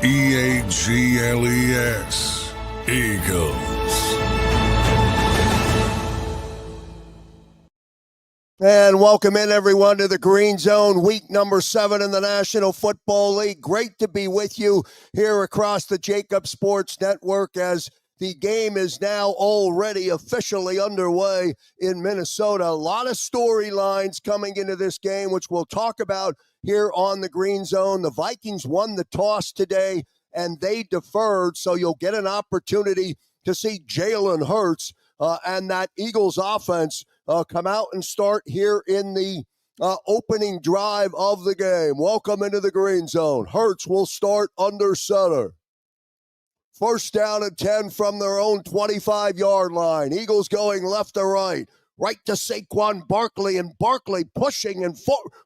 E-A-G-L-E-S. Eagles. And welcome in, everyone, to the Green Zone, week number 7 in the National Football League. Great to be with you here across the JAKIB Sports Network as the game is now already officially underway in Minnesota. A lot of storylines coming into this game, which we'll talk about here on the Green Zone. The Vikings won the toss today, and they deferred, so you'll get an opportunity to see Jalen Hurts and that Eagles offense come out and start here in the opening drive of the game. Welcome into the Green Zone. Hurts will start under center. First down and 10 from their own 25-yard line. Eagles going left to right. Right to Saquon Barkley, and Barkley pushing and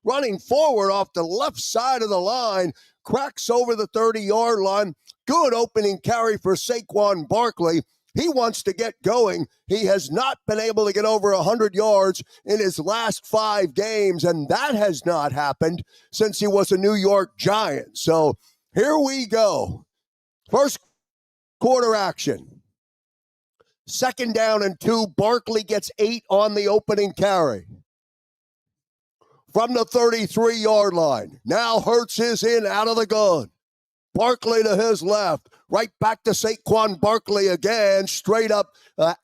running forward off the left side of the line. Cracks over the 30-yard line. Good opening carry for Saquon Barkley. He wants to get going. He has not been able to get over 100 yards in his last 5 games, and that has not happened since he was a New York Giant. So here we go. First quarter action. Second down and 2. Barkley gets 8 on the opening carry. From the 33-yard line. Now Hurts is in out of the gun. Barkley to his left. Right back to Saquon Barkley again. Straight up,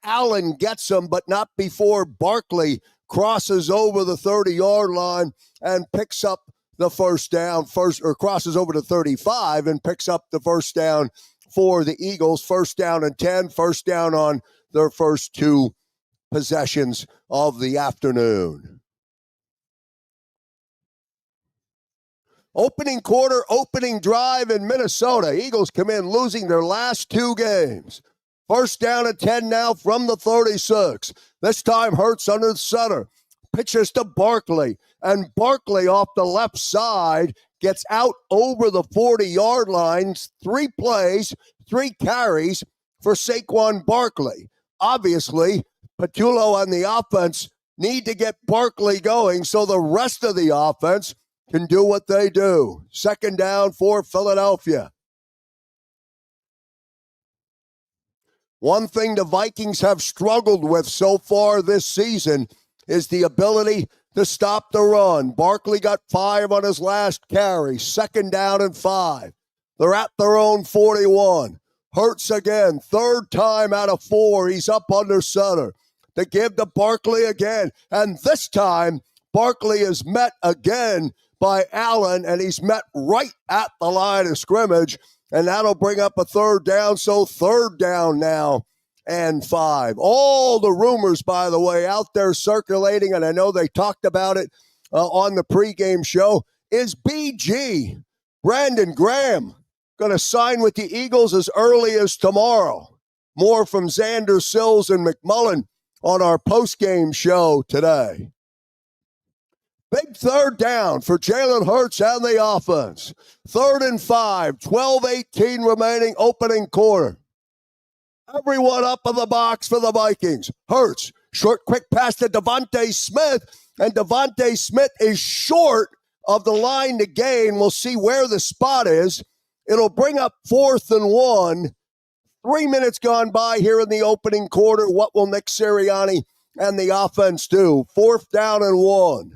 Allen gets him, but not before Barkley crosses over the 30-yard line and picks up the first down. Crosses over to 35 and picks up the first down for the Eagles. First down and 10. First down on their first 2 possessions of the afternoon. Opening quarter, opening drive in Minnesota. Eagles come in losing their last 2 games. First down and 10 now from the 36. This time Hurts under the center. Pitches to Barkley. And Barkley off the left side gets out over the 40-yard line. 3 plays, 3 carries for Saquon Barkley. Obviously, Patullo and the offense need to get Barkley going so the rest of the offense can do what they do. Second down for Philadelphia. One thing the Vikings have struggled with so far this season is the ability to stop the run. Barkley got 5 on his last carry. Second down and 5. They're at their own 41. Hurts again. Third time out of 4. He's up under center. They give to Barkley again. And this time, Barkley is met again by Allen, and he's met right at the line of scrimmage, and that'll bring up a third down. So third down now and 5. All the rumors, by the way, out there circulating, and I know they talked about it on the pregame show, is BG, Brandon Graham, going to sign with the Eagles as early as tomorrow. More from Xander, Sills, and McMullen on our postgame show today. Big third down for Jalen Hurts and the offense. 3rd and 5, 12:18 remaining, opening quarter. Everyone up in the box for the Vikings. Hurts, short quick pass to Devontae Smith, and Devontae Smith is short of the line to gain. We'll see where the spot is. It'll bring up 4th and 1. 3 minutes gone by here in the opening quarter. What will Nick Sirianni and the offense do? 4th down and 1.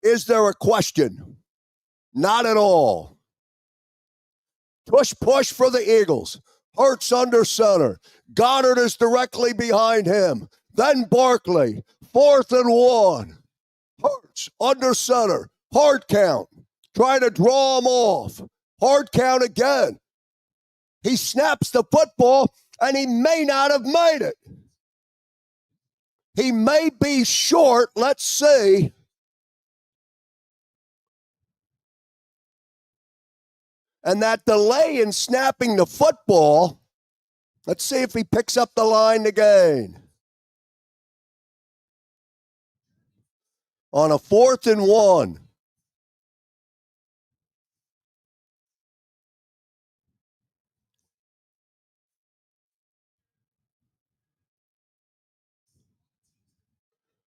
Is there a question? Not at all. Push for the Eagles. Hurts under center. Goddard is directly behind him. Then Barkley. 4th and 1. Hurts under center. Hard count. Try to draw him off. Hard count again. He snaps the football, and he may not have made it. He may be short. Let's see. And that delay in snapping the football, let's see if he picks up the line to gain. On a 4th and 1.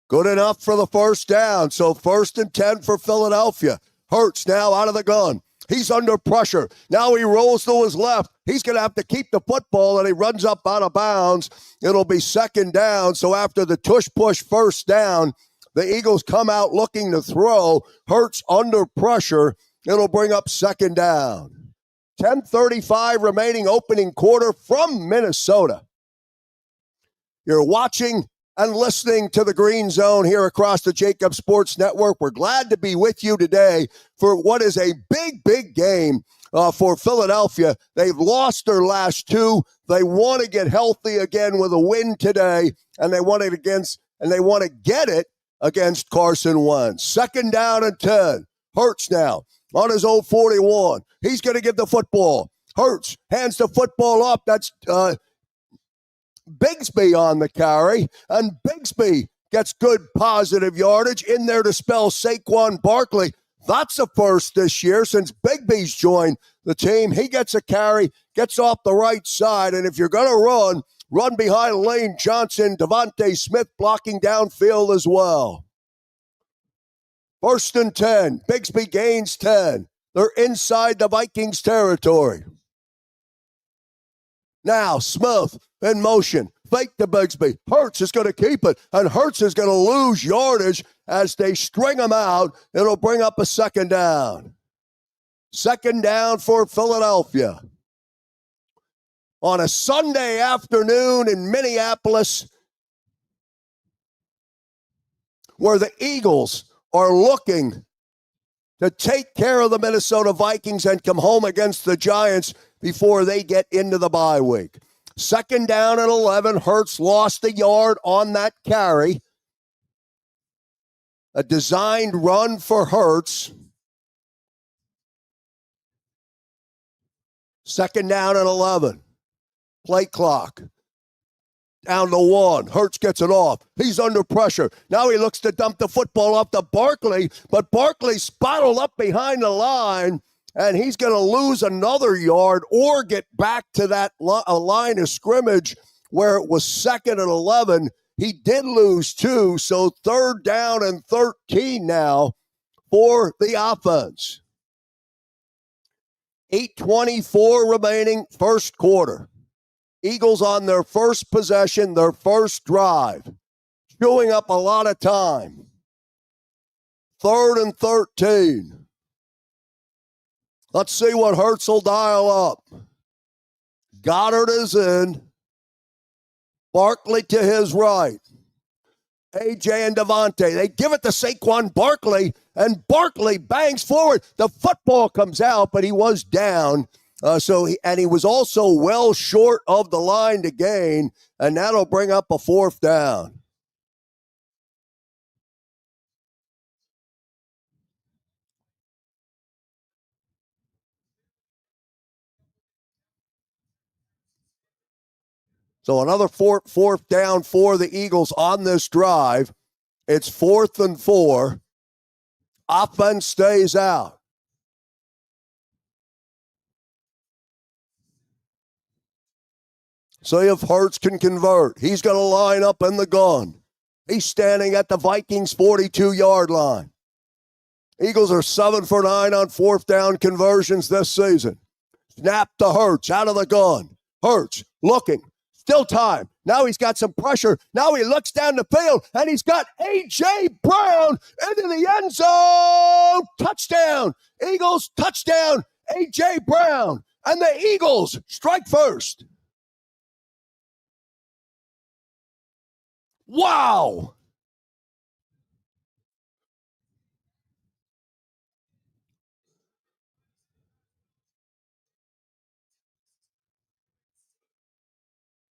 Good enough for the first down. So 1st and 10 for Philadelphia. Hurts now out of the gun. He's under pressure. Now he rolls to his left. He's going to have to keep the football, and he runs up out of bounds. It'll be second down. So after the tush-push first down, the Eagles come out looking to throw. Hurts under pressure. It'll bring up second down. 10:35 remaining opening quarter from Minnesota. You're watching and listening to the Green Zone here across the JAKIB Sports Network. We're glad to be with you today for what is a big, big game for Philadelphia. They've lost their last two. They want to get healthy again with a win today, and they want to get it against Carson Wentz. Second down and 10. Hurts now on his own 41. He's going to give the football. Hurts hands the football up. That's Bigsby on the carry, and Bigsby gets good positive yardage in there to spell Saquon Barkley. That's a first this year since Bigby's joined the team. He gets a carry, gets off the right side, and if you're going to run behind Lane Johnson. Devontae Smith blocking downfield as well. First and 10. Bigsby gains 10. They're inside the Vikings territory. Now, Smith in motion. Fake to Bigsby. Hurts is going to keep it, and Hurts is going to lose yardage as they string him out. It'll bring up a second down. Second down for Philadelphia. On a Sunday afternoon in Minneapolis, where the Eagles are looking to take care of the Minnesota Vikings and come home against the Giants before they get into the bye week. Second down and 11. Hurts lost a yard on that carry. A designed run for Hurts. Second down and 11. Play clock. Down to 1. Hurts gets it off. He's under pressure. Now he looks to dump the football off to Barkley, but Barkley's spottled up behind the line, and he's going to lose another yard or get back to that line of scrimmage where it was second and 11. He did lose 2, so third down and 13 now for the offense. 8:24 remaining first quarter. Eagles on their first possession, their first drive, chewing up a lot of time. Third and 13. Let's see what Hurts will dial up. Goddard is in. Barkley to his right. AJ and Devontae. They give it to Saquon Barkley, and Barkley bangs forward. The football comes out, but he was down. He was also well short of the line to gain, and that'll bring up a fourth down. So another fourth down for the Eagles on this drive. It's 4th and 4. Offense stays out. See if Hurts can convert. He's going to line up in the gun. He's standing at the Vikings' 42-yard line. Eagles are 7 for 9 on fourth down conversions this season. Snap to Hurts out of the gun. Hurts looking. Still time. Now he's got some pressure. Now he looks down the field, and he's got A.J. Brown into the end zone. Touchdown. Eagles touchdown. A.J. Brown. And the Eagles strike first. Wow.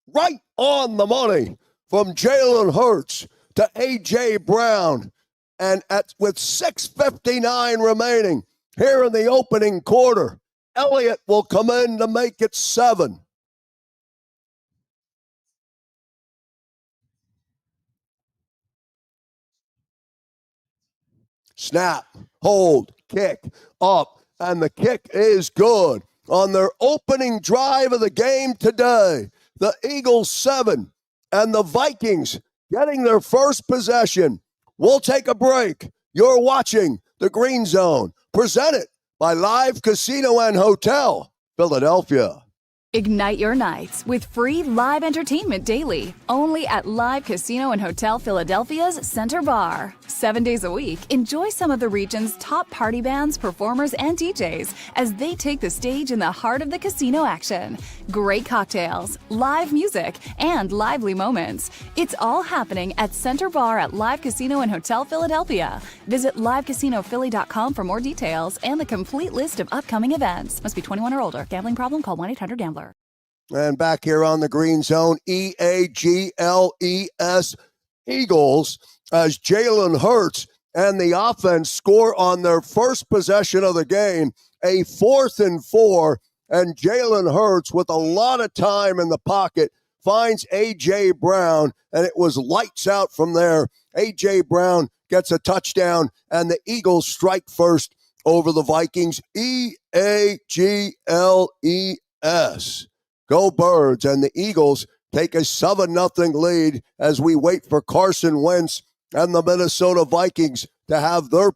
Right on the money from Jalen Hurts to A.J. Brown. And with 6:59 remaining here in the opening quarter, Elliott will come in to make it 7. Snap, hold, kick, up, and the kick is good. On their opening drive of the game today, the Eagles 7 and the Vikings getting their first possession. We'll take a break. You're watching the Green Zone, presented by Live Casino and Hotel, Philadelphia. Ignite your nights with free live entertainment daily, only at Live Casino and Hotel Philadelphia's Center Bar. 7 days a week, enjoy some of the region's top party bands, performers, and DJs as they take the stage in the heart of the casino action. Great cocktails, live music, and lively moments. It's all happening at Center Bar at Live Casino and Hotel Philadelphia. Visit livecasinophilly.com for more details and the complete list of upcoming events. Must be 21 or older. Gambling problem? Call 1-800-GAMBLER. And back here on the Green Zone, EAGLES Eagles, as Jalen Hurts and the offense score on their first possession of the game, a 4th and 4, and Jalen Hurts, with a lot of time in the pocket, finds A.J. Brown, and it was lights out from there. A.J. Brown gets a touchdown, and the Eagles strike first over the Vikings. EAGLES. Go Birds, and the Eagles take a 7-0 lead as we wait for Carson Wentz and the Minnesota Vikings to have their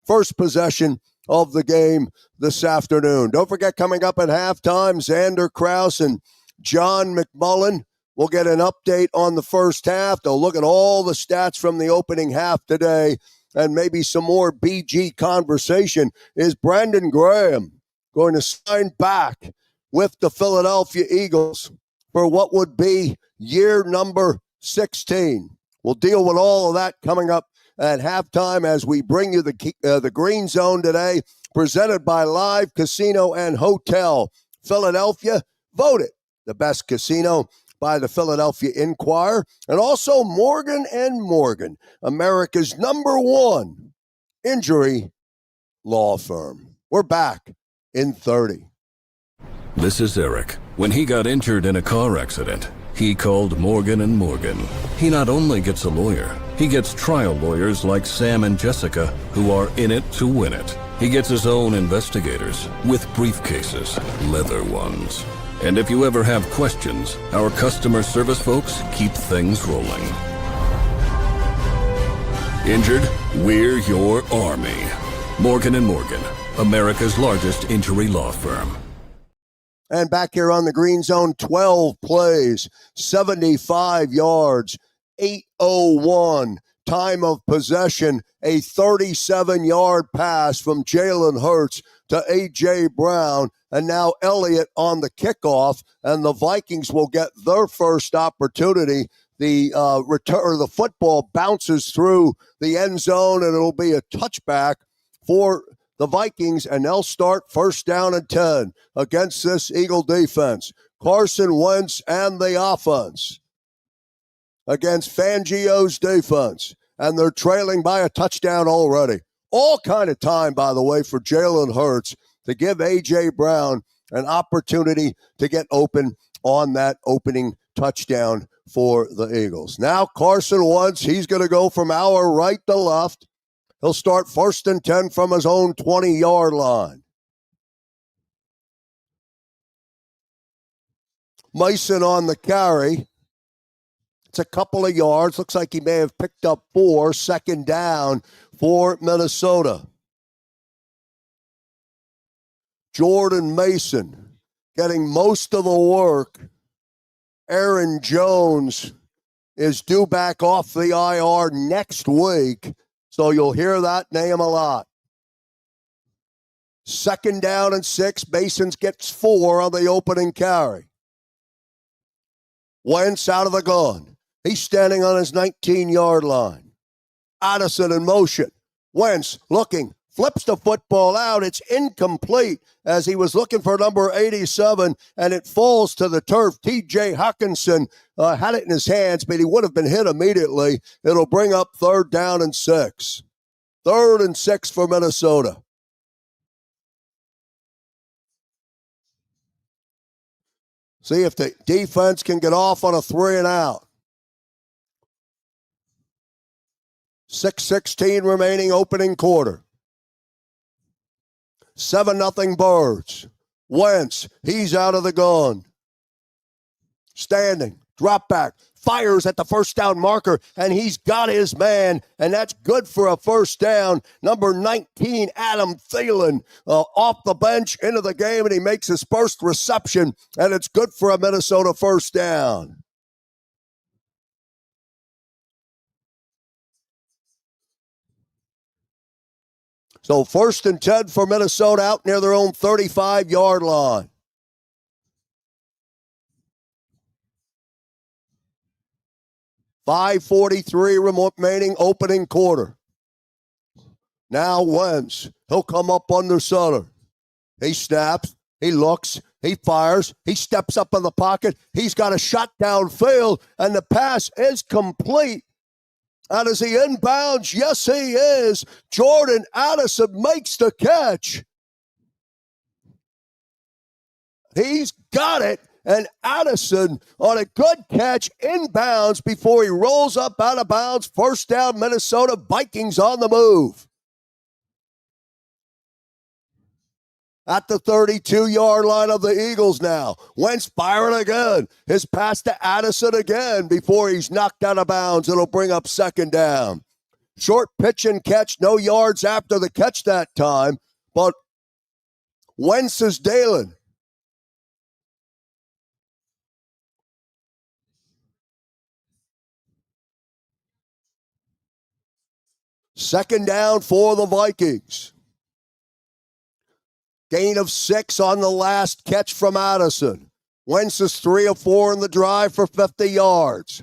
first possession of the game this afternoon. Don't forget, coming up at halftime, Xander Krause and John McMullen will get an update on the first half. They'll look at all the stats from the opening half today and maybe some more BG conversation. Is Brandon Graham going to sign back with the Philadelphia Eagles for what would be year number 16? We'll deal with all of that coming up at halftime as we bring you the Green Zone today, presented by Live Casino and Hotel Philadelphia. Voted the best casino by the Philadelphia Inquirer, and also Morgan & Morgan, America's #1 injury law firm. We're back in 30. This is Eric. When he got injured in a car accident, he called Morgan & Morgan. He not only gets a lawyer, he gets trial lawyers like Sam and Jessica who are in it to win it. He gets his own investigators with briefcases, leather ones. And if you ever have questions, our customer service folks keep things rolling. Injured? We're your army. Morgan & Morgan, America's largest injury law firm. And back here on the Green Zone, 12 plays, 75 yards, 8:01 time of possession, a 37-yard pass from Jalen Hurts to A.J. Brown, and now Elliott on the kickoff, and the Vikings will get their first opportunity. The football bounces through the end zone, and it'll be a touchback for the Vikings, and they'll start 1st down and 10 against this Eagle defense. Carson Wentz and the offense against Fangio's defense, and they're trailing by a touchdown already. All kind of time, by the way, for Jalen Hurts to give A.J. Brown an opportunity to get open on that opening touchdown for the Eagles. Now Carson Wentz, he's going to go from our right to left. He'll start 1st and 10 from his own 20-yard line. Mason on the carry. It's a couple of yards. Looks like he may have picked up 4. 2nd down for Minnesota. Jordan Mason getting most of the work. Aaron Jones is due back off the IR next week, so you'll hear that name a lot. 2nd down and 6. Mason gets 4 on the opening carry. Wentz out of the gun. He's standing on his 19-yard line. Addison in motion. Wentz looking, flips the football out. It's incomplete as he was looking for number 87, and it falls to the turf. T.J. Hawkinson had it in his hands, but he would have been hit immediately. It'll bring up 3rd down and 6. 3rd and 6 for Minnesota. See if the defense can get off on a 3 and out. 6:16 remaining opening quarter. 7-0 Birds. Wentz, he's out of the gun. Standing, drop back, fires at the first down marker, and he's got his man, and that's good for a first down. Number 19, Adam Thielen, off the bench into the game, and he makes his first reception, and it's good for a Minnesota first down. So 1st and 10 for Minnesota out near their own 35-yard line. .5:43 remaining opening quarter. Now Wentz. He'll come up under center. He snaps. He looks. He fires. He steps up in the pocket. He's got a shot downfield, and the pass is complete. And is he inbounds? Yes, he is. Jordan Addison makes the catch. He's got it. And Addison on a good catch inbounds before he rolls up out of bounds. First down, Minnesota Vikings on the move. At the 32-yard line of the Eagles now. Wentz firing again. His pass to Addison again before he's knocked out of bounds. It'll bring up second down. Short pitch and catch, no yards after the catch that time. But Wentz is Dalen. Second down for the Vikings. Gain of 6 on the last catch from Addison. Wentz is 3 of 4 in the drive for 50 yards.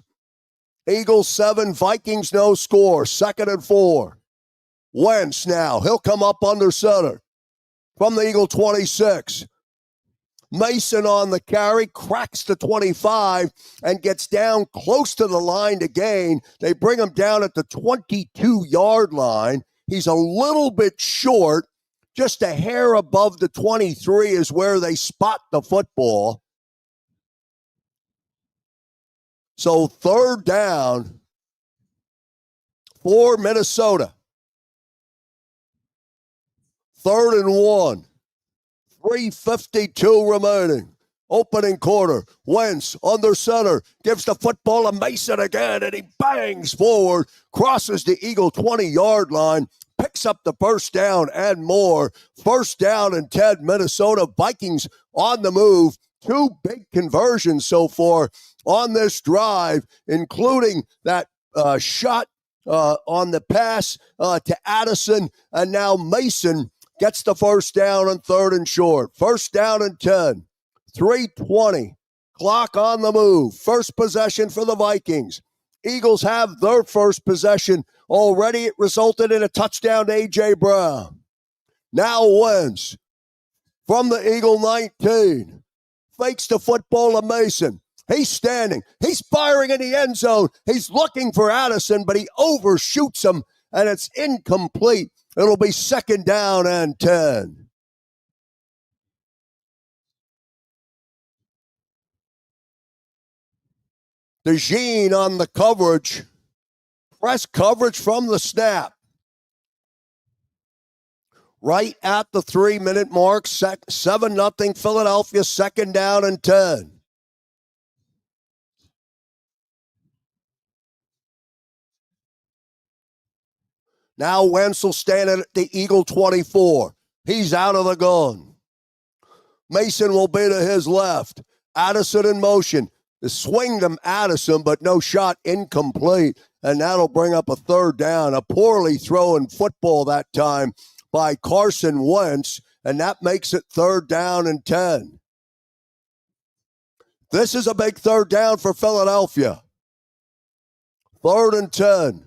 Eagles 7, Vikings no score. 2nd and 4. Wentz now. He'll come up under center. From the Eagle 26. Mason on the carry, cracks the 25 and gets down close to the line to gain. They bring him down at the 22-yard line. He's a little bit short. Just a hair above the 23 is where they spot the football. So third down for Minnesota. 3rd and 1. 3:52 remaining. Opening quarter. Wentz under center. Gives the football to Mason again, and he bangs forward. Crosses the Eagle 20-yard line. Picks up the first down and more. First down and 10. Minnesota Vikings on the move. 2 big conversions so far on this drive, including that shot on the pass to Addison, and now Mason gets the first down on 3rd and short. First down and 10. 3:20. Clock on the move. First possession for the Vikings. Eagles have their first possession already. It resulted in a touchdown to A.J. Brown. Now Wentz from the Eagle 19. Fakes the football to Mason. He's standing. He's firing in the end zone. He's looking for Addison, but he overshoots him, and it's incomplete. It'll be 2nd down and 10. DeJean on the coverage. Press coverage from the snap. Right at the 3-minute mark. 7-0 Philadelphia. 2nd down and 10. Now Wentz will stand at the Eagle 24. He's out of the gun. Mason will be to his left. Addison in motion. The swing to Addison, but no shot, incomplete. And that'll bring up a 3rd down. A poorly thrown football that time by Carson Wentz. And that makes it 3rd down and 10. This is a big 3rd down for Philadelphia. 3rd and 10.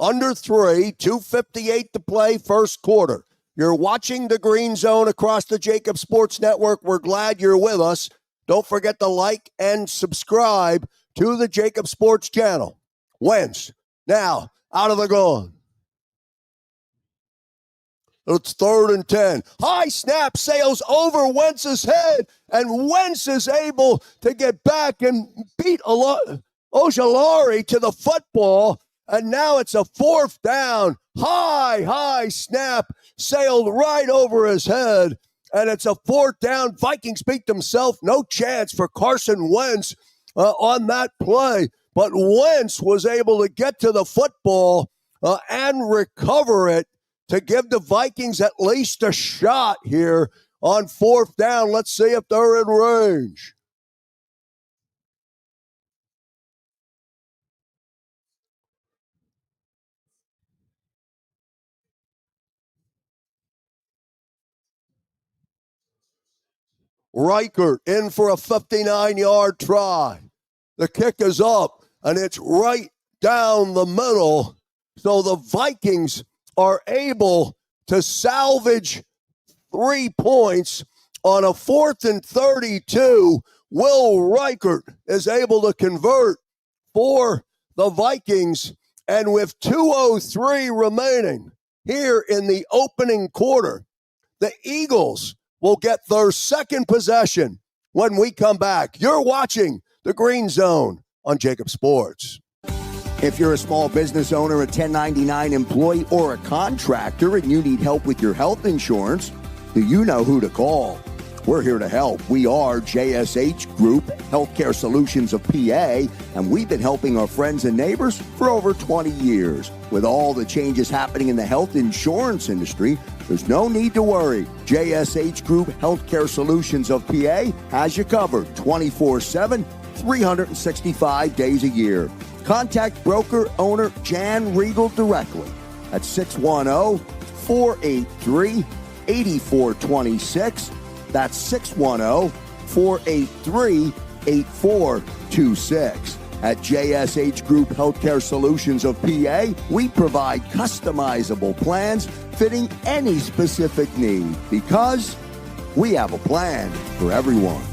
Under 3, 2:58 to play, first quarter. You're watching the Green Zone across the JAKIB Sports Network. We're glad you're with us. Don't forget to like and subscribe to the JAKIB Sports channel. Wentz, now, out of the gun. It's 3rd and 10. High snap sails over Wentz's head, and Wentz is able to get back and beat Ojulari to the football. And now it's a 4th down. High snap sailed right over his head. and it's a fourth down. Vikings beat themselves. No chance for Carson Wentz on that play. But Wentz was able to get to the football and recover it to give the Vikings at least a shot here on fourth down. Let's see if they're in range. Reichert in for a 59-yard try. The kick is up, and it's right down the middle. So the Vikings are able to salvage 3 points on a 4th and 32. Will Reichert is able to convert for the Vikings, and with 2:03 remaining here in the opening quarter, the Eagles will get their second possession when we come back. You're watching the Green Zone on JAKIB Sports. If you're a small business owner, a 1099 employee, or a contractor and you need help with your health insurance, do you know who to call? We're here to help. We are JSH Group Healthcare Solutions of PA, and we've been helping our friends and neighbors for over 20 years. With all the changes happening in the health insurance industry, there's no need to worry. JSH Group Healthcare Solutions of PA has you covered 24/7, 365 days a year. Contact broker owner Jan Riegel directly at 610-483-8426. That's 610-483-8426. At JSH Group Healthcare Solutions of PA, we provide customizable plans fitting any specific need because we have a plan for everyone.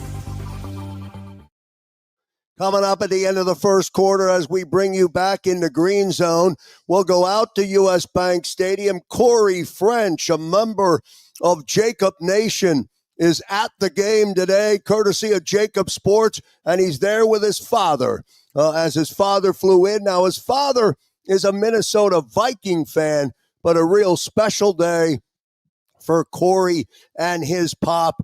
Coming up at the end of the first quarter as we bring you back into Green Zone, we'll go out to U.S. Bank Stadium. Corey French, a member of JAKIB Nation, is at the game today, courtesy of JAKIB Sports, and he's there with his father as his father flew in. Now, his father is a Minnesota Viking fan, but a real special day for Corey and his pop.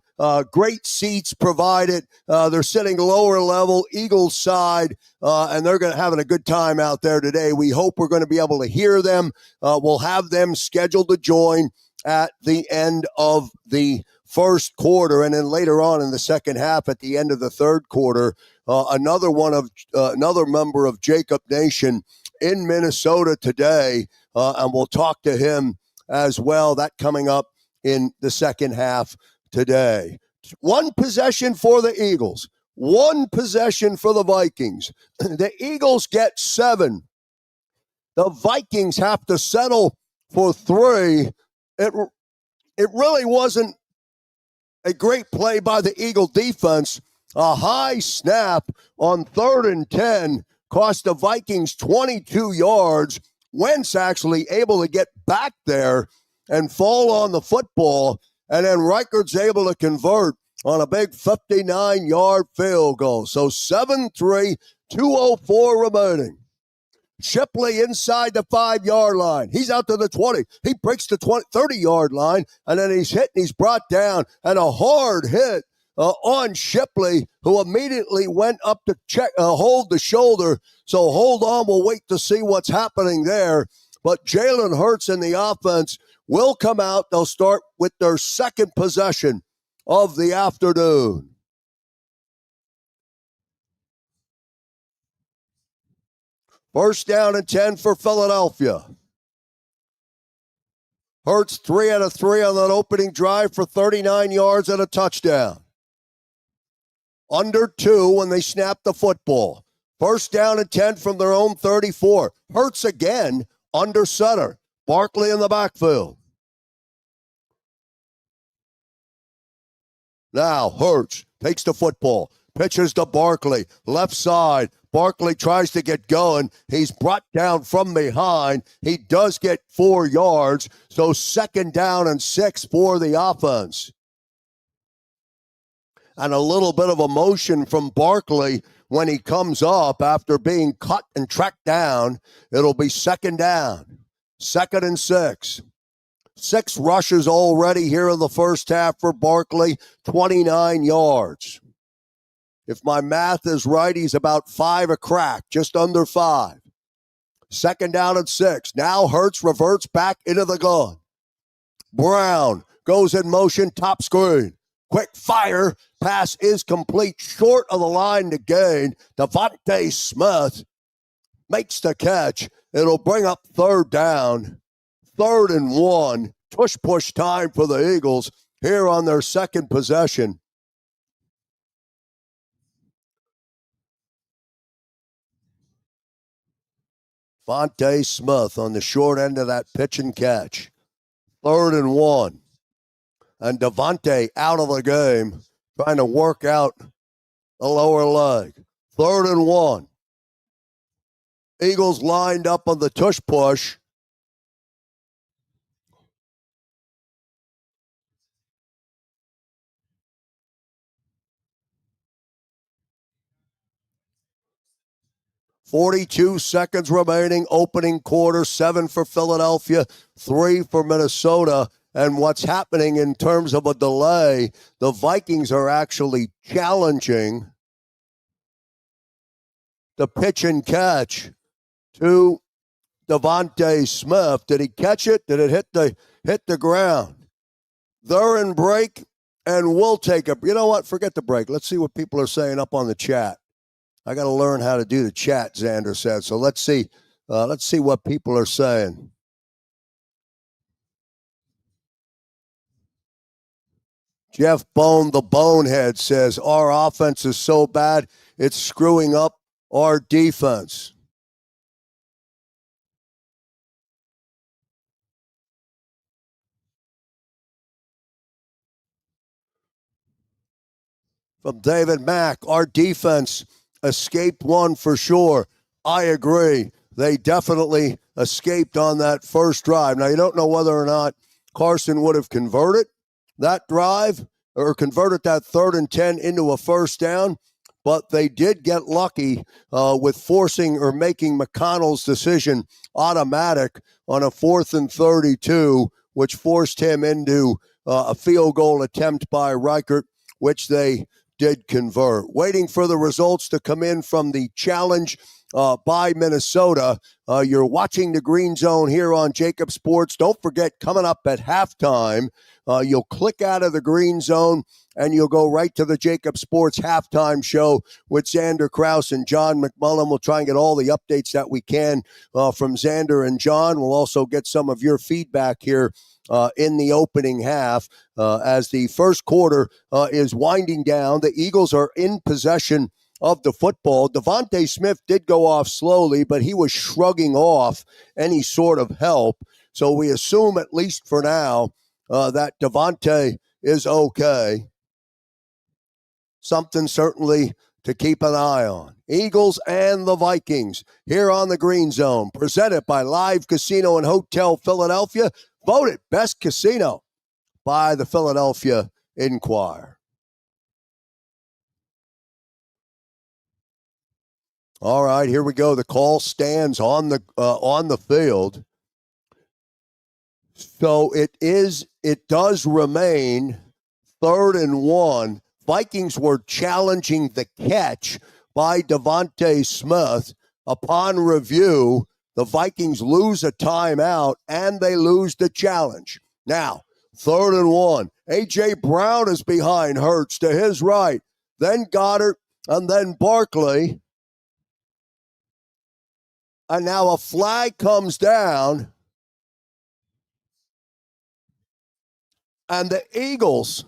Great seats provided. They're sitting lower level, Eagles side, and they're having a good time out there today. We hope we're going to be able to hear them. We'll have them scheduled to join at the end of the first quarter, and then later on in the second half at the end of the third quarter, another member of JAKIB Nation in Minnesota today, and we'll talk to him as well. That coming up in the second half today. One possession for the Eagles, one possession for the Vikings. The Eagles get 7. The Vikings have to settle for 3. It really wasn't a great play by the Eagle defense. A high snap on 3rd and 10 cost the Vikings 22 yards. Wentz actually able to get back there and fall on the football, and then Reichert's able to convert on a big 59-yard field goal. So 7-3, 2:04 remaining. Shipley inside the 5-yard line. He's out to the 20. He breaks the 30-yard line, and then he's hit and he's brought down, and a hard hit on Shipley, who immediately went up to hold the shoulder. So hold on, we'll wait to see what's happening there. But Jalen Hurts and the offense will come out. They'll start with their second possession of the afternoon. First down and 10 for Philadelphia. Hurts 3 out of 3 on that opening drive for 39 yards and a touchdown. Under 2 when they snap the football. First down and 10 from their own 34. Hurts again under center. Barkley in the backfield. Now Hurts takes the football. Pitches to Barkley. Left side. Barkley tries to get going. He's brought down from behind. He does get 4 yards. So second down and 6 for the offense. And a little bit of emotion from Barkley when he comes up after being cut and tracked down. It'll be second down. 2nd and 6. 6 rushes already here in the first half for Barkley, 29 yards. If my math is right, he's about 5 a crack, just under 5. Second down and 6. Now Hurts reverts back into the gun. Brown goes in motion, top screen. Quick fire. Pass is complete, short of the line to gain. Devontae Smith makes the catch. It'll bring up third down. 3rd and 1. Push time for the Eagles here on their second possession. Devontae Smith on the short end of that pitch and catch. 3rd and 1. And Devontae out of the game, trying to work out the lower leg. 3rd and 1. Eagles lined up on the tush push. .42 seconds remaining, opening quarter, 7 for Philadelphia, 3 for Minnesota. And what's happening in terms of a delay, the Vikings are actually challenging the pitch and catch to Devontae Smith. Did he catch it? Did it hit the ground? They're in break, and we'll take a, you know what? Forget the break. Let's see what people are saying up on the chat. I got to learn how to do the chat, Xander said. So let's see what people are saying. Jeff Bone, the Bonehead, says, our offense is so bad, it's screwing up our defense. From David Mack, our defense escaped one for sure. I agree. They definitely escaped on that first drive. Now, you don't know whether or not Carson would have converted that drive or converted that 3rd and 10 into a first down, but they did get lucky with forcing or making McConnell's decision automatic on a 4th and 32, which forced him into a field goal attempt by Reichert, which they did convert. Waiting for the results to come in from the challenge by Minnesota. You're watching the Green Zone here on JAKIB Sports. Don't forget, coming up at halftime, you'll click out of the Green Zone and you'll go right to the JAKIB Sports halftime show with Xander Krause and John McMullen. We'll try and get all the updates that we can from Xander and John. We'll also get some of your feedback here in the opening half as the first quarter is winding down. The Eagles are in possession of the football. Devontae Smith did go off slowly, but he was shrugging off any sort of help. So we assume, at least for now, that Devontae is okay. Something certainly to keep an eye on. Eagles and the Vikings here on the Green Zone, presented by Live Casino and Hotel Philadelphia, voted best casino by the Philadelphia Inquirer. All right, here we go. The call stands on the field. So it does remain 3rd and 1. Vikings were challenging the catch by Devontae Smith. Upon review, the Vikings lose a timeout and they lose the challenge. Now, 3rd and 1. A.J. Brown is behind Hurts to his right. Then Goddard and then Barkley. And now a flag comes down. And the Eagles,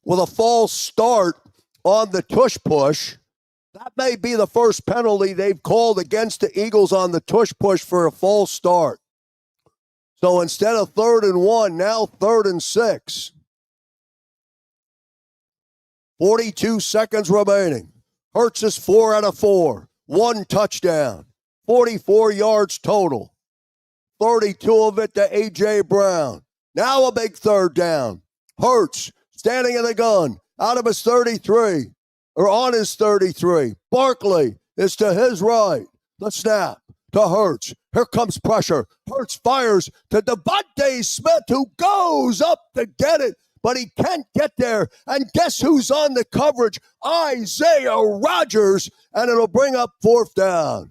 with a false start on the tush push, that may be the first penalty they've called against the Eagles on the tush push for a false start. So instead of 3rd and 1, now 3rd and 6. 42 seconds remaining. Hurts is 4 out of 4. 1 touchdown. 44 yards total. 32 of it to A.J. Brown. Now a big 3rd down. Hurts standing in the gun out of his 33, or on his 33. Barkley is to his right. The snap. to Hurts. Here comes pressure. Hurts fires to Devontae Smith, who goes up to get it, but he can't get there. And guess who's on the coverage? Isaiah Rodgers, and it'll bring up 4th down.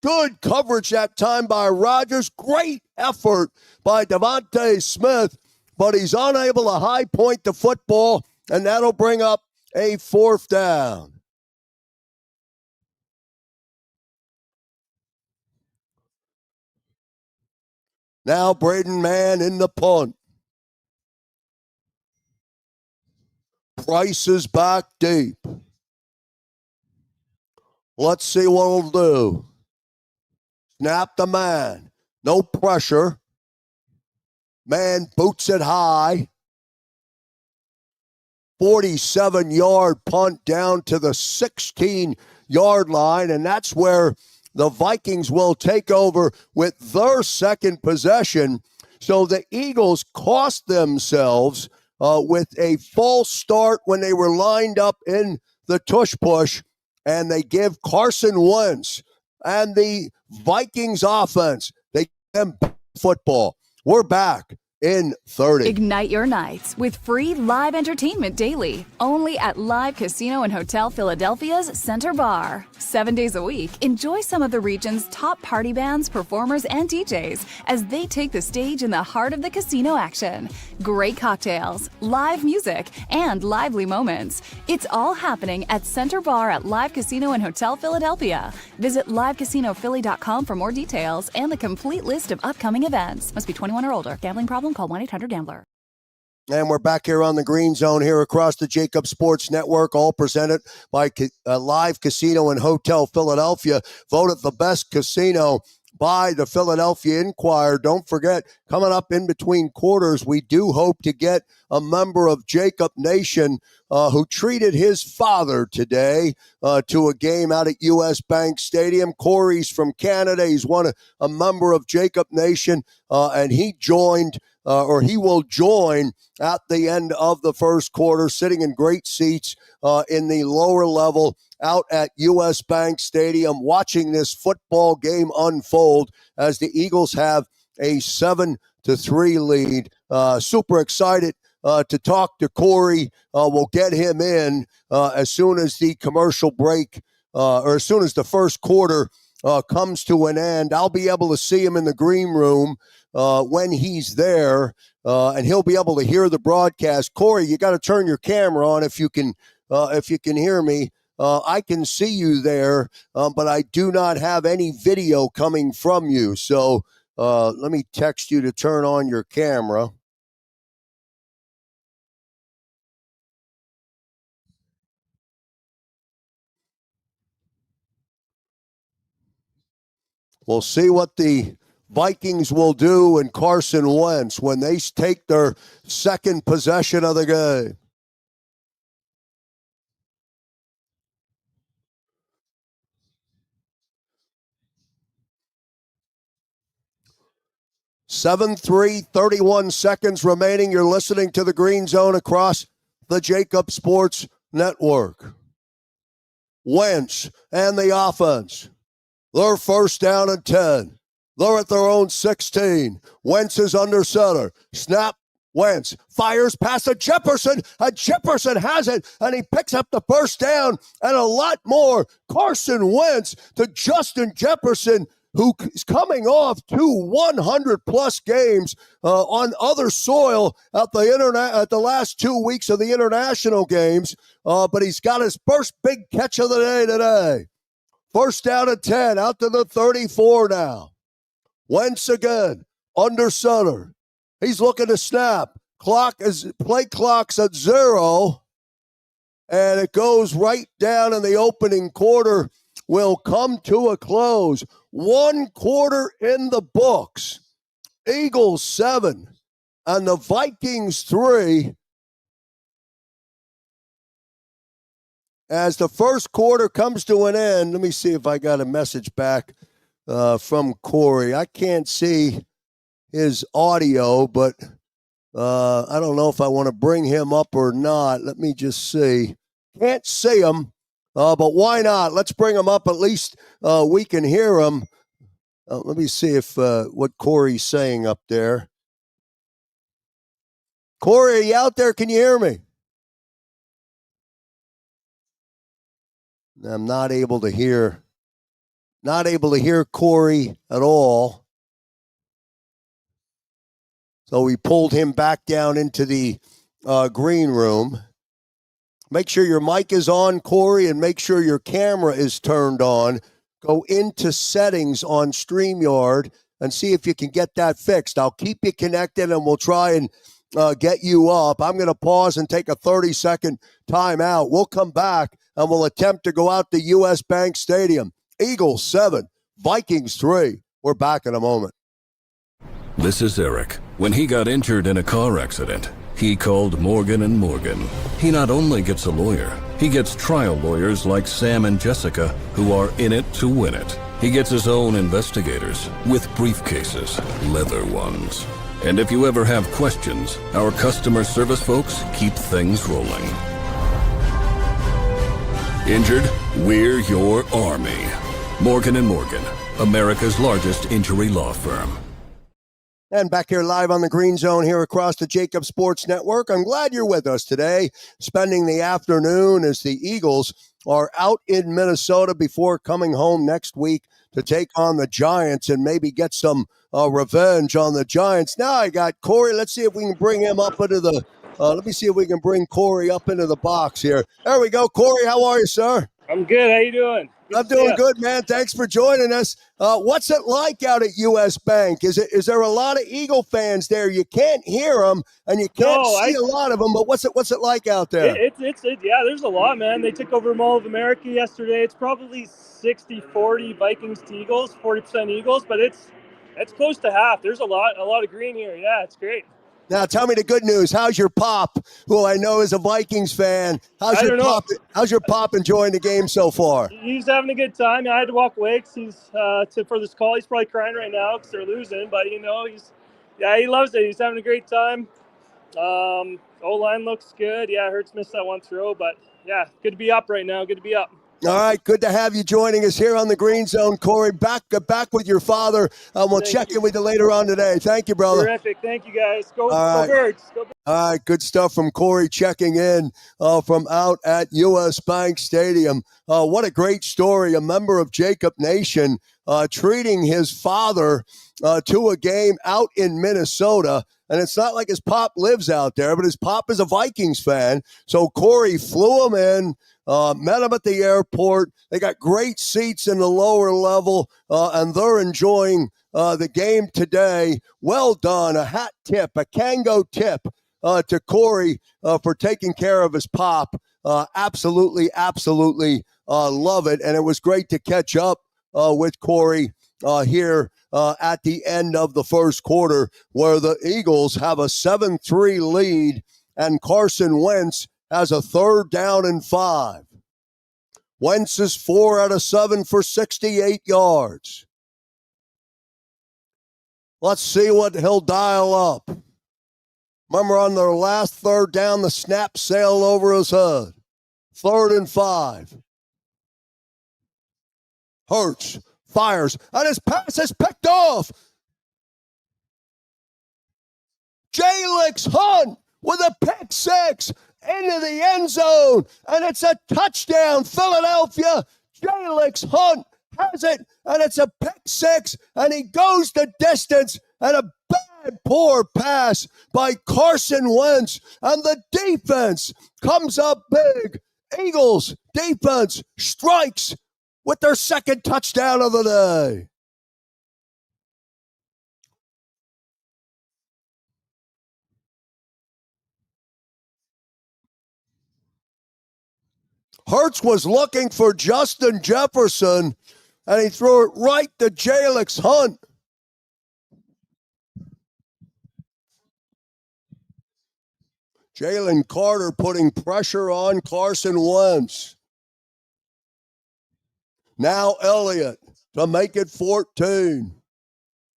Good coverage that time by Rodgers. Great effort by Devontae Smith, but he's unable to high point the football, and that'll bring up a 4th down. Now Braden Mann in the punt. Price is back deep. Let's see what he'll do. Snap the man. No pressure. Man boots it high. 47-yard punt down to the 16-yard line, and that's where the Vikings will take over with their second possession. So the Eagles cost themselves with a false start when they were lined up in the tush push, and they give Carson Wentz and the Vikings offense, they give them football. We're back in 30. Ignite your nights with free live entertainment daily, only at Live Casino and Hotel Philadelphia's Center Bar. 7 days a week, enjoy some of the region's top party bands, performers, and DJs as they take the stage in the heart of the casino action. Great cocktails, live music, and lively moments. It's all happening at Center Bar at Live Casino and Hotel Philadelphia. Visit livecasinophilly.com for more details and the complete list of upcoming events. Must be 21 or older. Gambling problem? Call 1-800-GAMBLER. And we're back here on the Green Zone here across the JAKIB Sports Network, all presented by Live Casino and Hotel Philadelphia, voted the best casino by the Philadelphia Inquirer. Don't forget, coming up in between quarters, we do hope to get a member of JAKIB Nation who treated his father today to a game out at U.S. Bank Stadium. Corey's from Canada. He's a member of JAKIB Nation, and he joined he will join at the end of the first quarter, sitting in great seats in the lower level out at U.S. Bank Stadium, watching this football game unfold as the Eagles have a 7-3 lead. Super excited to talk to Corey. We'll get him in as soon as the commercial break or as soon as the first quarter comes to an end. I'll be able to see him in the green room when he's there, and he'll be able to hear the broadcast. Corey, you got to turn your camera on if you can hear me. I can see you there, but I do not have any video coming from you. So let me text you to turn on your camera. We'll see what the Vikings will do and Carson Wentz when they take their second possession of the game. Seven, 31 seconds remaining. You're listening to the Green Zone across the JAKIB Sports Network. Wentz and the offense. They're first down and 10. They're at their own 16. Wentz is under center. Snap. Wentz fires past a Jefferson. A Jefferson has it, and he picks up the first down and a lot more. Carson Wentz to Justin Jefferson, who is coming off 2 100-plus games on other soil at the last 2 weeks of the international games. But he's got his first big catch of the day today. First down and 10, out to the 34 now. Wentz again, under center. He's looking to snap. Play clock's at 0, and it goes right down in the opening quarter. Will come to a close. 1 quarter in the books. Eagles 7 and the Vikings 3. As the first quarter comes to an end, let me see if I got a message back from Corey. I can't see his audio, but I don't know if I want to bring him up or not. Let me just see. Can't see him. But why not? Let's bring him up. At least we can hear him. Let me see if what Corey's saying up there. Corey, are you out there? Can you hear me? I'm not able to hear. Not able to hear Corey at all. So we pulled him back down into the green room. Make sure your mic is on, Corey, and make sure your camera is turned on. Go into settings on StreamYard and see if you can get that fixed. I'll keep you connected, and we'll try and get you up. I'm going to pause and take a 30-second timeout. We'll come back, and we'll attempt to go out to U.S. Bank Stadium. Eagles 7, Vikings 3. We're back in a moment. This is Eric. When he got injured in a car accident, he called Morgan & Morgan. He not only gets a lawyer, he gets trial lawyers like Sam and Jessica who are in it to win it. He gets his own investigators with briefcases, leather ones. And if you ever have questions, our customer service folks keep things rolling. Injured? We're your army. Morgan & Morgan, America's largest injury law firm. And back here live on the Green Zone here across the JAKIB Sports Network. I'm glad you're with us today, spending the afternoon as the Eagles are out in Minnesota before coming home next week to take on the Giants and maybe get some revenge on the Giants. Now I got Corey. Let's see if we can bring him up into the let me see if we can bring Corey up into the box here. There we go. Corey, how are you, sir? I'm good. How you doing? I'm doing good, man. Thanks for joining us. What's it like out at U.S. Bank? Is there a lot of Eagle fans there? You can't hear them, and you can't see a lot of them. But what's it like out there? Yeah. There's a lot, man. They took over Mall of America yesterday. It's probably 60-40 Vikings to Eagles, 40% Eagles, but it's close to half. There's a lot of green here. Yeah, it's great. Now, tell me the good news. How's your pop, who I know is a Vikings fan? How's your pop enjoying the game so far? He's having a good time. I had to walk away because he's for this call. He's probably crying right now because they're losing. But he loves it. He's having a great time. O-line looks good. Yeah, Hurts missed that one throw, but yeah, good to be up right now. Good to be up. All right, good to have you joining us here on the Green Zone, Corey. Back with your father. We'll check in with you later on today. Thank you, brother. Terrific. Thank you, guys. Go Birds. Go Birds. All right, good stuff from Corey checking in from out at U.S. Bank Stadium. What a great story. A member of JAKIB Nation treating his father to a game out in Minnesota. And it's not like his pop lives out there, but his pop is a Vikings fan. So Corey flew him in. Met him at the airport. They got great seats in the lower level, and they're enjoying the game today. Well done. A hat tip, a Kango tip to Corey for taking care of his pop. Absolutely love it. And it was great to catch up with Corey here at the end of the first quarter, where the Eagles have a 7-3 lead, and Carson Wentz has a 3rd down and 5. Wentz is 4 out of 7 for 68 yards. Let's see what he'll dial up. Remember, on their last 3rd down, the snap sailed over his head. 3rd and 5. Hurts, fires, and his pass is picked off. Jalix Hunt with a pick 6 into the end zone, and it's a touchdown, Philadelphia. Jalix Hunt has it, and it's a pick 6, and he goes the distance, and a bad, poor pass by Carson Wentz, and the defense comes up big. Eagles defense strikes with their 2nd touchdown of the day. Hurts was looking for Justin Jefferson, and he threw it right to Jalix Hunt. Jalen Carter putting pressure on Carson Wentz. Now Elliott to make it 14.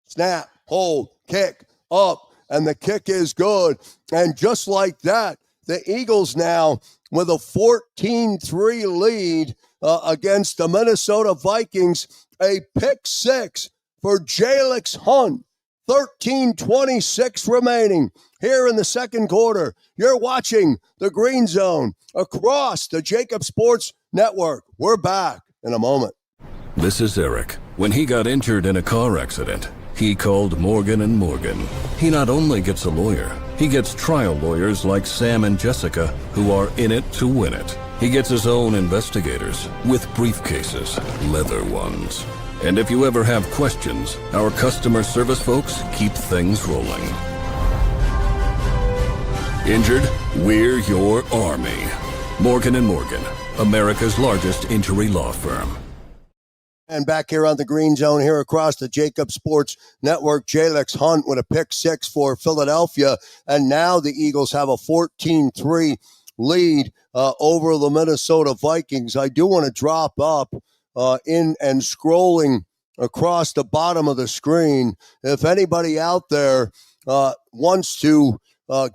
Snap, hold, kick, up, and the kick is good. And just like that, the Eagles now with a 14-3 lead against the Minnesota Vikings. A pick six for JAKIB Hunt. 13:26 remaining here in the second quarter. You're watching the Green Zone across the JAKIB Sports Network. We're back in a moment. This is Eric. When he got injured in a car accident, he called Morgan & Morgan. He not only gets a lawyer, he gets trial lawyers like Sam and Jessica who are in it to win it. He gets his own investigators with briefcases, leather ones. And if you ever have questions, our customer service folks keep things rolling. Injured? We're your army. Morgan & Morgan, America's largest injury law firm. And back here on the Green Zone, here across the JAKIB Sports Network, JAKIB Hunt with a pick six for Philadelphia. And now the Eagles have a 14-3 lead over the Minnesota Vikings. I do want to drop up in and scrolling across the bottom of the screen. If anybody out there wants to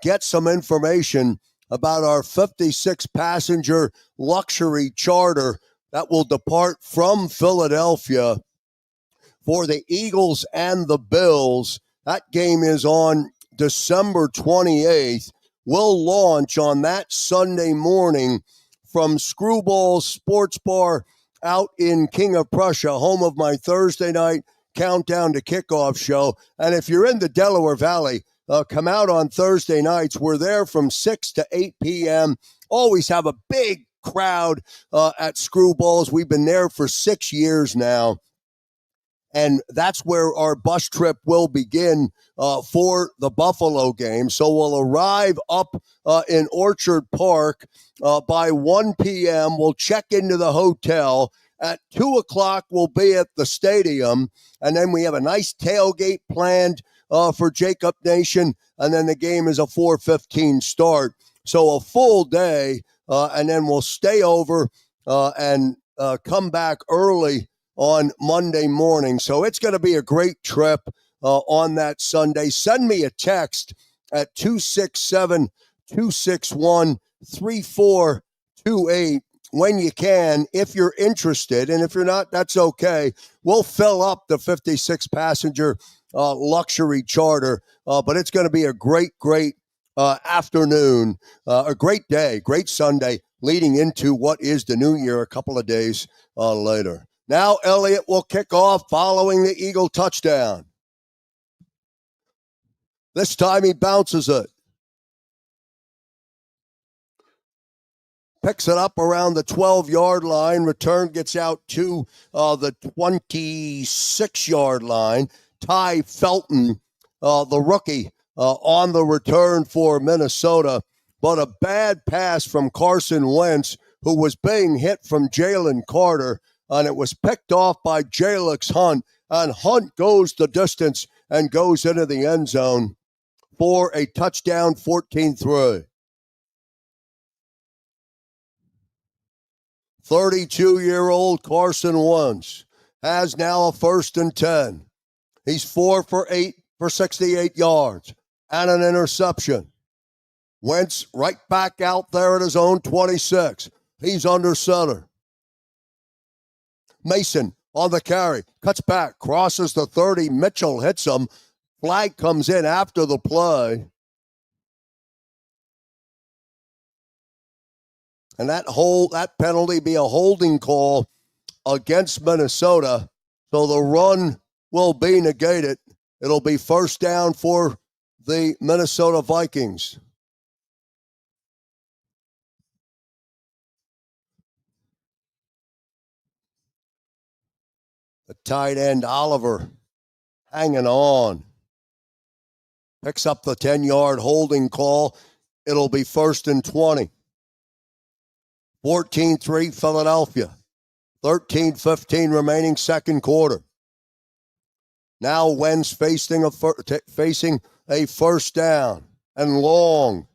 get some information about our 56-passenger luxury charter that will depart from Philadelphia for the Eagles and the Bills, that game is on December 28th. We'll launch on that Sunday morning from Screwball Sports Bar out in King of Prussia, home of my Thursday night countdown to kickoff show. And if you're in the Delaware Valley, come out on Thursday nights. We're there from 6 to 8 p.m. Always have a big crowd at Screwballs. We've been there for 6 years now. And that's where our bus trip will begin for the Buffalo game. So we'll arrive up in Orchard Park by 1 p.m. We'll check into the hotel. At 2 o'clock, we'll be at the stadium. And then we have a nice tailgate planned for JAKIB Nation. And then the game is a 4:15 start. So a full day. And then we'll stay over and come back early on Monday morning. So it's going to be a great trip on that Sunday. Send me a text at 267-261-3428 when you can, if you're interested. And if you're not, that's okay. We'll fill up the 56-passenger luxury charter. But it's going to be a great afternoon, a great day, great Sunday, leading into what is the new year a couple of days later. Now Elliott will kick off following the Eagle touchdown. This time he bounces it. Picks it up around the 12-yard line. Return gets out to the 26-yard line. Ty Felton, the rookie, on the return for Minnesota. But a bad pass from Carson Wentz, who was being hit from Jalen Carter, and it was picked off by JAKIB Hunt. And Hunt goes the distance and goes into the end zone for a touchdown, 14-3. 32-year-old Carson Wentz has now a 1st and 10. He's 4 for 8 for 68 yards and an interception. Wentz right back out there at his own 26. He's under center. Mason on the carry, cuts back, crosses the 30. Mitchell hits him. Flag comes in after the play. And that penalty be a holding call against Minnesota. So the run will be negated. It'll be 1st down for the Minnesota Vikings. The tight end, Oliver, hanging on. Picks up the 10-yard holding call. It'll be 1st and 20. 14-3 Philadelphia. 13-15 remaining second quarter. Now Wentz facing a 1st down and long.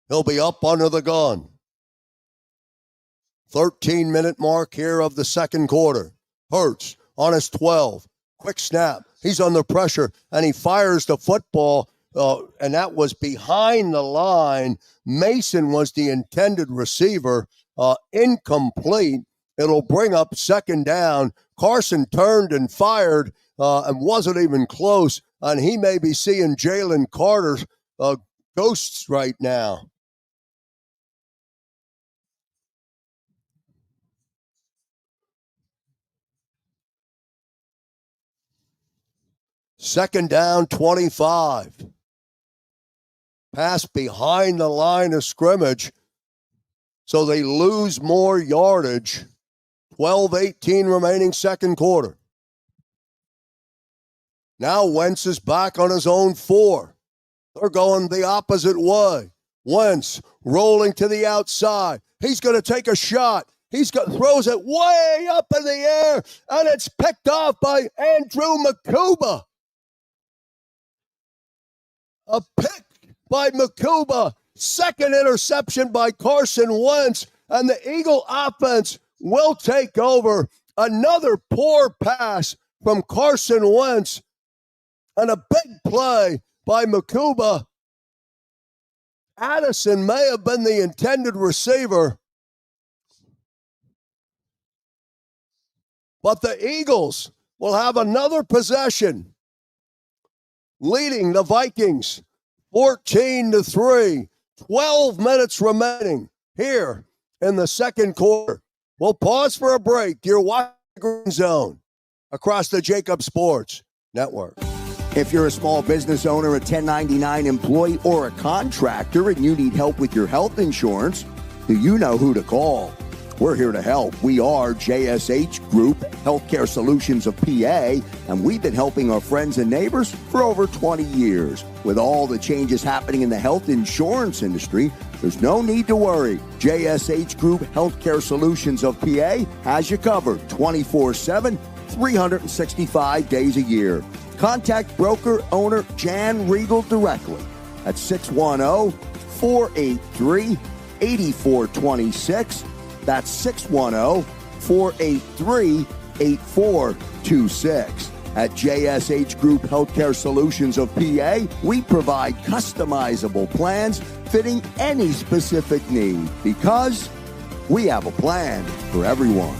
He'll be up under the gun. 13-minute mark here of the second quarter. Hurts on his 12. Quick snap. He's under pressure, and he fires the football and that was behind the line. Mason was the intended receiver. Incomplete. It'll bring up second down. Carson turned and fired and wasn't even close, and he may be seeing Jalen Carter's ghosts right now. Second down, 25. Pass behind the line of scrimmage, so they lose more yardage. 12-18 remaining second quarter. Now Wentz is back on his own 4. They're going the opposite way. Wentz rolling to the outside. He's going to take a shot. Throws it way up in the air, and it's picked off by Andrew Makuba. A pick by Makuba. Second interception by Carson Wentz, and the Eagle offense will take over. Another poor pass from Carson Wentz, and a big play by Makuba. Addison may have been the intended receiver, but the Eagles will have another possession, leading the Vikings 14-3. 12 minutes remaining here in the second quarter. We'll pause for a break. You're watching Green Zone across the JAKIB Sports Network. If you're a small business owner, a 1099 employee, or a contractor and you need help with your health insurance, do you know who to call? We're here to help. We are JSH Group Healthcare Solutions of PA, and we've been helping our friends and neighbors for over 20 years. With all the changes happening in the health insurance industry, there's no need to worry. JSH Group Healthcare Solutions of PA has you covered 24/7, 365 days a year. Contact broker owner Jan Riegel directly at 610-483-8426. That's 610-483-8426. At JSH Group Healthcare Solutions of PA, we provide customizable plans fitting any specific need because we have a plan for everyone.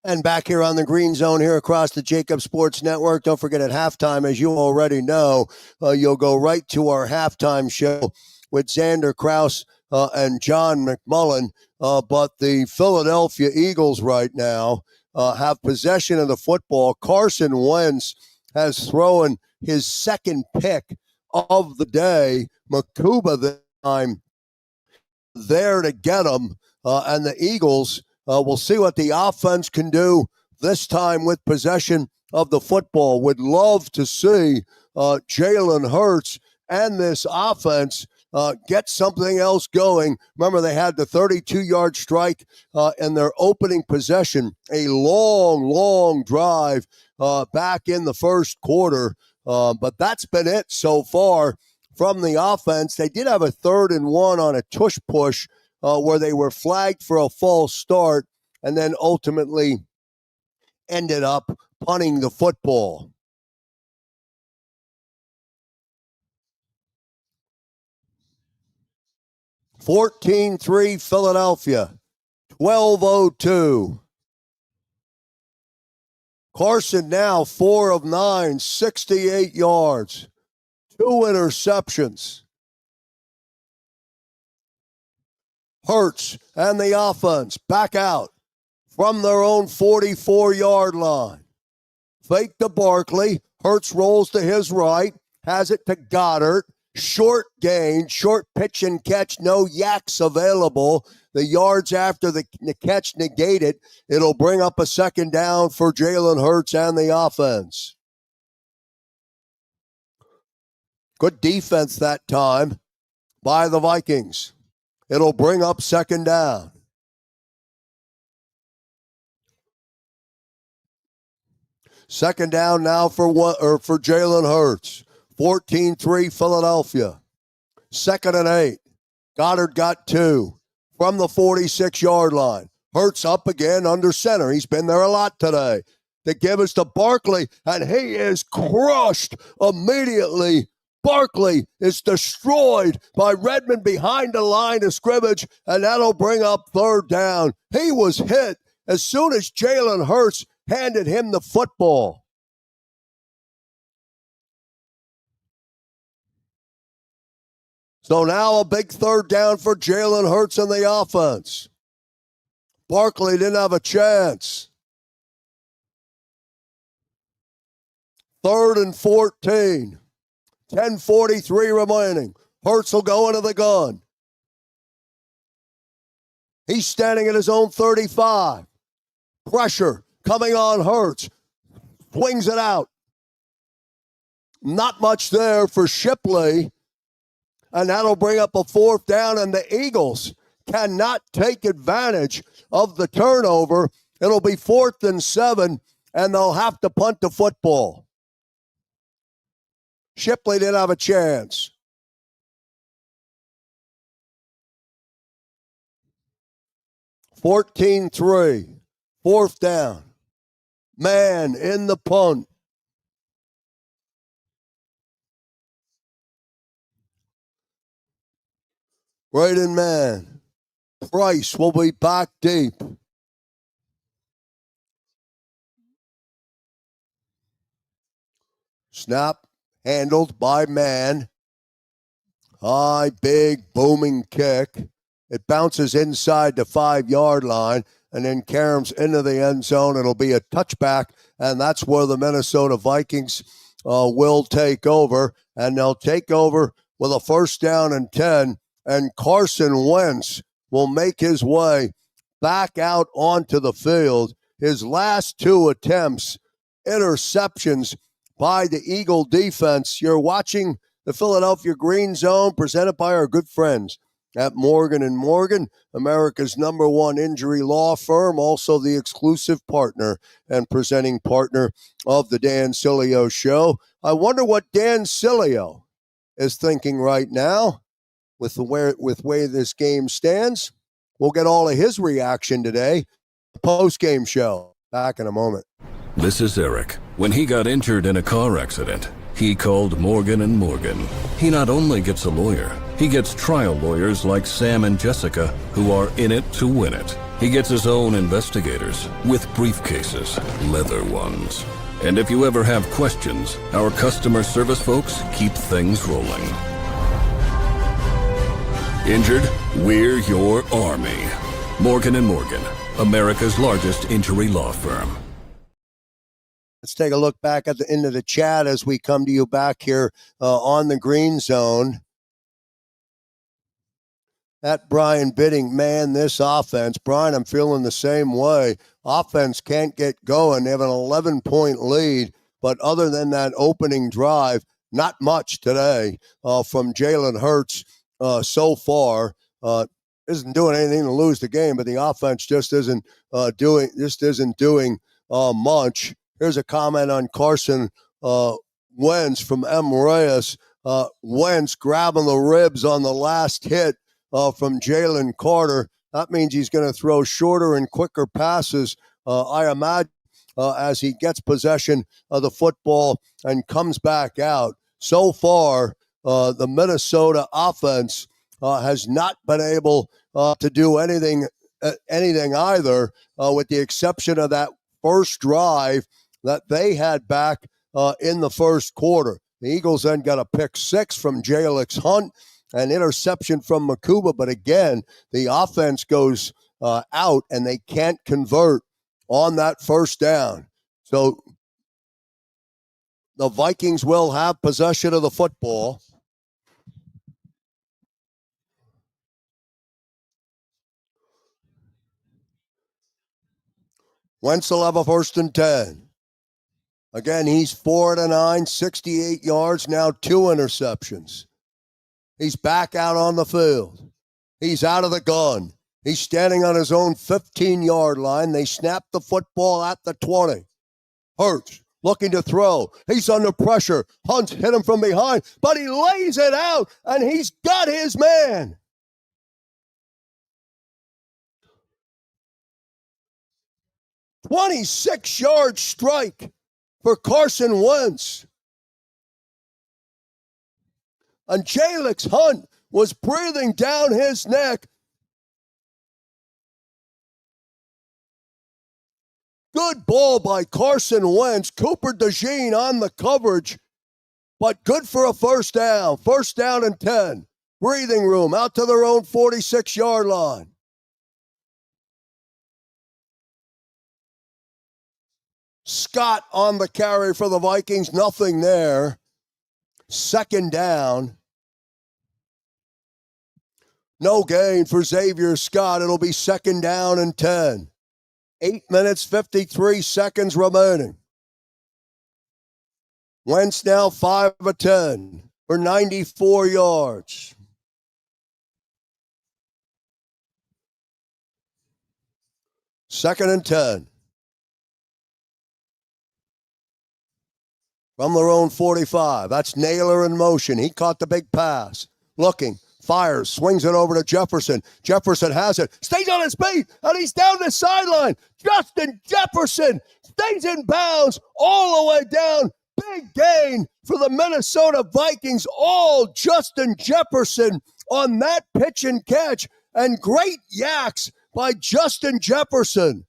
And back here on the Green Zone here across the JAKIB Sports Network. Don't forget at halftime, as you already know, you'll go right to our halftime show with Xander Krause and John McMullen. But the Philadelphia Eagles right now have possession of the football. Carson Wentz has thrown his second pick of the day. Makuba this time there to get him. And the Eagles, we'll see what the offense can do this time with possession of the football. Would love to see Jalen Hurts and this offense get something else going. Remember, they had the 32-yard strike in their opening possession, a long drive back in the first quarter. But that's been it so far from the offense. They did have a 3rd and 1 on a tush push where they were flagged for a false start and then ultimately ended up punting the football. (14-3) Philadelphia. 12:02. Carson now 4 of 9, 68 yards, 2 interceptions. Hurts and the offense back out from their own 44-yard line. Fake to Barkley. Hurts rolls to his right, has it to Goddard. Short gain, short pitch and catch, no yaks available. The yards after the catch negated. It'll bring up a second down for Jalen Hurts and the offense. Good defense that time by the Vikings. It'll bring up second down. Second down now for Jalen Hurts. 14-3 Philadelphia. 2nd and 8. Goddard got 2 from the 46-yard line. Hurts up again under center. He's been there a lot today. to give us to Barkley, and he is crushed immediately. Barkley is destroyed by Redmond behind the line of scrimmage, and that'll bring up third down. He was hit as soon as Jalen Hurts handed him the football. So now a big third down for Jalen Hurts in the offense. Barkley didn't have a chance. 3rd and 14. 10:43 remaining. Hurts will go into the gun. He's standing at his own 35. Pressure coming on Hurts. Swings it out. Not much there for Shipley. And that'll bring up a 4th down, and the Eagles cannot take advantage of the turnover. It'll be 4th and 7, and they'll have to punt the football. Shipley didn't have a chance. $14-3, 4th down. Man in the punt. Right in man. Price will be back deep. Snap handled by man. High, big, booming kick. It bounces inside the 5-yard line and then caroms into the end zone. It'll be a touchback, and that's where the Minnesota Vikings will take over. And they'll take over with a 1st down and 10, and Carson Wentz will make his way back out onto the field. His last 2 attempts, interceptions by the Eagle defense. You're watching the Philadelphia Green Zone, presented by our good friends at Morgan & Morgan, America's #1 injury law firm, also the exclusive partner and presenting partner of the Dan Sileo Show. I wonder what Dan Sileo is thinking right now with the way this game stands. We'll get all of his reaction today. Post-game show. Back in a moment. This is Eric. When he got injured in a car accident, he called Morgan & Morgan. He not only gets a lawyer, he gets trial lawyers like Sam and Jessica who are in it to win it. He gets his own investigators with briefcases, leather ones. And if you ever have questions, our customer service folks keep things rolling. Injured? We're your army. Morgan & Morgan, America's largest injury law firm. Let's take a look back at the end of the chat as we come to you back here on the Green Zone. At Brian Bidding, man, this offense, Brian, I'm feeling the same way. Offense can't get going. They have an 11-point lead, but other than that opening drive, not much today from Jalen Hurts so far. Isn't doing anything to lose the game, but the offense just isn't doing much. Here's a comment on Carson Wentz from M. Reyes. Wentz grabbing the ribs on the last hit from Jalen Carter. That means he's going to throw shorter and quicker passes, I imagine, as he gets possession of the football and comes back out. So far, the Minnesota offense has not been able to do anything either, with the exception of that first drive that they had back in the first quarter. The Eagles then got a pick 6 from Jalix Hunt, an interception from Makuba, but again, the offense goes out and they can't convert on that first down. So the Vikings will have possession of the football. Wentz will have a 1st and 10. Again, he's 4-9, 68 yards, now 2 interceptions. He's back out on the field. He's out of the gun. He's standing on his own 15-yard line. They snap the football at the 20. Hurts looking to throw. He's under pressure. Hunt hit him from behind, but he lays it out, and he's got his man. 26-yard strike for Carson Wentz. And Jalix Hunt was breathing down his neck. Good ball by Carson Wentz. Cooper DeJean on the coverage, but good for a first down. First down and 10. Breathing room out to their own 46-yard line. Scott on the carry for the Vikings. Nothing there. Second down. No gain for Xavier Scott. It'll be second down and 10. 8 minutes, 53 seconds remaining. Wentz now 5 of 10 for 94 yards. Second and 10. From their own 45. That's Naylor in motion. He caught the big pass. Looking. Fires. Swings it over to Jefferson. Jefferson has it. Stays on his feet. And he's down the sideline. Justin Jefferson stays in bounds all the way down. Big gain for the Minnesota Vikings. All Justin Jefferson on that pitch and catch. And great yaks by Justin Jefferson.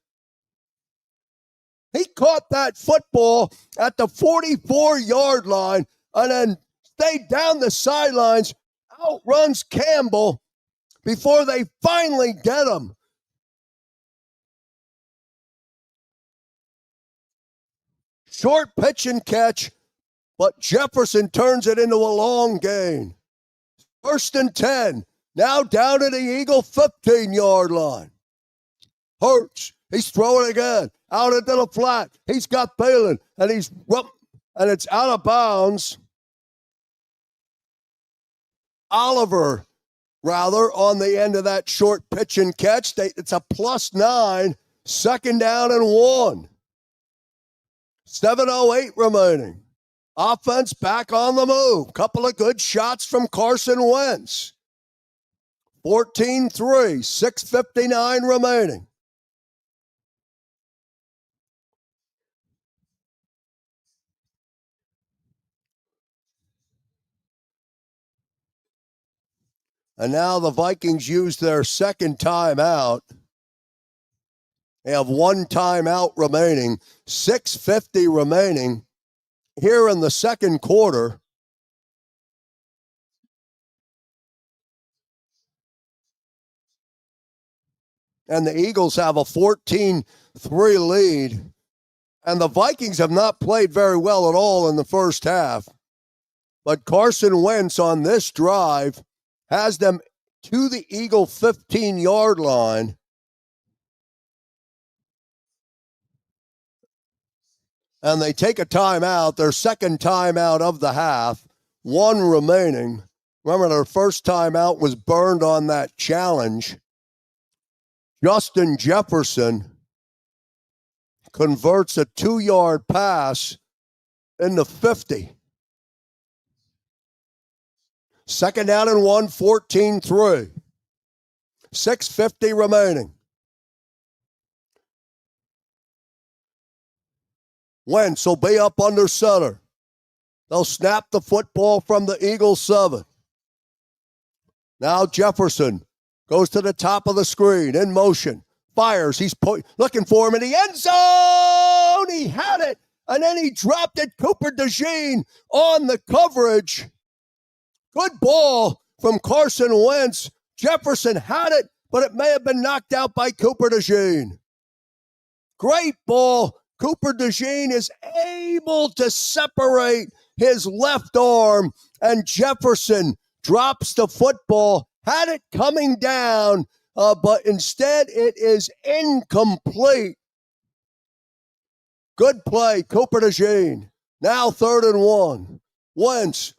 He caught that football at the 44-yard line and then stayed down the sidelines, outruns Campbell before they finally get him. Short pitch and catch, but Jefferson turns it into a long gain. First and 10, now down to the Eagle 15-yard line. Hurts, he's throwing again. Out into the flat. He's got Balin, and it's out of bounds. Oliver, rather, on the end of that short pitch and catch. It's a +9, second down and 1. 7:08 remaining. Offense back on the move. Couple of good shots from Carson Wentz. 14-3, 6:59 remaining. And now the Vikings use their second timeout. They have one timeout remaining, 6:50 remaining here in the second quarter. And the Eagles have a 14-3 lead. And the Vikings have not played very well at all in the first half. But Carson Wentz on this drive has them to the Eagle 15-yard line. And they take a timeout, their second timeout of the half, one remaining. Remember, their first timeout was burned on that challenge. Justin Jefferson converts a 2-yard pass in the 50. Second down and 1, 14-3. 6:50 remaining. Wentz will be up under center. They'll snap the football from the Eagles 7. Now Jefferson goes to the top of the screen, in motion. Fires. He's looking for him in the end zone. He had it, and then he dropped it. Cooper DeJean on the coverage. Good ball from Carson Wentz. Jefferson had it, but it may have been knocked out by Cooper DeJean. Great ball. Cooper DeJean is able to separate his left arm, and Jefferson drops the football. Had it coming down, but instead it is incomplete. Good play, Cooper DeJean. Now 3rd and 1. Wentz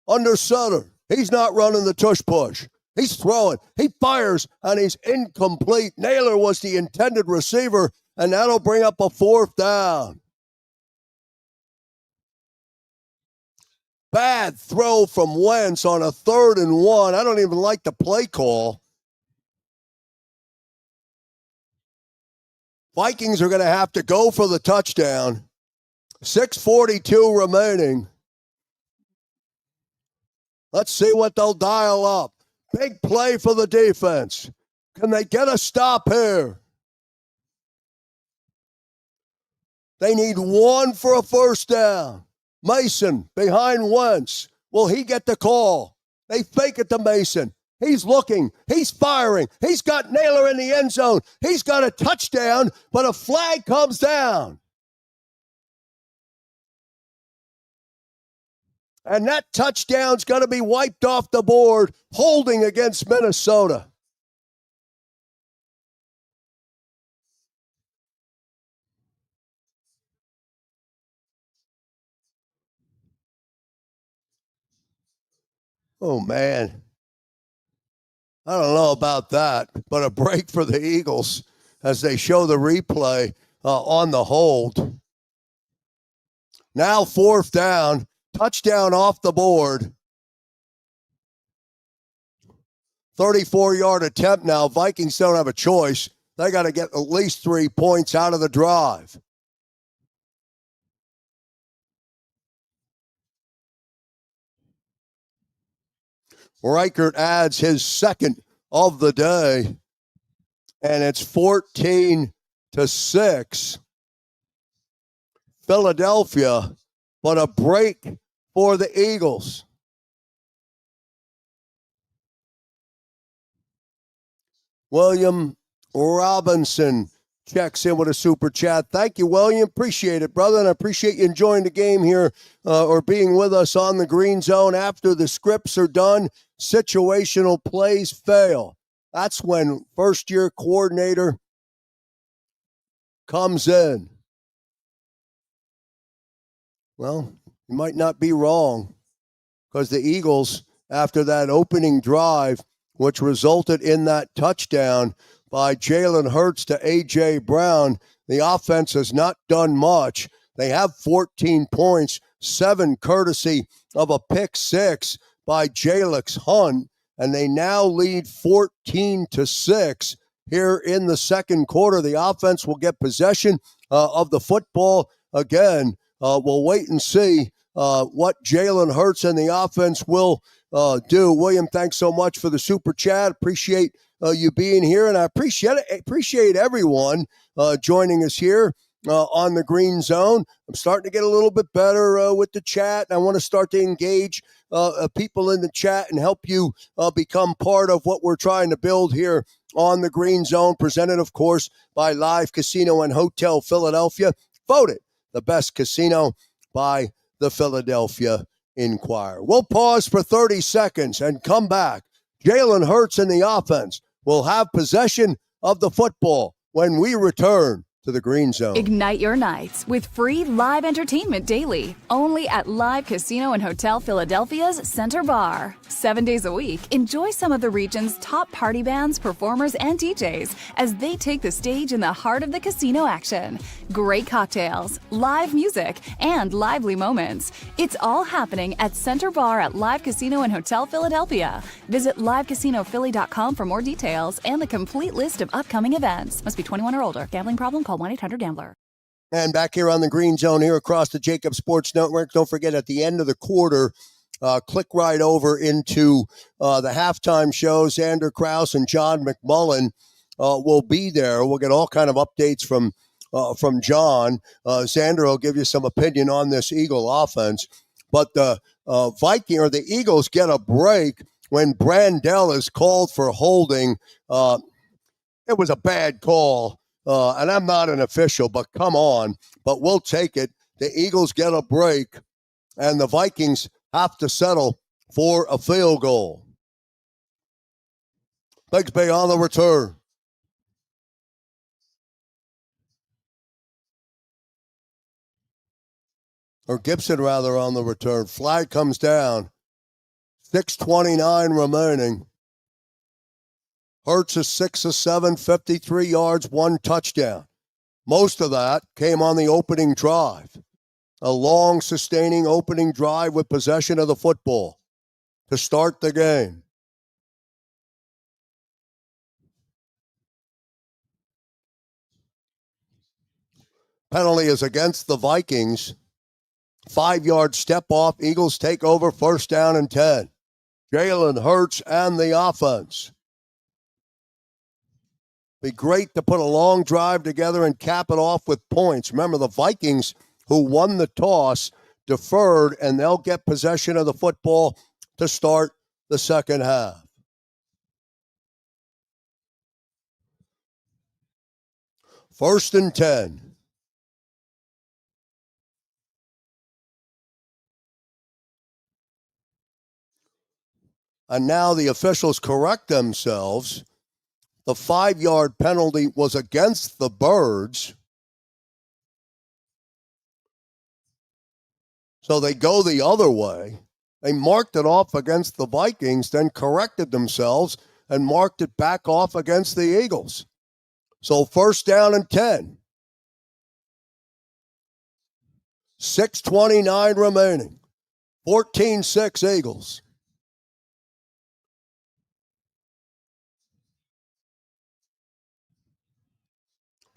under center. He's not running the tush push. He's throwing. He fires, and he's incomplete. Naylor was the intended receiver, and that'll bring up a 4th down. Bad throw from Wentz on a 3rd and 1. I don't even like the play call. Vikings are going to have to go for the touchdown. 6:42 remaining. Let's see what they'll dial up. Big play for the defense. Can they get a stop here? They need one for a first down. Mason behind Wentz. Will he get the call? They fake it to Mason. He's looking. He's firing. He's got Naylor in the end zone. He's got a touchdown, but a flag comes down. And that touchdown's going to be wiped off the board, holding against Minnesota. Oh, man. I don't know about that, but a break for the Eagles as they show the replay on the hold. Now 4th down, touchdown off the board. 34-yard attempt now. Vikings don't have a choice. They got to get at least 3 points out of the drive. Reichert adds his second of the day, and it's 14-6. Philadelphia, but a break for the Eagles. William Robinson checks in with a super chat. Thank you, William. Appreciate it, brother, and I appreciate you enjoying the game here or being with us on the Green Zone. After the scripts are done, situational plays fail. That's when first-year coordinator comes in. Well, you might not be wrong because the Eagles, after that opening drive, which resulted in that touchdown by Jalen Hurts to A.J. Brown, the offense has not done much. They have 14 points, 7 courtesy of a pick 6 by Jalix Hunt, and they now lead 14-6 here in the second quarter. The offense will get possession of the football again. We'll wait and see what Jalen Hurts and the offense will do. William, thanks so much for the super chat. Appreciate you being here, and I appreciate everyone joining us here on the Green Zone. I'm starting to get a little bit better with the chat, and I want to start to engage people in the chat and help you become part of what we're trying to build here on the Green Zone, presented, of course, by Live Casino and Hotel Philadelphia, voted the best casino by the Philadelphia Inquirer. We'll pause for 30 seconds and come back. Jalen Hurts and the offense will have possession of the football when we return to the Green Zone. Ignite your nights with free live entertainment daily, only at Live Casino and Hotel Philadelphia's Center Bar. 7 days a week, enjoy some of the region's top party bands, performers, and DJs as they take the stage in the heart of the casino action. Great cocktails, live music, and lively moments. It's all happening at Center Bar at Live Casino and Hotel Philadelphia. Visit livecasinophilly.com for more details and the complete list of upcoming events. Must be 21 or older. Gambling problem? Call 1-800-GAMBLER. And back here on the Green Zone here across the JAKIB Sports Network. Don't forget, at the end of the quarter, click right over into the halftime show. Xander Krause and John McMullen will be there. We'll get all kind of updates from John. Xander will give you some opinion on this Eagle offense. But the the Eagles get a break when Brandell is called for holding. It was a bad call. And I'm not an official, but come on. But we'll take it. The Eagles get a break, and the Vikings have to settle for a field goal. Bigsby on the return. Or Gibson, rather, on the return. Flag comes down. 6:29 remaining. Hurts is 6 of 7, 53 yards, 1 touchdown. Most of that came on the opening drive. A long, sustaining opening drive with possession of the football to start the game. Penalty is against the Vikings. 5-yard step off. Eagles take over, first down and 10. Jalen Hurts and the offense. Be great to put a long drive together and cap it off with points. Remember, the Vikings, who won the toss, deferred, and they'll get possession of the football to start the second half. First and 10. And now the officials correct themselves. The 5-yard penalty was against the Birds. So they go the other way. They marked it off against the Vikings, then corrected themselves and marked it back off against the Eagles. So first down and 10. 6:29 remaining. 14-6 Eagles.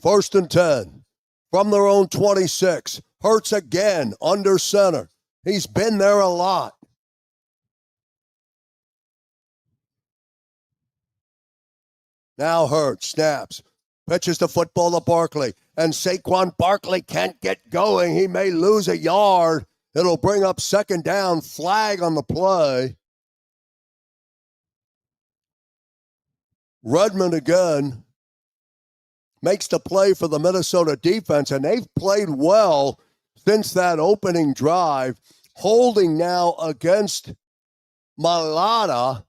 First and 10 from their own 26. Hurts again under center. He's been there a lot. Now Hurts snaps. Pitches the football to Barkley. And Saquon Barkley can't get going. He may lose a yard. It'll bring up second down. Flag on the play. Redmond again makes the play for the Minnesota defense, and they've played well since that opening drive. Holding now against Malata.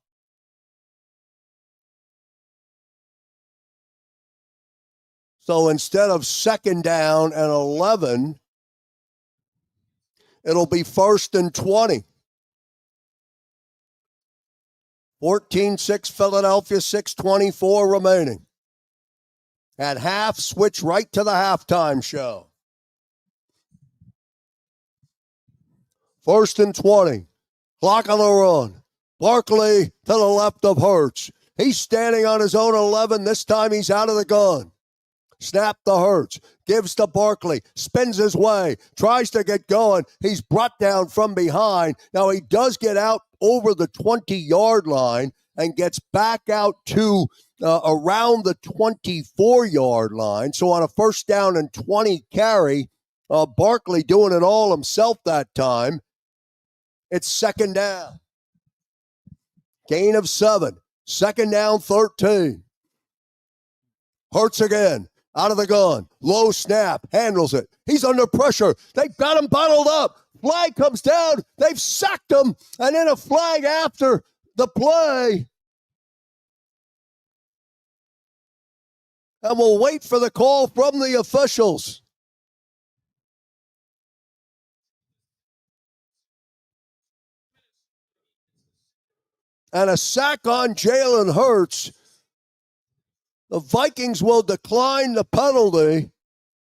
So instead of second down and 11, it'll be first and 20. 14-6 Philadelphia, 6:24 remaining. At half, switch right to the halftime show. First and 20. Clock on the run. Barkley to the left of Hurts. He's standing on his own 11. This time he's out of the gun. Snap to Hurts. Gives to Barkley. Spins his way. Tries to get going. He's brought down from behind. Now he does get out over the 20-yard line and gets back out to around the 24-yard line. So on a first down and 20 carry, Barkley doing it all himself that time. It's second down. Gain of 7. Second down, 13. Hurts again. Out of the gun. Low snap. Handles it. He's under pressure. They've got him bottled up. Flag comes down. They've sacked him. And then a flag after the play. And we'll wait for the call from the officials. And a sack on Jalen Hurts. The Vikings will decline the penalty.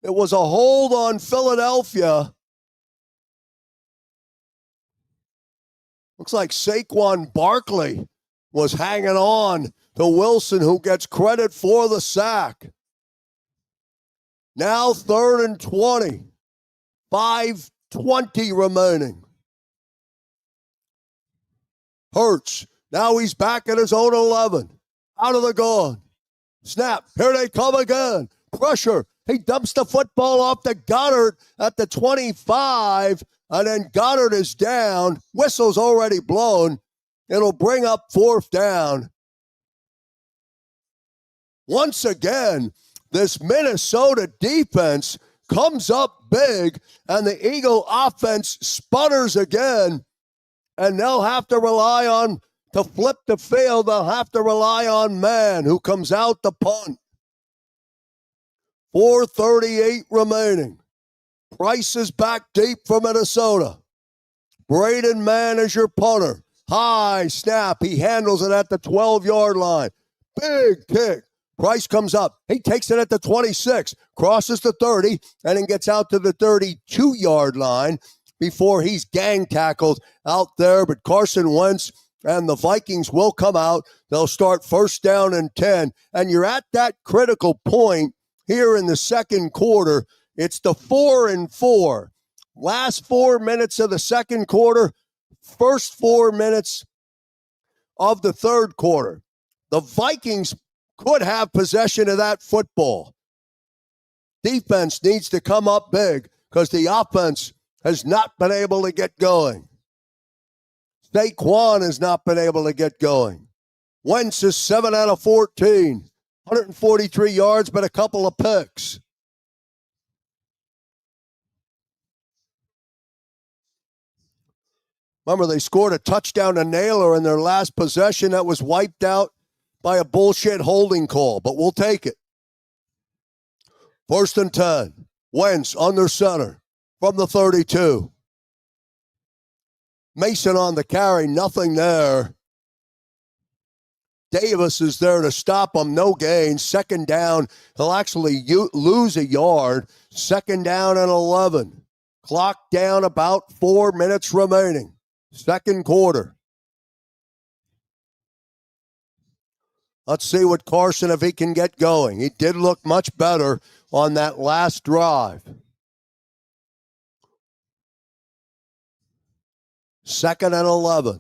It was a hold on Philadelphia. Looks like Saquon Barkley was hanging on to Wilson, who gets credit for the sack. Now third and 20. 5:20 remaining. Hurts. Now he's back at his own 11. Out of the gun. Snap. Here they come again. Pressure. He dumps the football off to Goddard at the 25. And then Goddard is down. Whistle's already blown. It'll bring up fourth down. Once again, this Minnesota defense comes up big, and the Eagle offense sputters again. And they'll have to rely on, to flip the field, they'll have to rely on Mann, who comes out to punt. 4:38 remaining. Price is back deep for Minnesota. Braden Mann is your punter. High snap. He handles it at the 12-yard line. Big kick. Price comes up. He takes it at the 26, crosses the 30, and then gets out to the 32-yard line before he's gang tackled out there. But Carson Wentz and the Vikings will come out. They'll start first down and 10. And you're at that critical point here in the second quarter. It's the 4-4. Last 4 minutes of the second quarter, first 4 minutes of the third quarter. The Vikings could have possession of that football. Defense needs to come up big because the offense has not been able to get going. Saquon has not been able to get going. Wentz is 7 out of 14, 143 yards, but a couple of picks. Remember, they scored a touchdown to Naylor in their last possession that was wiped out by a bullshit holding call, but we'll take it. 1st and 10. Wentz under center from the 32. Mason on the carry, nothing there. Davis is there to stop him, no gain. 2nd down, he'll actually lose a yard. 2nd down and 11. Clock down, about 4 minutes remaining. Second quarter. Let's see what Carson, if he can get going. He did look much better on that last drive. 2nd and 11.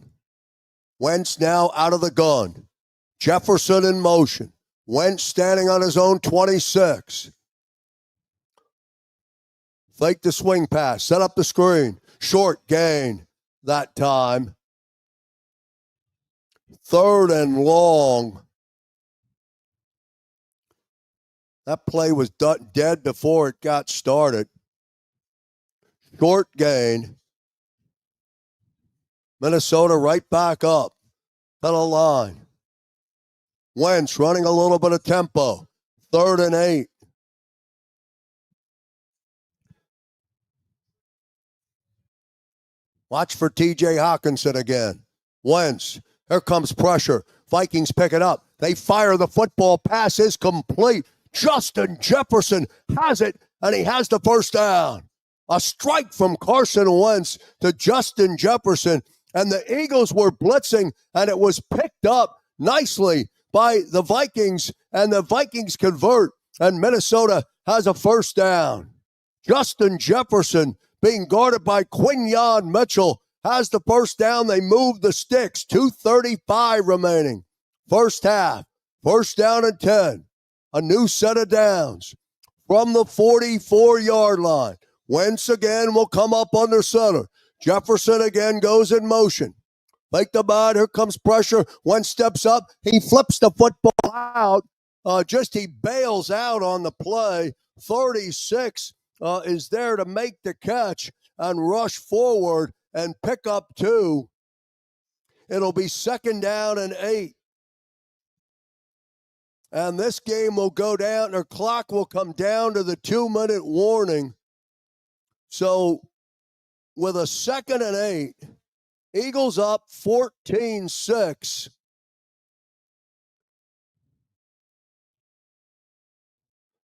Wentz now out of the gun. Jefferson in motion. Wentz standing on his own 26. Fake the swing pass. Set up the screen. Short gain that time. 3rd and long. That play was dead before it got started. Short gain. Minnesota right back up to the line. Wentz running a little bit of tempo. 3rd and 8. Watch for T.J. Hawkinson again. Wentz. Here comes pressure. Vikings pick it up. They fire the football. Pass is complete. Justin Jefferson has it, and he has the first down. A strike from Carson Wentz to Justin Jefferson, and the Eagles were blitzing, and it was picked up nicely by the Vikings, and the Vikings convert, and Minnesota has a first down. Justin Jefferson, being guarded by Quinyon Mitchell, has the first down. They move the sticks. 2:35 remaining. First half. First down and 10. A new set of downs from the 44-yard line. Wentz again will come up under center. Jefferson again goes in motion. Make the bad. Here comes pressure. Wentz steps up. He flips the football out. He bails out on the play. 36 is there to make the catch and rush forward and pick up 2. It'll be 2nd down and 8. And this game will go down, or clock will come down to the 2-minute warning. So with a 2nd and 8, Eagles up 14-6.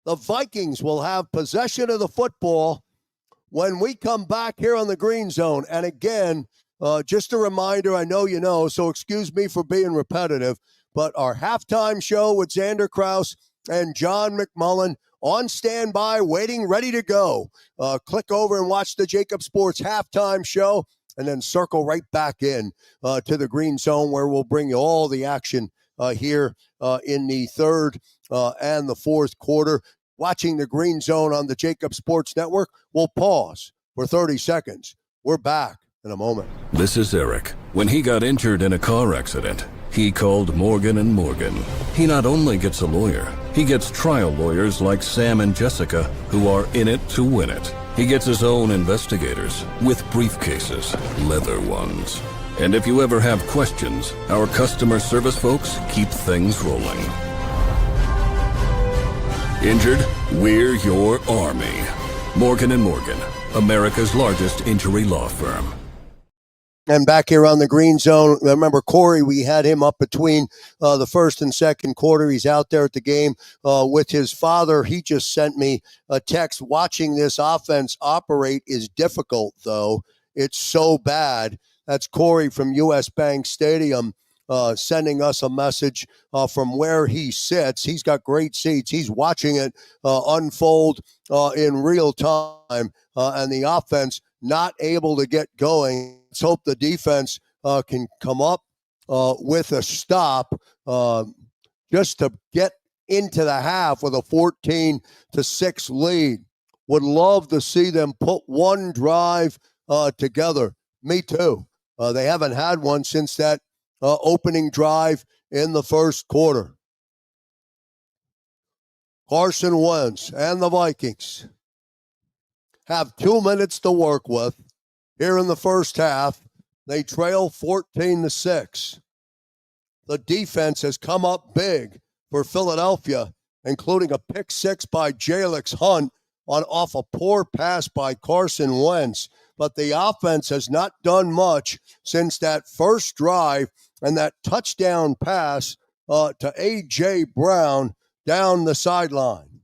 The Vikings will have possession of the football when we come back here on the Green Zone. And again, just a reminder, I know you know, so excuse me for being repetitive, but our halftime show with Xander Krause and John McMullen on standby, waiting, ready to go. Click over and watch the JAKIB Sports halftime show, and then circle right back in to the Green Zone, where we'll bring you all the action here in the third and the fourth quarter. Watching the Green Zone on the JAKIB Sports Network. We'll pause for 30 seconds. We're back in a moment. This is Eric. When he got injured in a car accident, he called Morgan & Morgan. He not only gets a lawyer, he gets trial lawyers like Sam and Jessica, who are in it to win it. He gets his own investigators with briefcases, leather ones. And if you ever have questions, our customer service folks keep things rolling. Injured? We're your army. Morgan & Morgan, America's largest injury law firm. And back here on the Green Zone, remember Corey, we had him up between the first and second quarter. He's out there at the game with his father. He just sent me a text. Watching this offense operate is difficult, though. It's so bad. That's Corey from U.S. Bank Stadium sending us a message from where he sits. He's got great seats. He's watching it unfold in real time, and the offense not able to get going. Let's hope the defense can come up with a stop just to get into the half with a 14-6 lead. Would love to see them put one drive together. Me too. They haven't had one since that opening drive in the first quarter. Carson Wentz and the Vikings have 2 minutes to work with here in the first half. They trail 14-6. The defense has come up big for Philadelphia, including a pick six by Jalix Hunt off a poor pass by Carson Wentz. But the offense has not done much since that first drive and that touchdown pass to A.J. Brown down the sideline.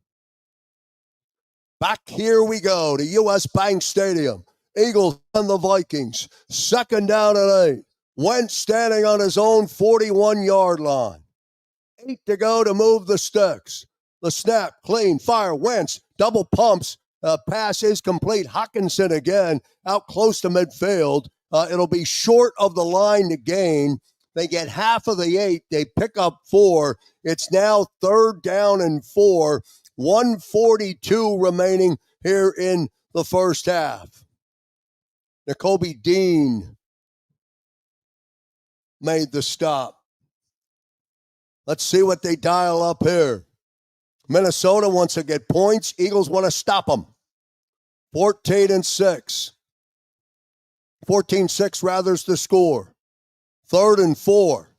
Back here we go to U.S. Bank Stadium. Eagles and the Vikings. Second down and 8. Wentz standing on his own 41-yard line. 8 to go to move the sticks. The snap, clean, fire. Wentz double pumps. Pass is complete. Hockenson again out close to midfield. It'll be short of the line to gain. They get half of the 8. They pick up 4. It's now third down and 4. 1:42 remaining here in the first half. Nakobe Dean made the stop. Let's see what they dial up here. Minnesota wants to get points. Eagles want to stop them. 14-6. 14-6 rather is the score. Third and 4.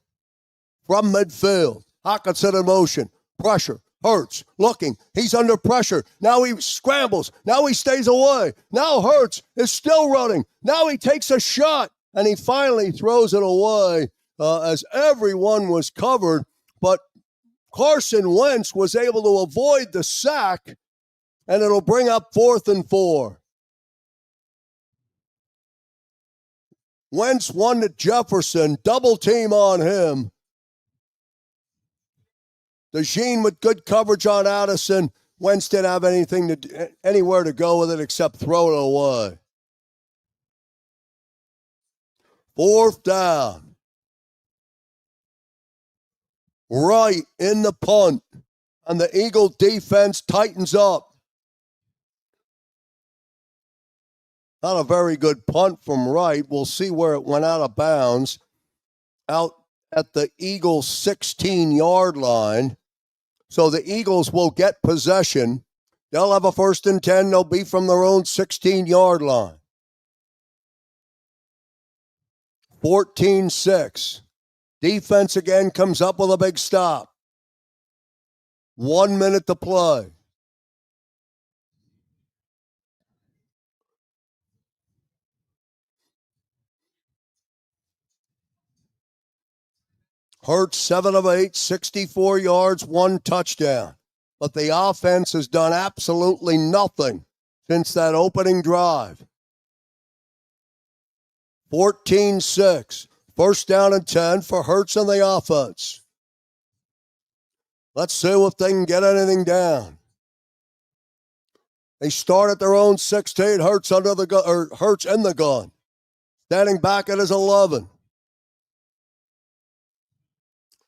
From midfield. Hockenson in motion. Pressure. Hurts. Looking. He's under pressure. Now he scrambles. Now he stays away. Now Hurts is still running. Now he takes a shot. And he finally throws it away as everyone was covered. But Carson Wentz was able to avoid the sack, and it'll bring up 4th and 4. Wentz won to Jefferson, double team on him. DeJean with good coverage on Addison. Wentz didn't have anywhere to go with it except throw it away. 4th down. Right in the punt, and the Eagle defense tightens up. Not a very good punt from Wright. We'll see where it went out of bounds. Out at the Eagles' 16-yard line. So the Eagles will get possession. They'll have a 1st and 10. They'll be from their own 16-yard line. 14-6. Defense again comes up with a big stop. 1 minute to play. Hurts 7 of 8, 64 yards, 1 touchdown. But the offense has done absolutely nothing since that opening drive. 14-6. 1st down and 10 for Hurts and the offense. Let's see if they can get anything down. They start at their own 16. Hurts under the gun, or Hurts in the gun. Standing back at his 11.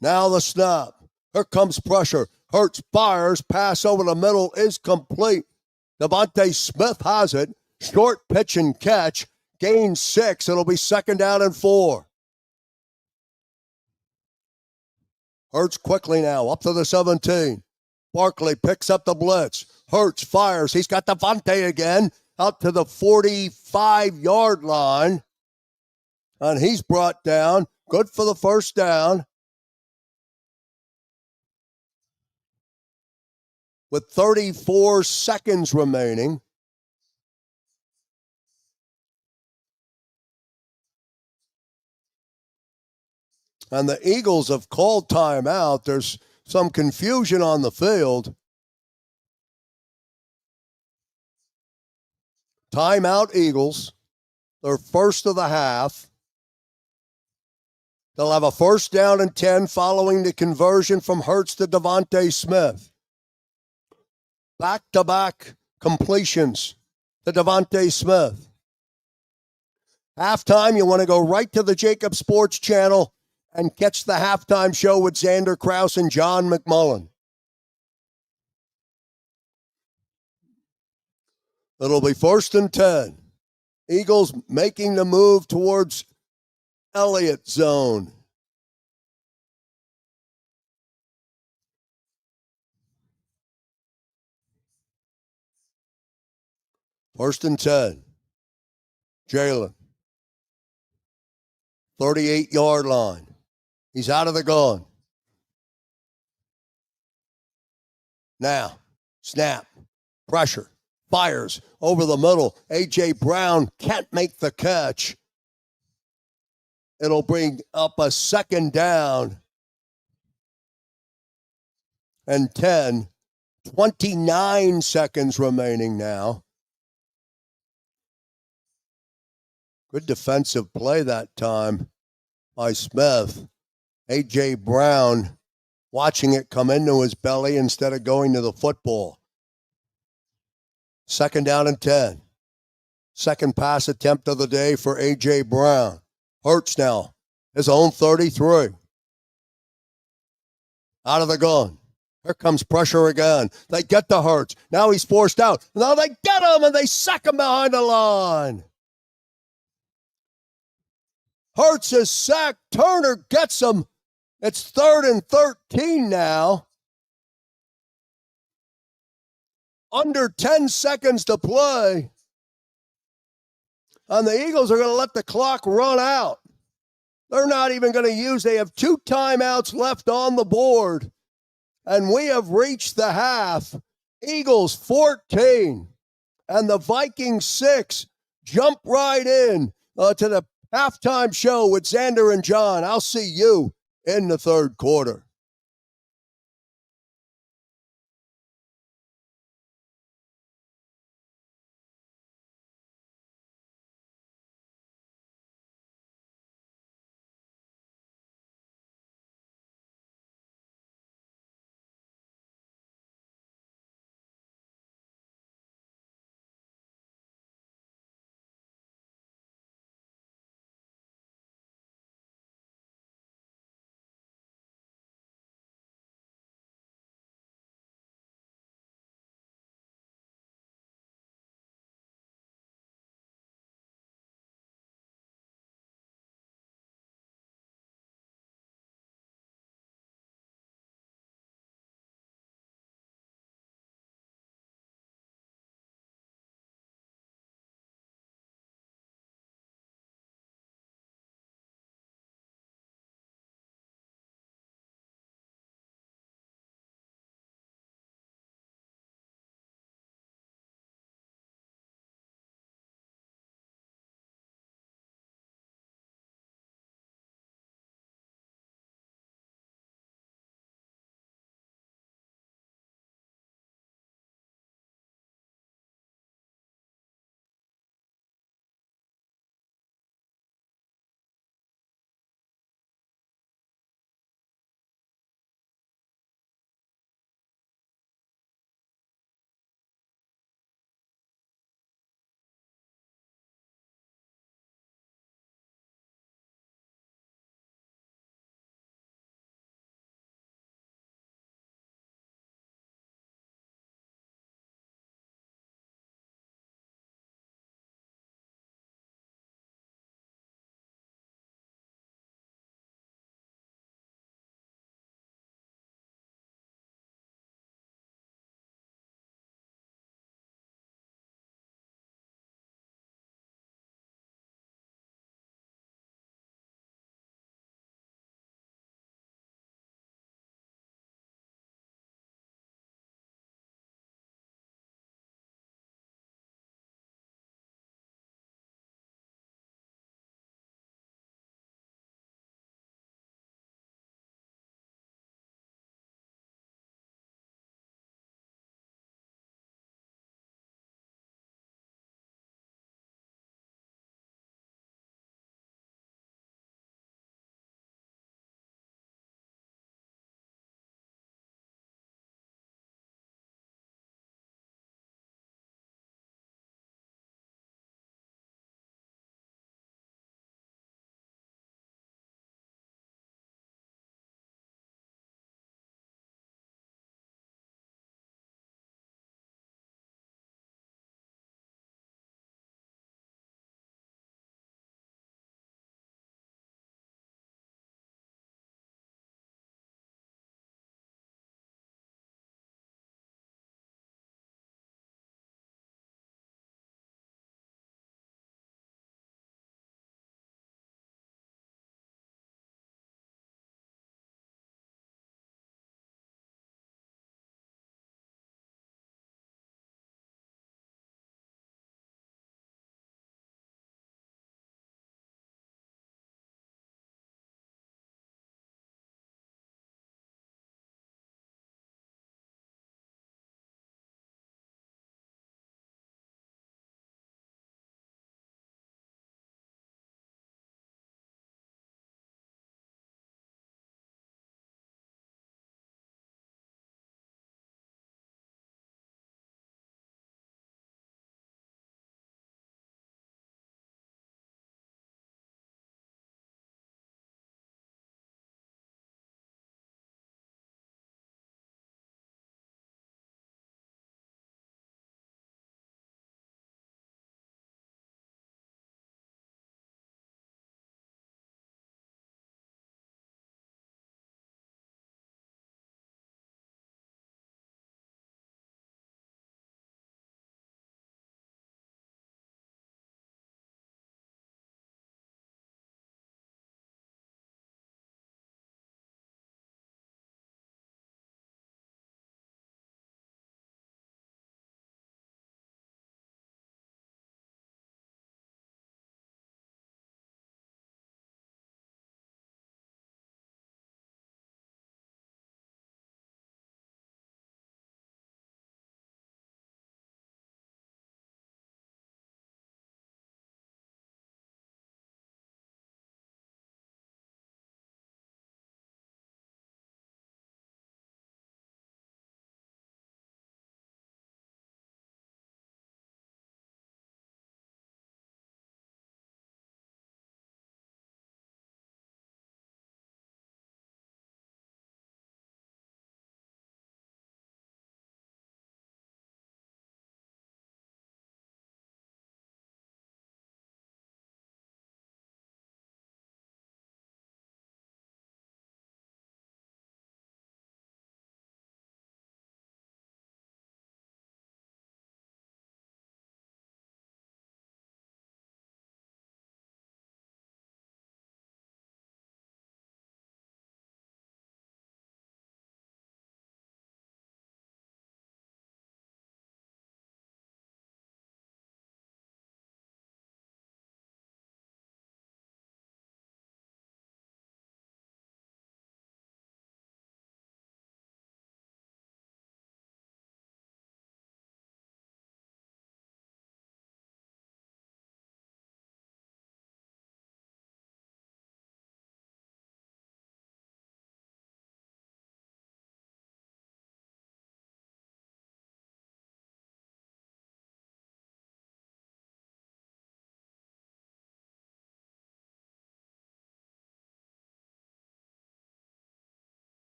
Now the snap. Here comes pressure. Hurts fires. Pass over the middle is complete. Devontae Smith has it. Short pitch and catch. Gain 6. It'll be 2nd down and 4. Hurts quickly now, up to the 17. Barkley picks up the blitz. Hurts fires. He's got Devontae again, out to the 45-yard line. And he's brought down. Good for the 1st down. With 34 seconds remaining. And the Eagles have called timeout. There's some confusion on the field. Timeout Eagles. Their first of the half. They'll have a first down and 10 following the conversion from Hurts to Devontae Smith. Back-to-back completions to Devontae Smith. Halftime, you want to go right to the JAKIB Sports channel and catch the halftime show with Xander Krause and John McMullen. It'll be first and 10. Eagles making the move towards Elliott zone. First and 10. Jalen. 38-yard line. He's out of the gun. Now, snap, pressure, fires over the middle. A.J. Brown can't make the catch. It'll bring up a second down and 10. 29 seconds remaining now. Good defensive play that time by Smith. A.J. Brown watching it come into his belly instead of going to the football. Second down and 10. Second pass attempt of the day for A.J. Brown. Hurts now. His own 33. Out of the gun. Here comes pressure again. They get to Hurts. Now he's forced out. Now they get him and they sack him behind the line. Hurts is sacked. Turner gets him. It's 3rd and 13 now. Under 10 seconds to play. And the Eagles are going to let the clock run out. They're not even going to use. They have 2 timeouts left on the board. And we have reached the half. Eagles 14 and the Vikings 6. Jump right in to the halftime show with Xander and John. I'll see you in the third quarter.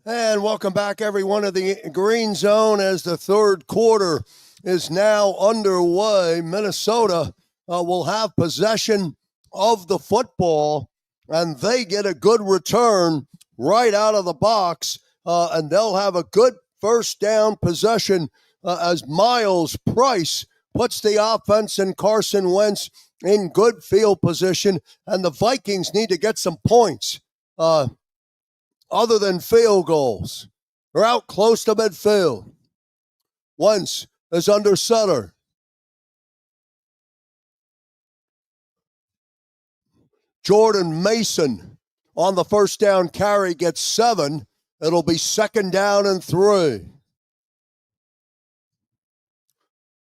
And welcome back, everyone, to the Green Zone as the third quarter is now underway. Minnesota will have possession of the football, and they get a good return right out of the box, and they'll have a good first down possession as Miles Price puts the offense and Carson Wentz in good field position, and the Vikings need to get some points other than field goals. They're out close to midfield. Wentz is under center. Jordan Mason on the first down carry gets 7. It'll be second down and 3.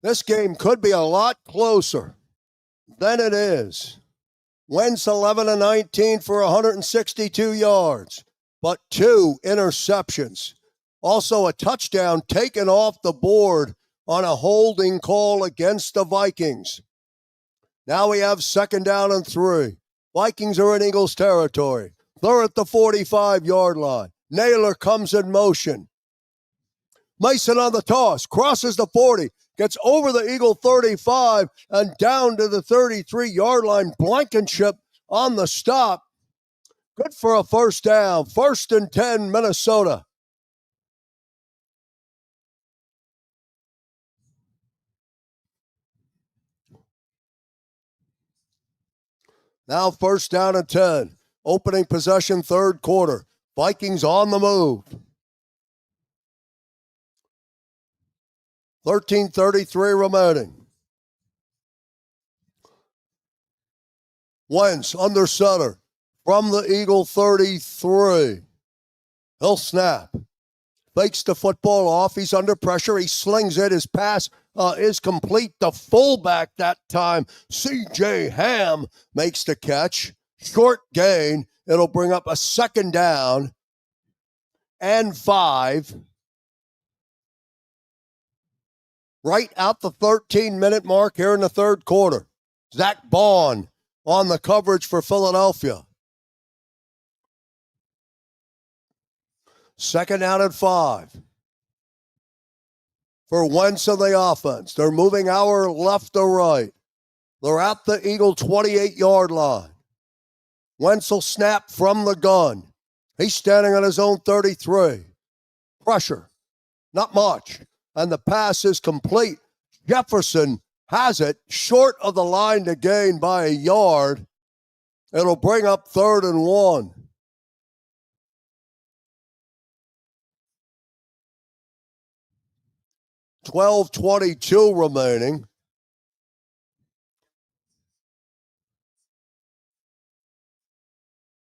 This game could be a lot closer than it is. Wentz 11-19 for 162 yards, but 2 interceptions. Also a touchdown taken off the board on a holding call against the Vikings. Now we have second down and 3. Vikings are in Eagles territory. They're at the 45-yard line. Naylor comes in motion. Mason on the toss, crosses the 40, gets over the Eagle 35 and down to the 33-yard line. Blankenship on the stop. Good for a first down. 1st and 10, Minnesota. Now 1st down and 10. Opening possession, third quarter. Vikings on the move. 13:33 remaining. Wentz under center from the Eagle 33. He'll snap. Fakes the football off. He's under pressure. He slings it. His pass is complete. The fullback that time, C.J. Ham, makes the catch. Short gain. It'll bring up a second down and 5. Right at the 13-minute mark here in the third quarter. Zach Bond on the coverage for Philadelphia. Second down and 5. For Wentz and the offense. They're moving our left to right. They're at the Eagle 28-yard line. Wentz will snap from the gun. He's standing on his own 33. Pressure. Not much. And the pass is complete. Jefferson has it short of the line to gain by a yard. It'll bring up 3rd and 1. $12:22 remaining.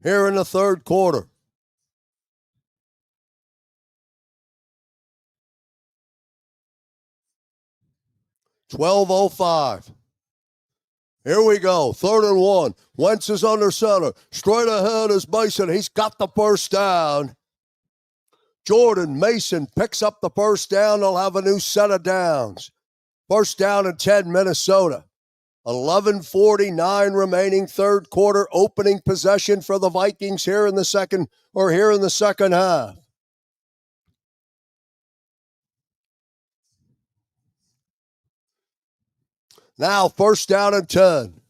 Here in the third quarter. $12:05. Here we go. 3rd and 1. Wentz is under center. Straight ahead is Mason. He's got the first down. Jordan Mason picks up the first down. They'll have a new set of downs. First down and 10, Minnesota. 11:49 remaining, third quarter, opening possession for the Vikings here in the second half. Now, first down and 10.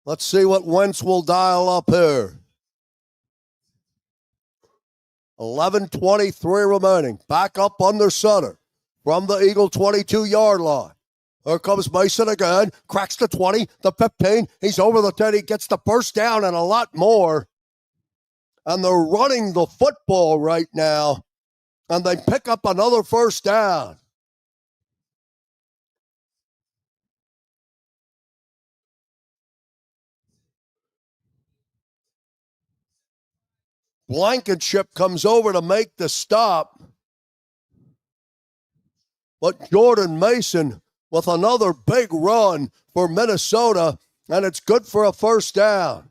Let's see what Wentz will dial up here. 11:23 remaining. Back up under center from the Eagle 22-yard line. Here comes Mason again. Cracks the 20, the 15. He's over the 10. He gets the first down and a lot more. And they're running the football right now. And they pick up another first down. Blankenship comes over to make the stop. But Jordan Mason with another big run for Minnesota, and it's good for a first down.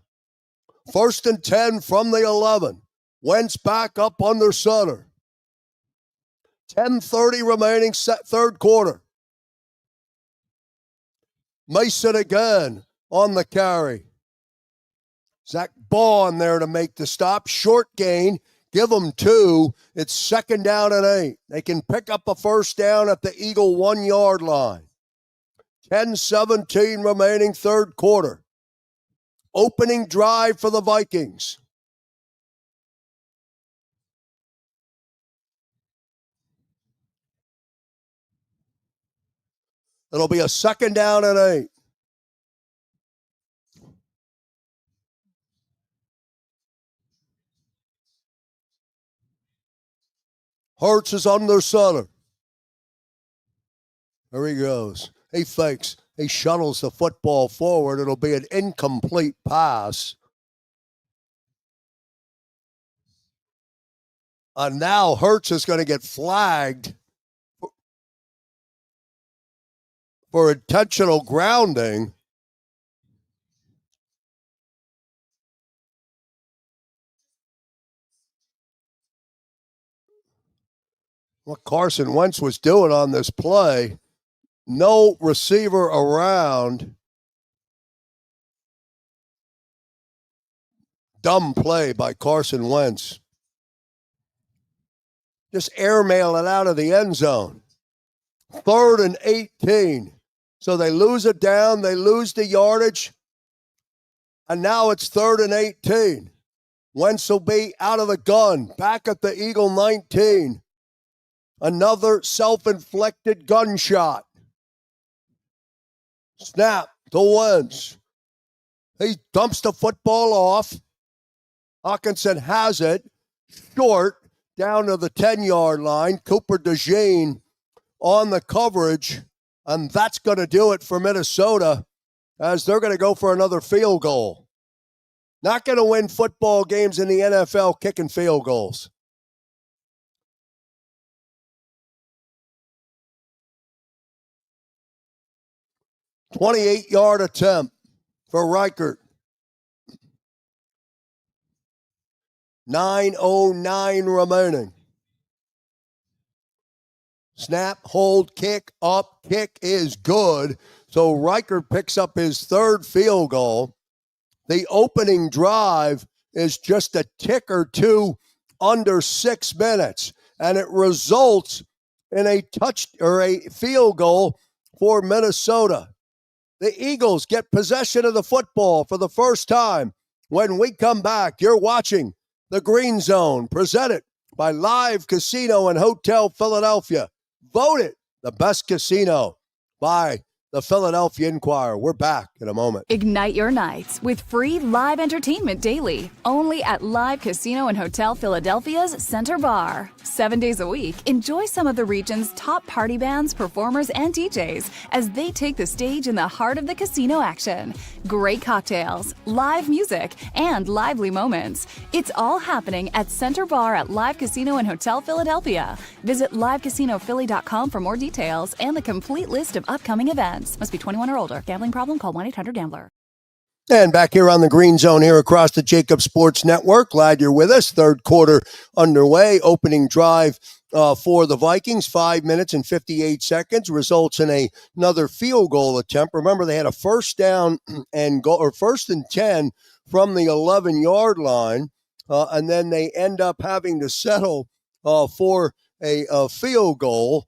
1st and 10 from the 11. Wentz back up under center. 10:30 remaining, third quarter. Mason again on the carry. Zach Bond there to make the stop. Short gain. Give them 2. It's 2nd down and 8. They can pick up a first down at the Eagle 1-yard line. 10-17 remaining third quarter. Opening drive for the Vikings. It'll be a 2nd down and 8. Hurts is under center. There he goes. He fakes. He shuttles the football forward. It'll be an incomplete pass. And now Hurts is going to get flagged for intentional grounding. What Carson Wentz was doing on this play, no receiver around. Dumb play by Carson Wentz. Just airmail it out of the end zone. 3rd and 18. So they lose it down. They lose the yardage. And now it's 3rd and 18. Wentz will be out of the gun. Back at the Eagle 19. Another self-inflicted gunshot. Snap to Wentz. He dumps the football off. Hawkinson has it. Short down to the 10-yard line. Cooper DeJean on the coverage. And that's going to do it for Minnesota as they're going to go for another field goal. Not going to win football games in the NFL kicking field goals. "28-yard attempt for Reichert. 9:09 remaining. Snap, hold, kick, up, kick is good. So Reichert picks up his 3rd field goal. The opening drive is just a tick or 2 under 6 minutes, and it results in a field goal for Minnesota. The Eagles get possession of the football for the first time. When we come back, you're watching the Green Zone, presented by Live Casino and Hotel Philadelphia. Voted the best casino by the Philadelphia Inquirer. We're back in a moment. Ignite your nights with free live entertainment daily, only at Live Casino and Hotel Philadelphia's Center Bar. 7 days a week, enjoy some of the region's top party bands, performers, and DJs as they take the stage in the heart of the casino action. Great cocktails, live music, and lively moments. It's all happening at Center Bar at Live Casino and Hotel Philadelphia. Visit livecasinophilly.com for more details and the complete list of upcoming events. Must be 21 or older. Gambling problem? Call 1-800-GAMBLER. And back here on the Green Zone here across the JAKIB Sports Network. Glad you're with us. Third quarter underway. Opening drive for the Vikings. 5 minutes and 58 seconds. Results in another field goal attempt. Remember, they had a first down and goal, or 1st and 10 from the 11-yard line. And then they end up having to settle for a field goal.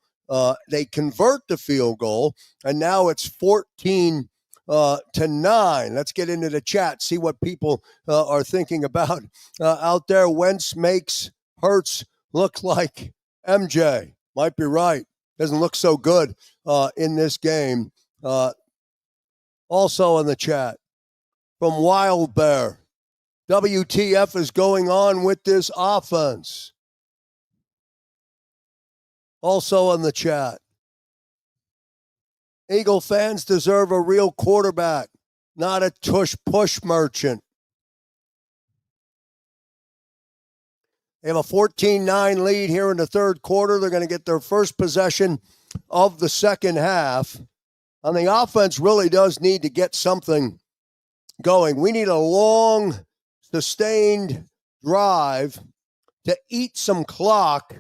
They convert the field goal, and now it's 14-9. Let's get into the chat, see what people are thinking about out there. Wentz makes Hurts look like MJ. Might be right. Doesn't look so good in this game. Also in the chat from Wild Bear, WTF is going on with this offense? Also in the chat, Eagle fans deserve a real quarterback, not a tush-push merchant. They have a 14-9 lead here in the third quarter. They're going to get their first possession of the second half. And the offense really does need to get something going. We need a long, sustained drive to eat some clock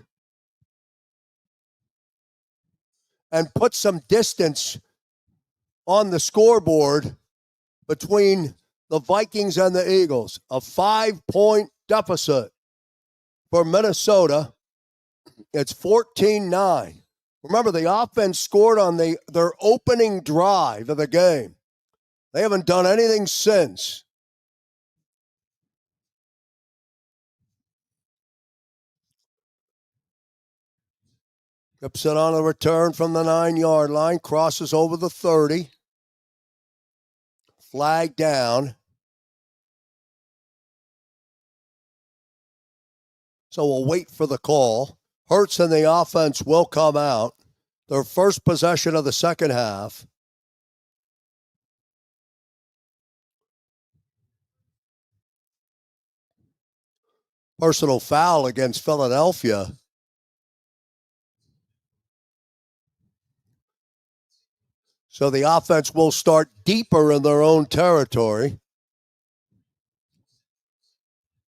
and put some distance on the scoreboard between the Vikings and the Eagles. A 5-point deficit for Minnesota. It's 14-9. Remember, the offense scored on their opening drive of the game. They haven't done anything since. Gibson on a return from the 9-yard line. Crosses over the 30. Flag down. So we'll wait for the call. Hurts and the offense will come out. Their first possession of the second half. Personal foul against Philadelphia. So the offense will start deeper in their own territory.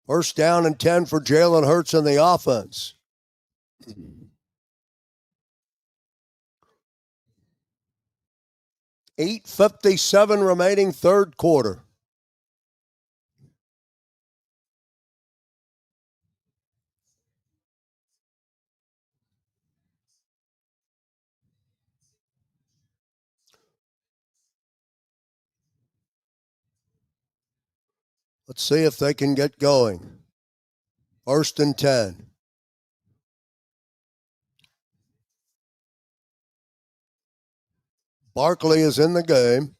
First down and 10 for Jalen Hurts and the offense. $8:57 remaining third quarter. Let's see if they can get going. First and 10. Barkley is in the game.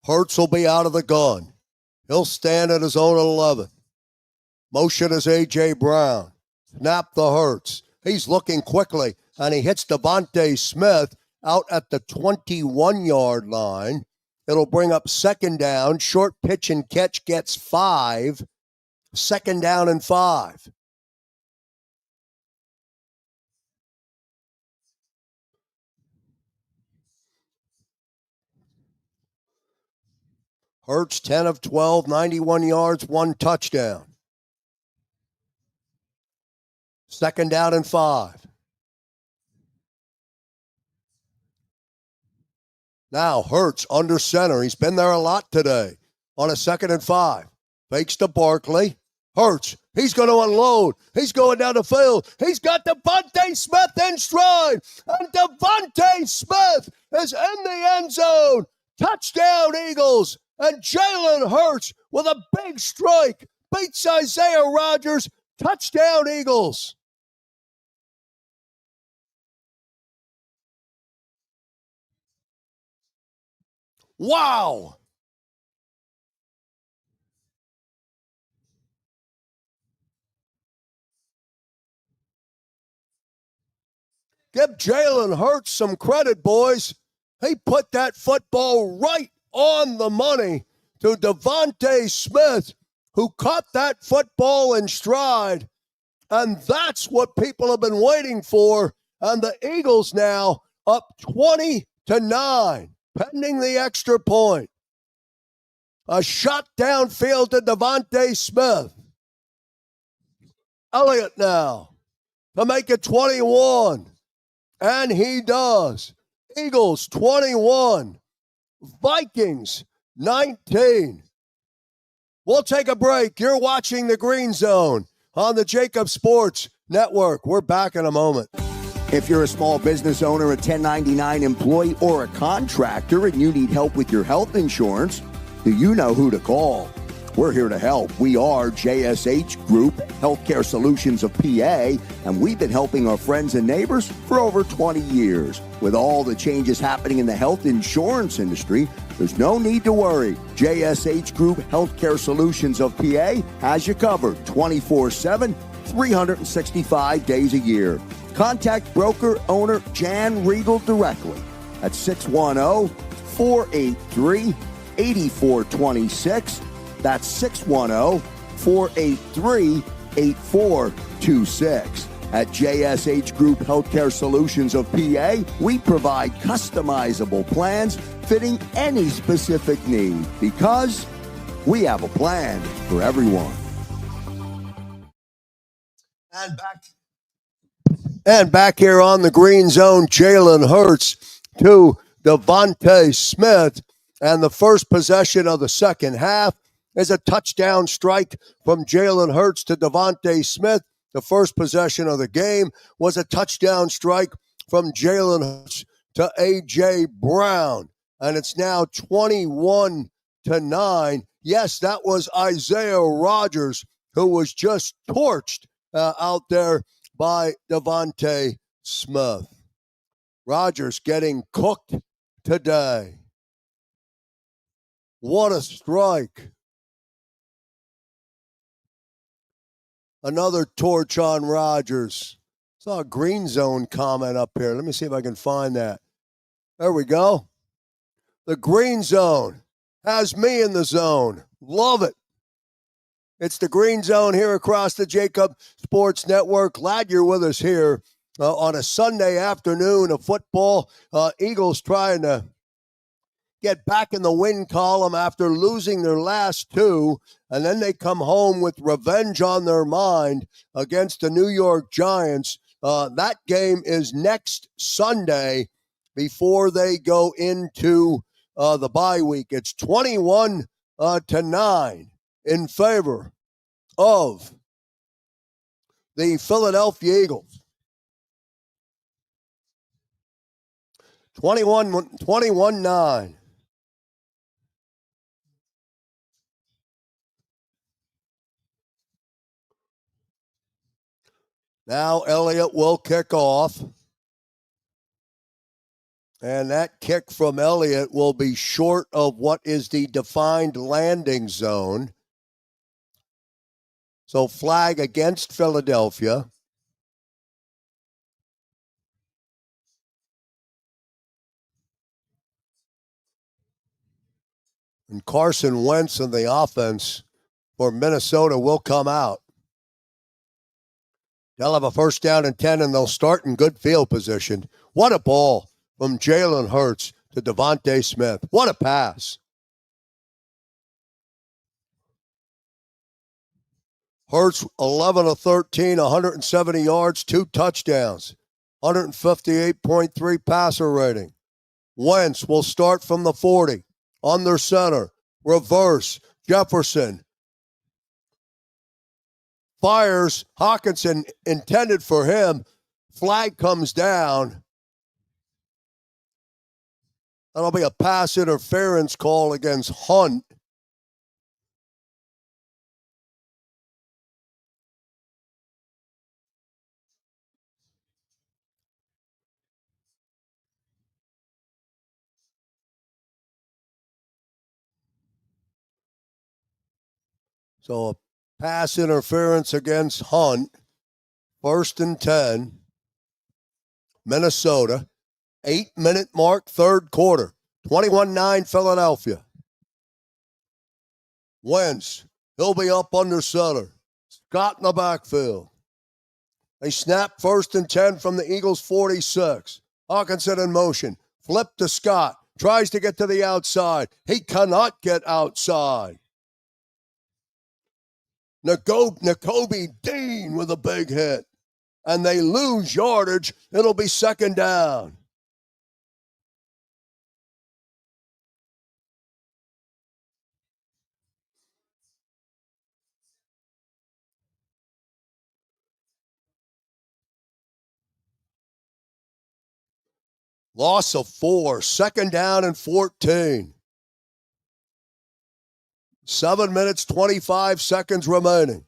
Hurts will be out of the gun. He'll stand at his own 11. Motion is A.J. Brown. Snap the Hurts. He's looking quickly, and he hits Devontae Smith out at the 21-yard line. It'll bring up second down. Short pitch and catch gets 5. Second down and 5. Hurts 10 of 12, 91 yards, 1 touchdown. Second down and 5. Now Hurts under center. He's been there a lot today. On a second and 5. Fakes to Barkley. Hurts. He's going to unload. He's going down the field. He's got Devontae Smith in stride. And Devontae Smith is in the end zone. Touchdown, Eagles. And Jalen Hurts with a big strike beats Isaiah Rodgers. Touchdown, Eagles. Wow. Give Jalen Hurts some credit, boys. He put that football right on the money to Devontae Smith, who caught that football in stride. And that's what people have been waiting for. And the Eagles now up 20-9, pending the extra point. A shot downfield to Devontae Smith. Elliott now to make it 21. And he does. Eagles 21. Vikings 19. We'll take a break. You're watching the Green Zone on the JAKIB Sports Network. We're back in a moment. If you're a small business owner, a 1099 employee, or a contractor and you need help with your health insurance, do you know who to call? We're here to help. We are JSH Group Healthcare Solutions of PA, and we've been helping our friends and neighbors for over 20 years. With all the changes happening in the health insurance industry, there's no need to worry. JSH Group Healthcare Solutions of PA has you covered 24/7, 365 days a year. Contact broker owner Jan Riegel directly at 610-483-8426. That's 610-483-8426. At JSH Group Healthcare Solutions of PA, we provide customizable plans fitting any specific need because we have a plan for everyone. And back here on the Green Zone, Jalen Hurts to Devontae Smith. And the first possession of the second half is a touchdown strike from Jalen Hurts to Devontae Smith. The first possession of the game was a touchdown strike from Jalen Hurts to A.J. Brown. And it's now 21-9. Yes, that was Isaiah Rodgers who was just torched out there by Devontae Smith. Rodgers getting cooked today. What a strike. Another torch on Rodgers. Saw a GreenZone comment up here. Let me see if I can find that. There we go. The GreenZone has me in the zone. Love it. It's the GreenZone here across the JAKIB Sports Network. Glad you're with us here on a Sunday afternoon of football. Eagles trying to get back in the win column after losing their last two, and then they come home with revenge on their mind against the New York Giants. That game is next Sunday before they go into the bye week. It's 21-9 in favor of the Philadelphia Eagles. 21-9. Now Elliott will kick off. And that kick from Elliott will be short of what is the defined landing zone. So flag against Philadelphia. And Carson Wentz and the offense for Minnesota will come out. They'll have a first down and 10, and they'll start in good field position. What a ball from Jalen Hurts to Devontae Smith. What a pass. Hurts 11 of 13, 170 yards, 2 touchdowns, 158.3 passer rating. Wentz will start from the 40, under center, reverse, Jefferson. Fires, Hawkinson intended for him. Flag comes down. That'll be a pass interference call against Hunt. So a pass interference against Hunt. First and 10. Minnesota. 8-minute mark, third quarter. 21-9 Philadelphia. Wentz. He'll be up under center. Scott in the backfield. They snap first and 10 from the Eagles' 46. Hawkinson in motion. Flip to Scott. Tries to get to the outside. He cannot get outside. Nakobe Dean with a big hit. And they lose yardage. It'll be second down. Loss of 4. Second down and 14. 7 minutes, 25 seconds remaining.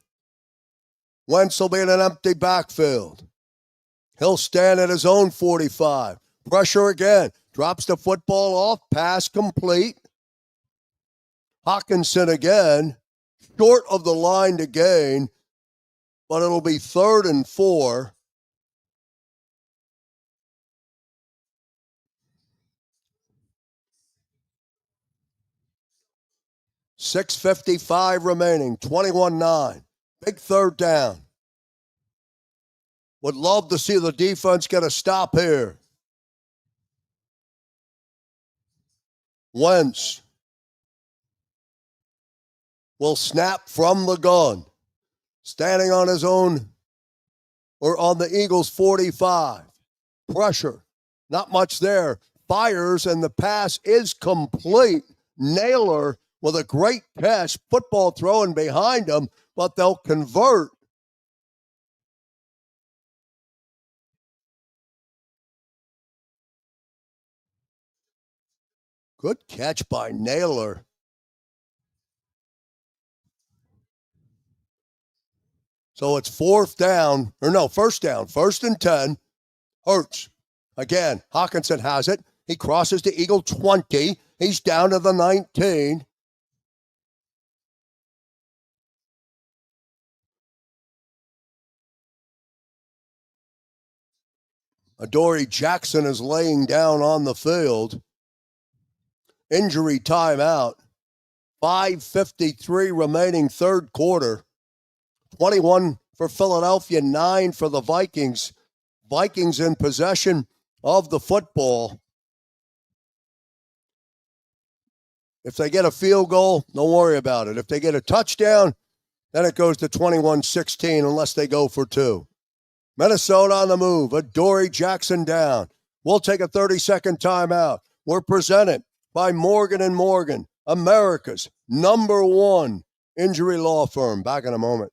Wentz will be in an empty backfield. He'll stand at his own 45. Pressure again. Drops the football off. Pass complete. Hawkinson again. Short of the line to gain. But it'll be 3rd and 4. .6:55 remaining. 21-9. Big third down. Would love to see the defense get a stop here. Wentz will snap from the gun. Standing on his own or on the Eagles' 45. Pressure. Not much there. Fires and the pass is complete. Naylor with a great catch, football throwing behind him, but they'll convert. Good catch by Naylor. So it's first down, 1st and 10. Hurts. Again, Hawkinson has it. He crosses the Eagle 20. He's down to the 19. Adoree Jackson is laying down on the field. Injury timeout. 5:53 remaining third quarter. 21 for Philadelphia, 9 for the Vikings. Vikings in possession of the football. If they get a field goal, don't worry about it. If they get a touchdown, then it goes to 21-16 unless they go for 2. Minnesota on the move. Adoree Jackson down. We'll take a 30-second timeout. We're presented by Morgan & Morgan, America's #1 injury law firm. Back in a moment.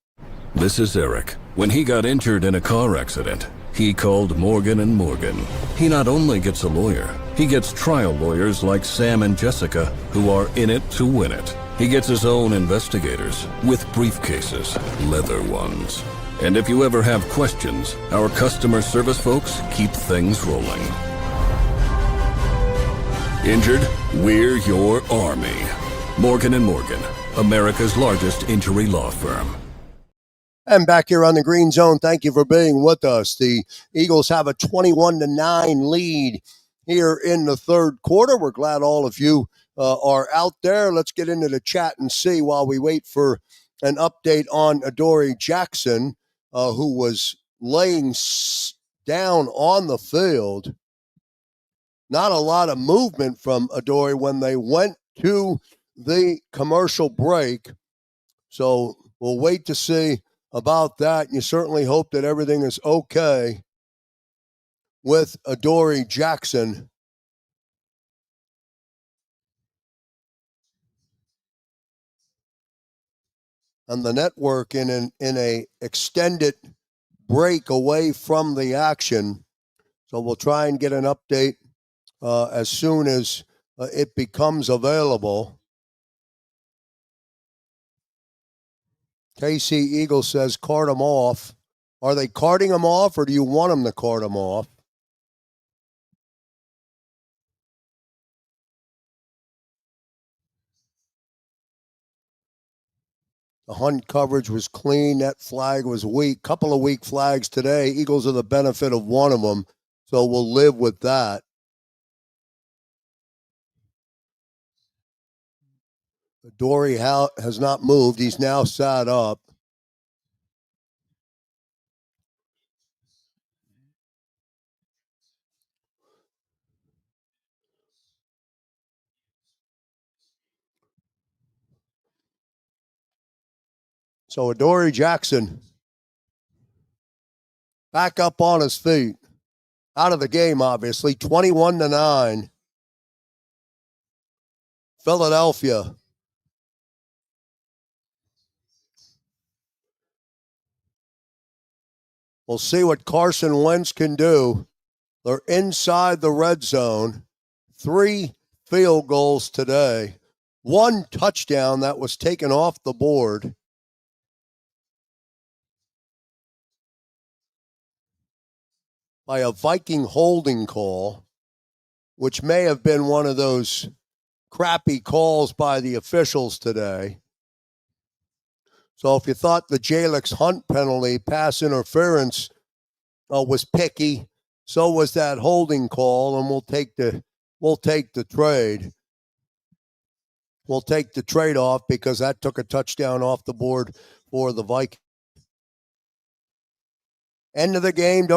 This is Eric. When he got injured in a car accident, he called Morgan & Morgan. He not only gets a lawyer, he gets trial lawyers like Sam and Jessica who are in it to win it. He gets his own investigators with briefcases, leather ones. And if you ever have questions, our customer service folks keep things rolling. Injured? We're your army. Morgan & Morgan, America's largest injury law firm. And back here on the Green Zone, thank you for being with us. The Eagles have a 21-9 lead here in the third quarter. We're glad all of you are out there. Let's get into the chat and see while we wait for an update on Adoree Jackson, who was laying down on the field. Not a lot of movement from Adoree when they went to the commercial break. So we'll wait to see about that. And you certainly hope that everything is okay with Adoree Jackson. And the network in a extended break away from the action. So we'll try and get an update as soon as it becomes available. KC Eagle says cart them off. Are they carting them off, or do you want them to cart them off? The hunt coverage was clean. That flag was weak. Couple of weak flags today. Eagles are the benefit of one of them, so we'll live with that. Adoree has not moved. He's now sat up. So Adoree Jackson back up on his feet. Out of the game, obviously. 21-9. Philadelphia. We'll see what Carson Wentz can do. They're inside the red zone. 3 field goals today. 1 touchdown that was taken off the board. By a Viking holding call, which may have been one of those crappy calls by the officials today. So if you thought the Jalix Hunt penalty, pass interference, was picky, so was that holding call, and we'll take the trade. We'll take the trade off because that took a touchdown off the board for the Vikings. End of the game.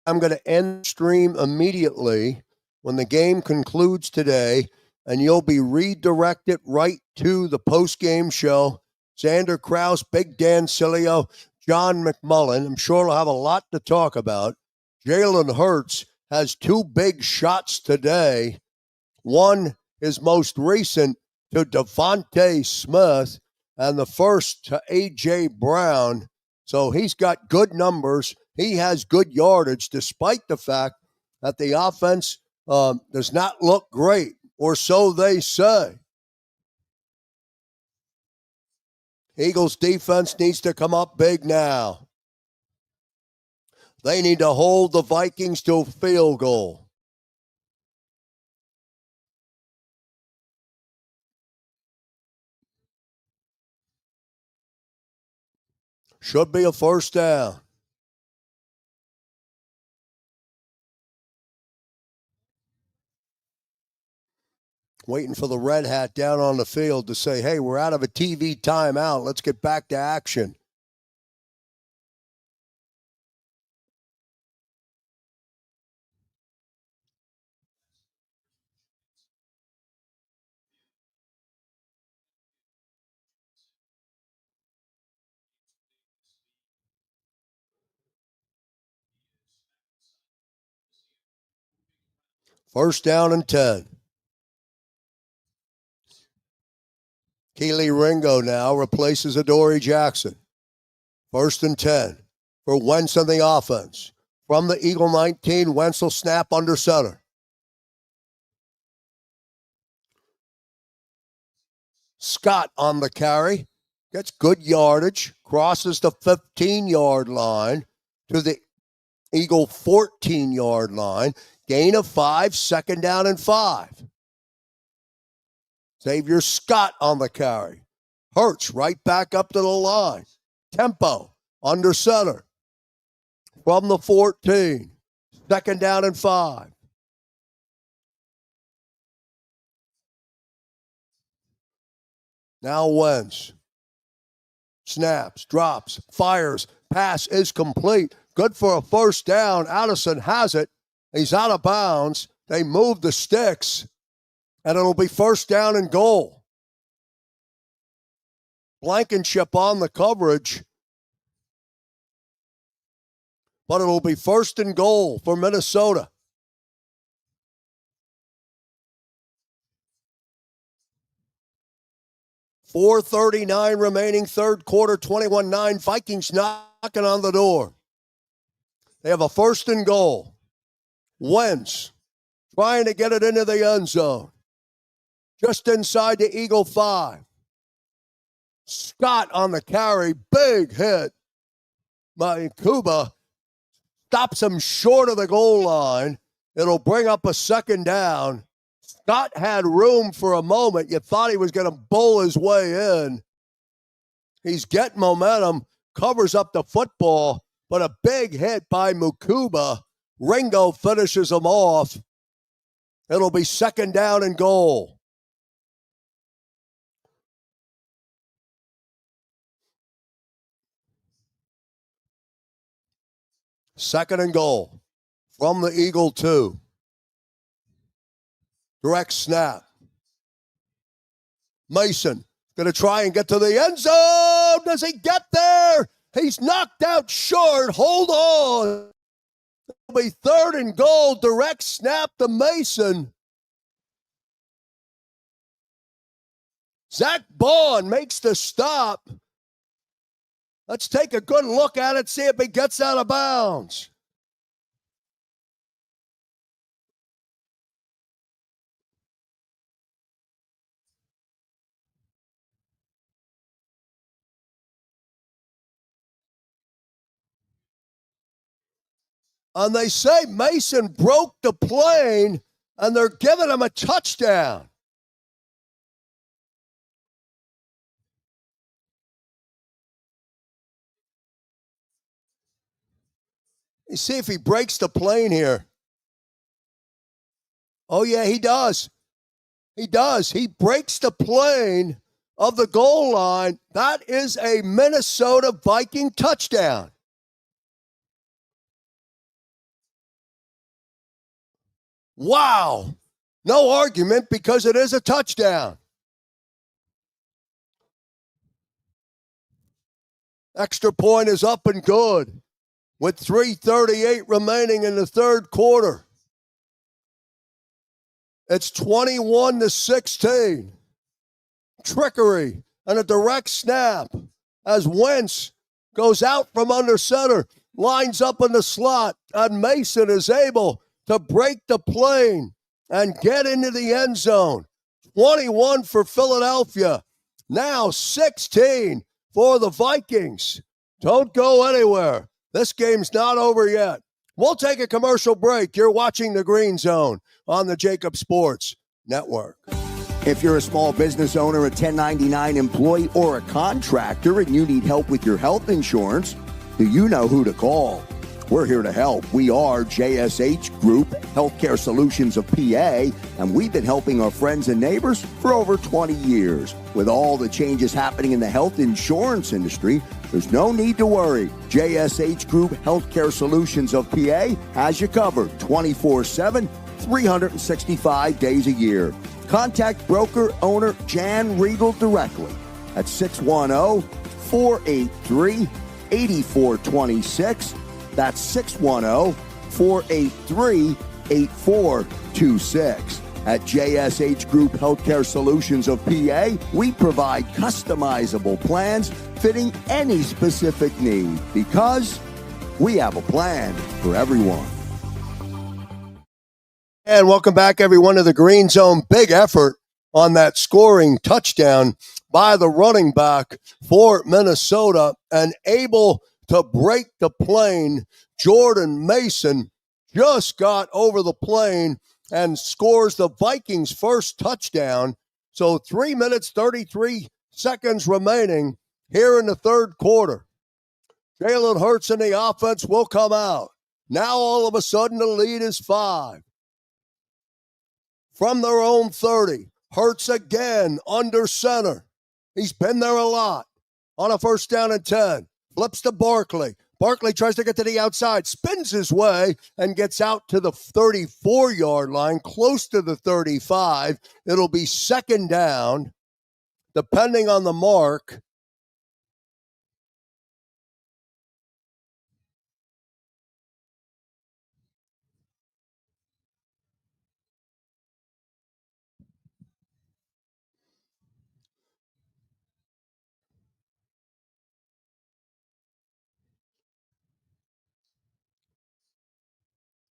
I'm going to end the stream immediately when the game concludes today, and you'll be redirected right to the post-game show. Xander Krause, Big Dan Cilio, John McMullen. I'm sure we'll have a lot to talk about. Jalen Hurts has 2 big shots today. One, his most recent, to Devontae Smith and the first to A.J. Brown. So he's got good numbers. He has good yardage despite the fact that the offense does not look great, or so they say. Eagles defense needs to come up big now. They need to hold the Vikings to a field goal. Should be a first down. Waiting for the red hat down on the field to say, hey, we're out of a TV timeout. Let's get back to action. First down and 10. Keely Ringo now replaces Adoree Jackson. First and 10 for Wentz on the offense. From the Eagle 19, Wentz will snap under center. Scott on the carry. Gets good yardage. Crosses the 15-yard line to the Eagle 14-yard line. Gain of 5, second down and 5. Xavier Scott on the carry. Hurts right back up to the line. Tempo under center. From the 14. Second down and 5. Now Wentz. Snaps, drops, fires. Pass is complete. Good for a first down. Addison has it. He's out of bounds. They move the sticks, and it'll be first down and goal. Blankenship on the coverage, but it'll be first and goal for Minnesota. .439 remaining, third quarter, 21-9. Vikings knocking on the door. They have a first and goal. Wentz trying to get it into the end zone. Just inside the Eagle 5. Scott on the carry. Big hit by Kuba. Stops him short of the goal line. It'll bring up a second down. Scott had room for a moment. You thought he was going to bowl his way in. He's getting momentum. Covers up the football. But a big hit by Mukuba. Ringo finishes him off. It'll be second down and goal. Second and goal from the Eagle 2. Direct snap. Mason going to try and get to the end zone. Does he get there? He's knocked out short. Hold on. It'll be third and goal. Direct snap to Mason. Zach Bond makes the stop. Let's take a good look at it, see if he gets out of bounds. And they say Mason broke the plane, and they're giving him a touchdown. You see if he breaks the plane here. Oh, yeah, he does. He does. He breaks the plane of the goal line. That is a Minnesota Viking touchdown. Wow. No argument because it is a touchdown. Extra point is up and good with 3:38 remaining in the third quarter. It's 21-16. trickery, and a direct snap as Wentz goes out from under center, lines up in the slot, and Mason is able to break the plane and get into the end zone. 21 for Philadelphia. Now 16 for the Vikings. Don't go anywhere. This game's not over yet. We'll take a commercial break. You're watching the Green Zone on the JAKIB Sports Network. If you're a small business owner, a 1099 employee, or a contractor and you need help with your health insurance, do you know who to call? We're here to help. We are JSH Group, Healthcare Solutions of PA, and we've been helping our friends and neighbors for over 20 years. With all the changes happening in the health insurance industry, there's no need to worry. JSH Group, Healthcare Solutions of PA has you covered 24/7, 365 days a year. Contact broker owner Jan Riegel directly at 610-483-8426. That's 610-483-8426. At JSH Group Healthcare Solutions of PA, we provide customizable plans fitting any specific need because we have a plan for everyone. And welcome back, everyone, to the Green Zone. Big effort on that scoring touchdown by the running back for Minnesota and able to break the plane. Jordan Mason just got over the plane and scores the Vikings' first touchdown. So 3 minutes, 33 seconds remaining here in the third quarter. Jalen Hurts and the offense will come out. Now all of a sudden the lead is 5. From their own 30, Hurts again under center. He's been there a lot. On a first down and 10, flips to Barkley. Barkley tries to get to the outside, spins his way, and gets out to the 34-yard line, close to the 35. It'll be second down, depending on the mark.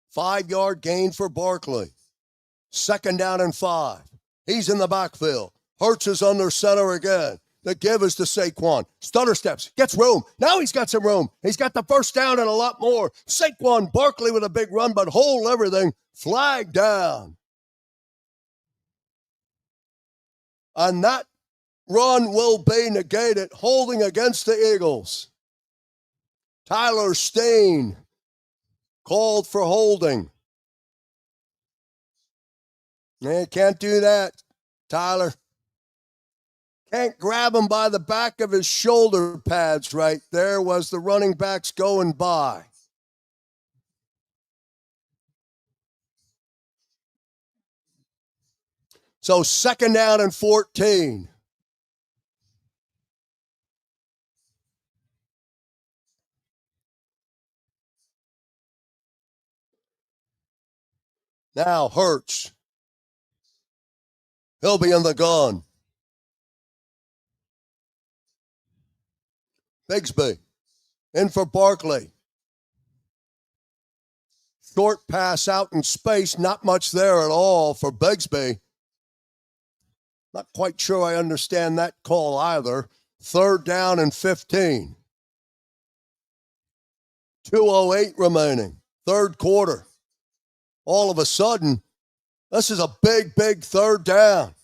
Five-yard gain for Barkley. Second down and 5. He's in the backfield. Hurts is under center again. The give is to Saquon. Stutter steps. Gets room. Now he's got some room. He's got the first down and a lot more. Saquon Barkley with a big run, but hold everything. Flag down. And that run will be negated. Holding against the Eagles. Tyler Steen called for holding. Can't do that, Tyler. Can't grab him by the back of his shoulder pads right there was the running backs going by. So second down and 14. Now Hurts. He'll be in the gun. Bigsby in for Barkley. Short pass out in space. Not much there at all for Bigsby. Not quite sure I understand that call either. Third down and 15. 2:08 remaining. Third quarter. All of a sudden, this is a big, big third down.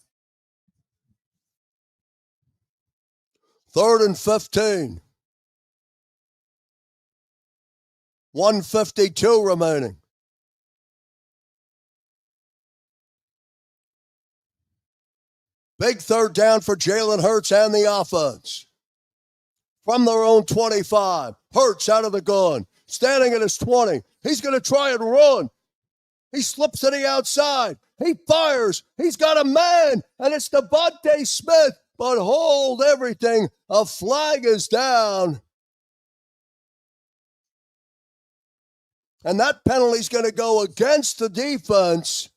Third and 15. 1:52 remaining. Big third down for Jalen Hurts and the offense. From their own 25. Hurts out of the gun. Standing at his 20. He's going to try and run. He slips to the outside. He fires. He's got a man. And it's Devontae Smith. But hold everything. A flag is down. And that penalty's going to go against the defense.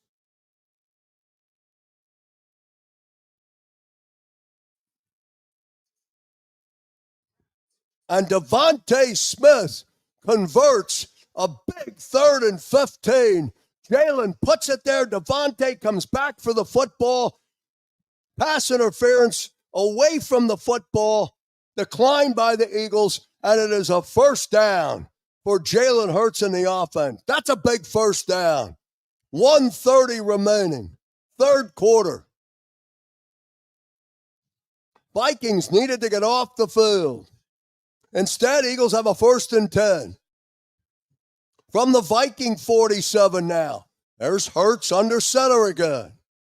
And Devontae Smith converts a big 3rd and 15. Jalen puts it there. Devontae comes back for the football. Pass interference away from the football, declined by the Eagles, and it is a first down for Jalen Hurts in the offense. That's a big first down. 1:30 remaining, third quarter. Vikings needed to get off the field. Instead, Eagles have a 1st and 10. From the Viking 47 now. There's Hurts under center again.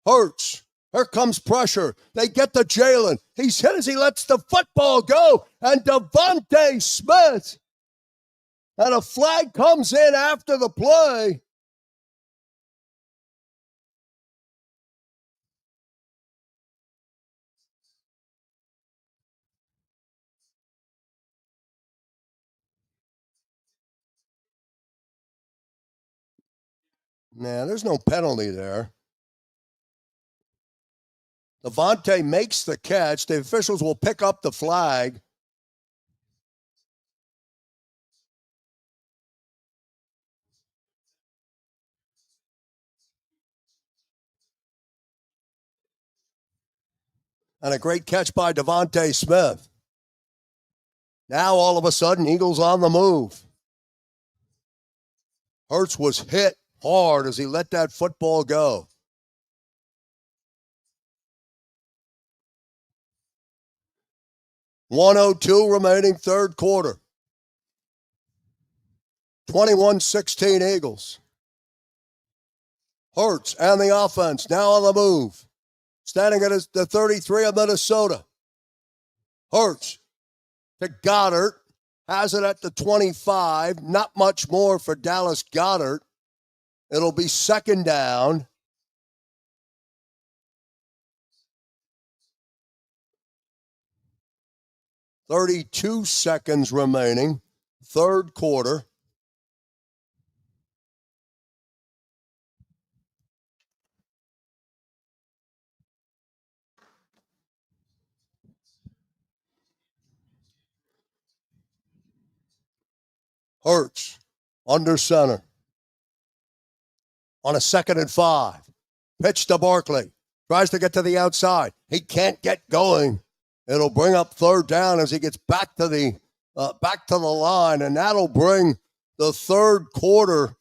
Hurts. Here comes pressure. They get to Jalen. He's hit as he lets the football go. And Devontae Smith. And a flag comes in after the play. Nah, there's no penalty there. Devontae makes the catch. The officials will pick up the flag. And a great catch by Devontae Smith. Now, all of a sudden, Eagles on the move. Hurts was hit hard as he let that football go. .102 remaining, third quarter. 21-16 Eagles. Hurts and the offense now on the move. Standing at the 33 of Minnesota. Hurts to Goddard. Has it at the 25. Not much more for Dallas Goedert. It'll be second down. .32 seconds remaining. Third quarter. Hurts under center. On a 2nd and 5. Pitch to Barkley. Tries to get to the outside. He can't get going. It'll bring up third down as he gets back to the line, and that'll bring the third quarter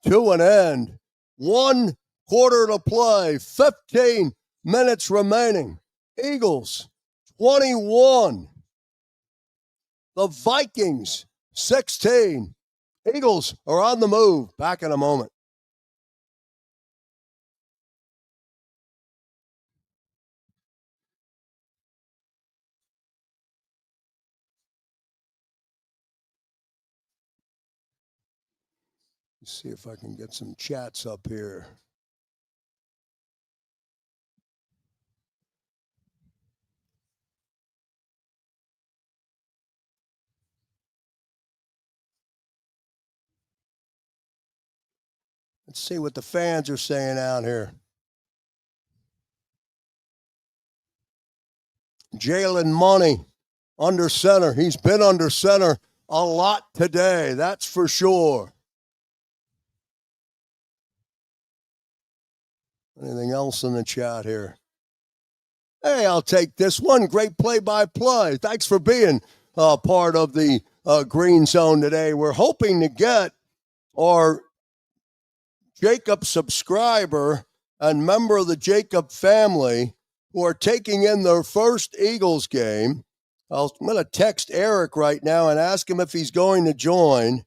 to an end. 1 quarter to play. 15 minutes remaining. Eagles 21. The Vikings 16. Eagles are on the move. Back in a moment. Let's see if I can get some chats up here. Let's see what the fans are saying out here. Jalen Money under center. He's been under center a lot today, that's for sure. Anything else in the chat here? Hey, I'll take this one. Great play-by-play. Thanks for being part of the Green Zone today. We're hoping to get our JAKIB subscriber and member of the JAKIB family who are taking in their first Eagles game. I'm going to text Eric right now and ask him if he's going to join.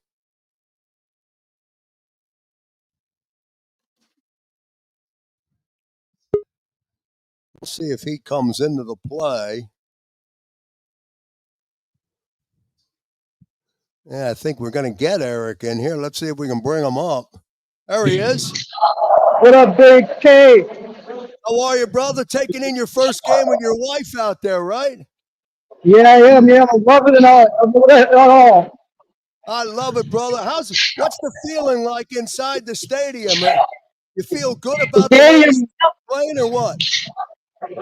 We'll see if he comes into the play. Yeah, I think we're going to get Eric in here. Let's see if we can bring him up. There he is. What up, Big K? How are you, brother? Taking in your first game with your wife out there, right? Yeah, I am. Yeah, I'm loving it all. I love it, brother. What's the feeling like inside the stadium? You feel good about the stadium playing or what?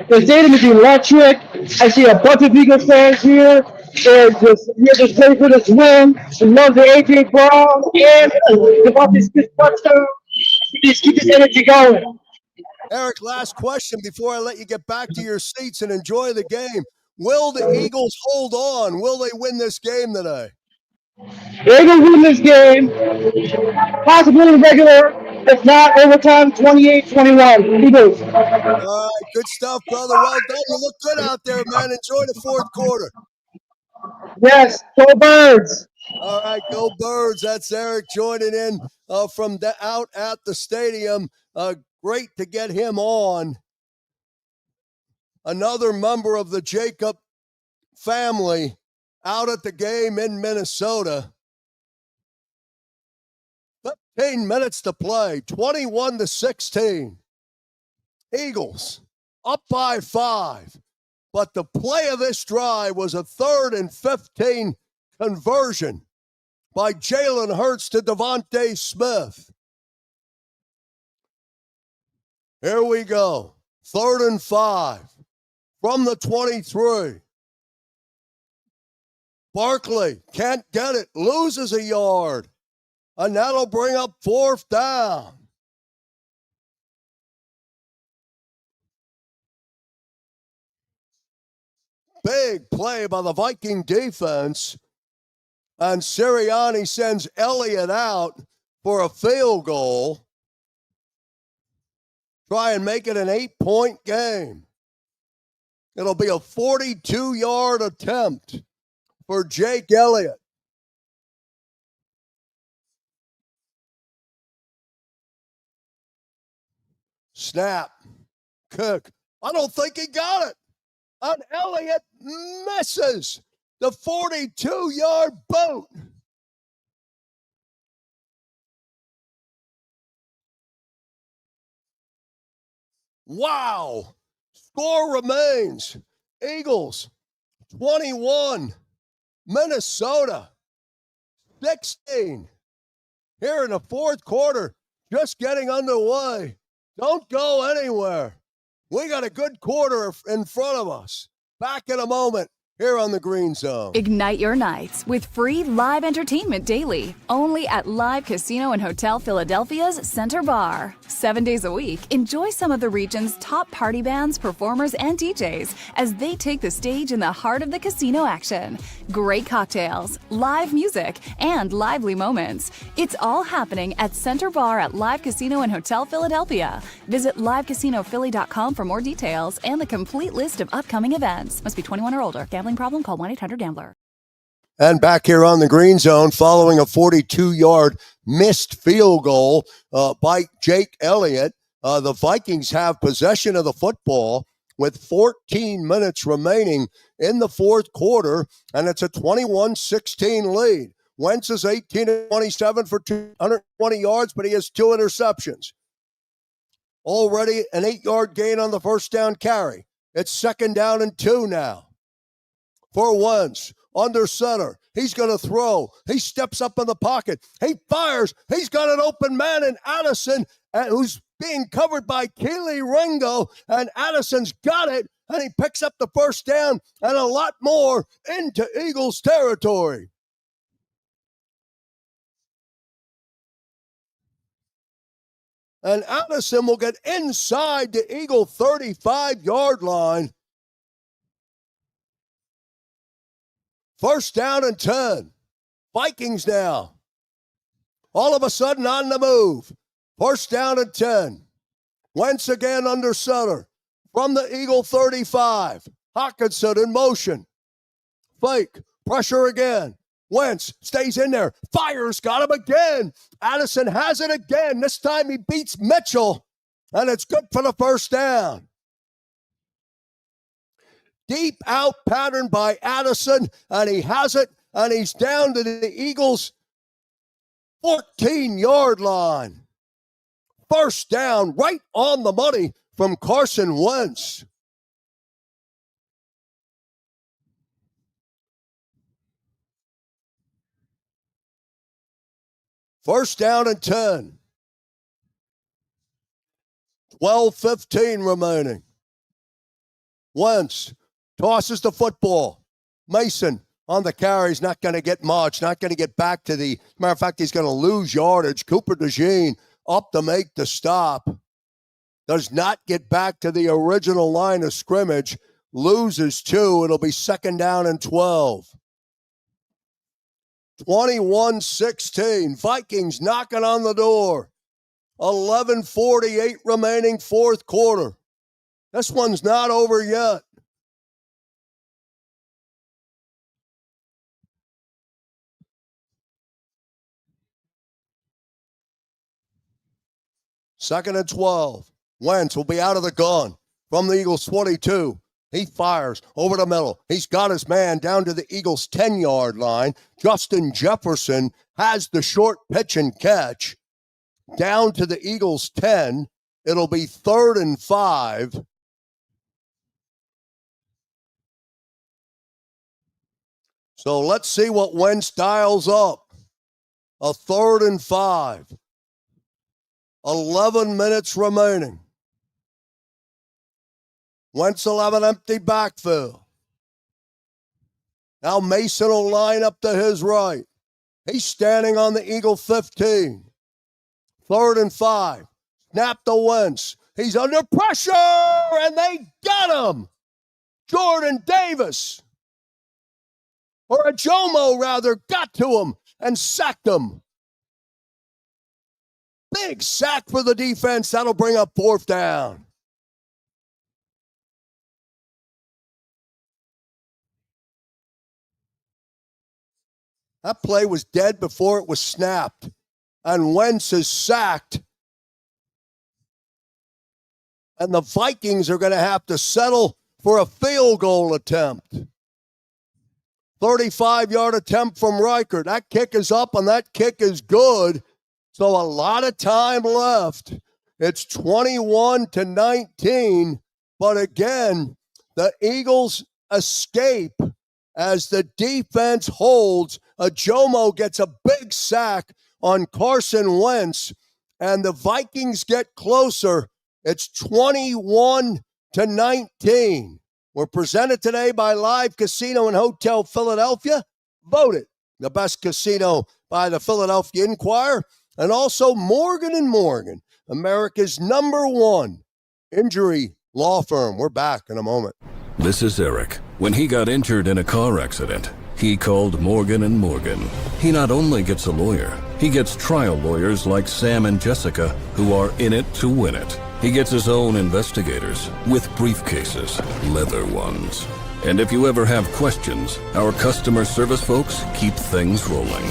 The stadium is electric. I see a bunch of Eagle fans here. And we're just ready for this win. We love the AJ Brown and Devontae Smith touchdown. Just keep this energy going. Eric, last question before I let you get back to your seats and enjoy the game. Will the Eagles hold on? Will they win this game today? They're going to win this game, possibly in regular, if not overtime, 28-21. Eagles. All right, good stuff, brother. Well done. You look good out there, man. Enjoy the fourth quarter. Yes, go Birds. All right, go Birds. That's Eric joining in from out at the stadium. Great to get him on. Another member of the JAKIB family out at the game in Minnesota. 15 minutes to play, 21-16. Eagles up by 5. But the play of this drive was a 3rd and 15 conversion by Jalen Hurts to Devontae Smith. Here we go. 3rd and 5 from the 23. Barkley can't get it, loses a yard, and that'll bring up 4th down. Big play by the Viking defense, and Sirianni sends Elliott out for a field goal. Try and make it an 8-point game. It'll be a 42-yard attempt for Jake Elliott. Snap. Kick. I don't think he got it. And Elliott misses the 42-yard boot. Wow. Score remains. Eagles 21. Minnesota 16. Here in the fourth quarter, just getting underway. Don't go anywhere. We got a good quarter in front of us. Back in a moment here on the Green Zone. Ignite your nights with free live entertainment daily, only at Live Casino and Hotel Philadelphia's Center Bar. 7 days a week, enjoy some of the region's top party bands, performers, and DJs as they take the stage in the heart of the casino action. Great cocktails, live music, and lively moments. It's all happening at Center Bar at Live Casino and Hotel Philadelphia. Visit livecasinophilly.com for more details and the complete list of upcoming events. Must be 21 or older. Gambling problem? Call 1-800-GAMBLER. And back here on the Green Zone, following a 42-yard missed field goal by Jake Elliott, the Vikings have possession of the football with 14 minutes remaining in the fourth quarter, and it's a 21-16 lead. Wentz is 18-27 for 220 yards, but he has 2 interceptions. Already an 8-yard gain on the first down carry. It's 2nd down and 2 now. For Wentz, under center. He's going to throw. He steps up in the pocket. He fires. He's got an open man in Addison, who's being covered by Keely Ringo, and Addison's got it, and he picks up the first down and a lot more into Eagles territory. And Addison will get inside the Eagle 35-yard line. 1st down and 10. Vikings now. All of a sudden on the move. 1st down and 10. Wentz again under center. From the Eagle 35. Hawkinson in motion. Fake. Pressure again. Wentz stays in there. Fires. Got him again. Addison has it again. This time he beats Mitchell. And it's good for the 1st down. Deep out pattern by Addison, and he has it, and he's down to the Eagles' 14-yard line. 1st down, right on the money from Carson Wentz. First down and 10. 12:15 remaining. Wentz tosses the football. Mason on the carry. He's not going to get much, not going to get back to the, matter of fact, he's going to lose yardage. Cooper DeJean up to make the stop. Does not get back to the original line of scrimmage. Loses 2. It'll be 2nd down and 12. 21-16. Vikings knocking on the door. 11:48 remaining, fourth quarter. This one's not over yet. Second and 12. Wentz will be out of the gun from the Eagles 22. He fires over the middle. He's got his man down to the Eagles 10-yard line. Justin Jefferson has the short pitch and catch down to the Eagles 10. It'll be 3rd and 5. So let's see what Wentz dials up. A 3rd and 5. 11 minutes remaining. Wentz will have an empty backfield. Now Mason will line up to his right. He's standing on the Eagle 15. 3rd and 5. Snap to Wentz. He's under pressure, and they got him. Jordan Davis, or Ajomo rather, got to him and sacked him. Big sack for the defense. That'll bring up 4th down. That play was dead before it was snapped. And Wentz is sacked. And the Vikings are going to have to settle for a field goal attempt. 35-yard attempt from Riker. That kick is up and that kick is good. So a lot of time left. It's 21-19. But again, the Eagles escape as the defense holds. Ajomo gets a big sack on Carson Wentz, and the Vikings get closer. It's 21-19. We're presented today by Live Casino and Hotel Philadelphia. Voted the best casino by the Philadelphia Inquirer. And also Morgan & Morgan, America's #1 injury law firm. We're back in a moment. This is Eric. When he got injured in a car accident, he called Morgan & Morgan. He not only gets a lawyer, he gets trial lawyers like Sam and Jessica who are in it to win it. He gets his own investigators with briefcases, leather ones. And if you ever have questions, our customer service folks keep things rolling.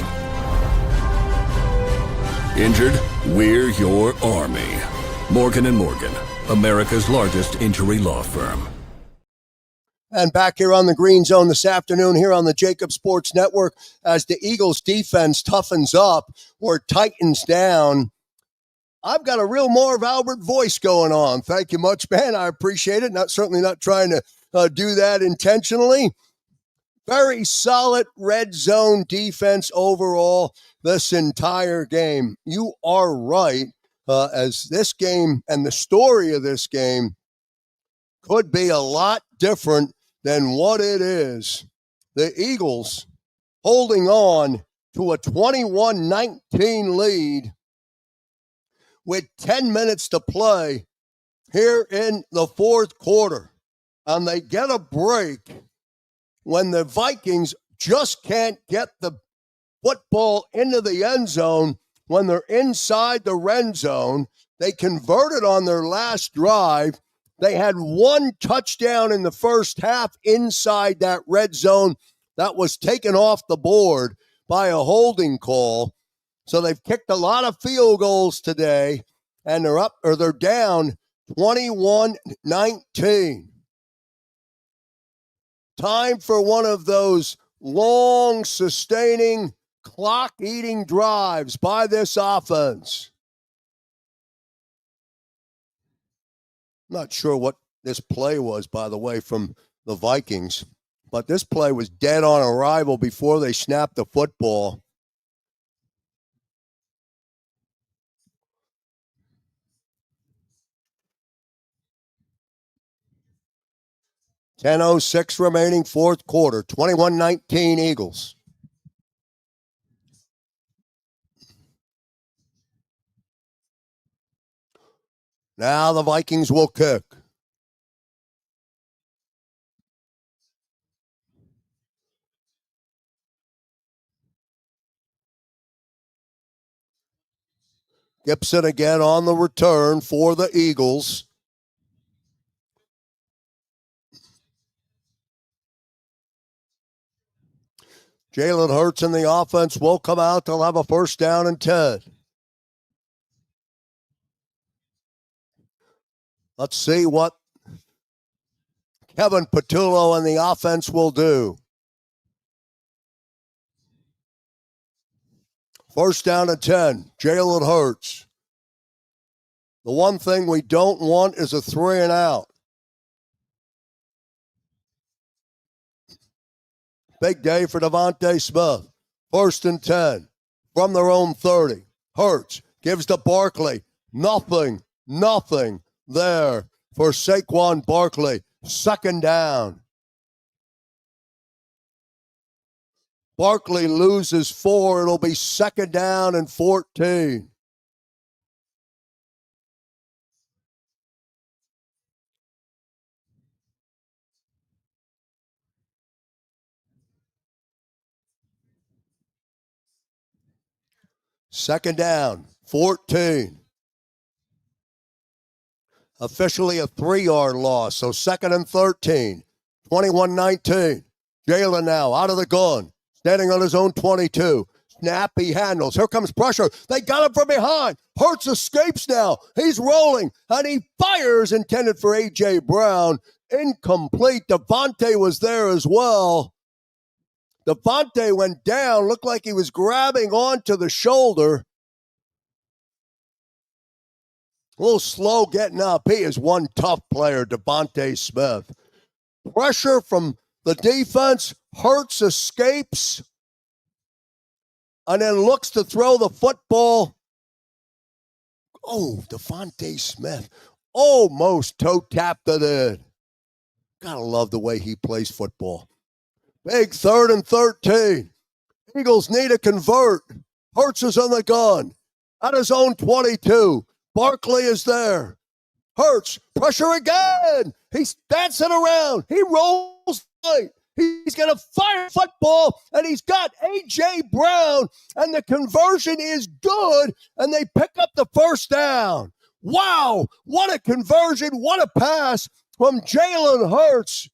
Injured? We're your army. Morgan & Morgan, America's largest injury law firm. And back here on the Green Zone this afternoon, here on the JAKIB Sports Network, as the Eagles defense toughens up or tightens down. I've got a real Marv Albert voice going on. Thank you much, man. I appreciate it. Certainly not trying to do that intentionally. Very solid red zone defense overall this entire game. You are right, as this game and the story of this game could be a lot different than what it is. The Eagles holding on to a 21-19 lead with 10 minutes to play here in the fourth quarter. And they get a break when the Vikings just can't get the football into the end zone when they're inside the red zone. They converted on their last drive. They had one touchdown in the first half inside that red zone that was taken off the board by a holding call. So they've kicked a lot of field goals today, and they're down 21-19. Time for one of those long, sustaining, clock-eating drives by this offense. Not sure what this play was, by the way, from the Vikings, but this play was dead on arrival before they snapped the football. 10:06 remaining, fourth quarter. 21-19 Eagles. Now the Vikings will kick. Gibson again on the return for the Eagles. Jalen Hurts and the offense will come out. They'll have a first down and 10. Let's see what Kevin Patullo and the offense will do. First down and 10, Jalen Hurts. The one thing we don't want is a 3 and out. Big day for Devontae Smith. First and 10 from their own 30. Hurts gives to Barkley. Nothing there for Saquon Barkley. Second down. Barkley loses 4. It'll be second down and 14. Second down, 14. Officially a 3-yard loss, so second and 13. 21-19. Jalen now out of the gun, standing on his own 22. Snap, he handles. Here comes pressure. They got him from behind. Hurts escapes now. He's rolling, and he fires, intended for A.J. Brown. Incomplete. Devontae was there as well. Devontae went down, looked like he was grabbing onto the shoulder. A little slow getting up. He is one tough player, Devontae Smith. Pressure from the defense. Hurts escapes and then looks to throw the football. Oh, Devontae Smith almost toe-tapped it in. Gotta love the way he plays football. Big third and 13. Eagles need to convert. Hurts is on the gun. At his own 22. Barkley is there. Hurts, pressure again. He's dancing around. He rolls right. He's going to fire football, and he's got A.J. Brown, and the conversion is good, and they pick up the first down. Wow, what a conversion, what a pass from Jalen Hurts.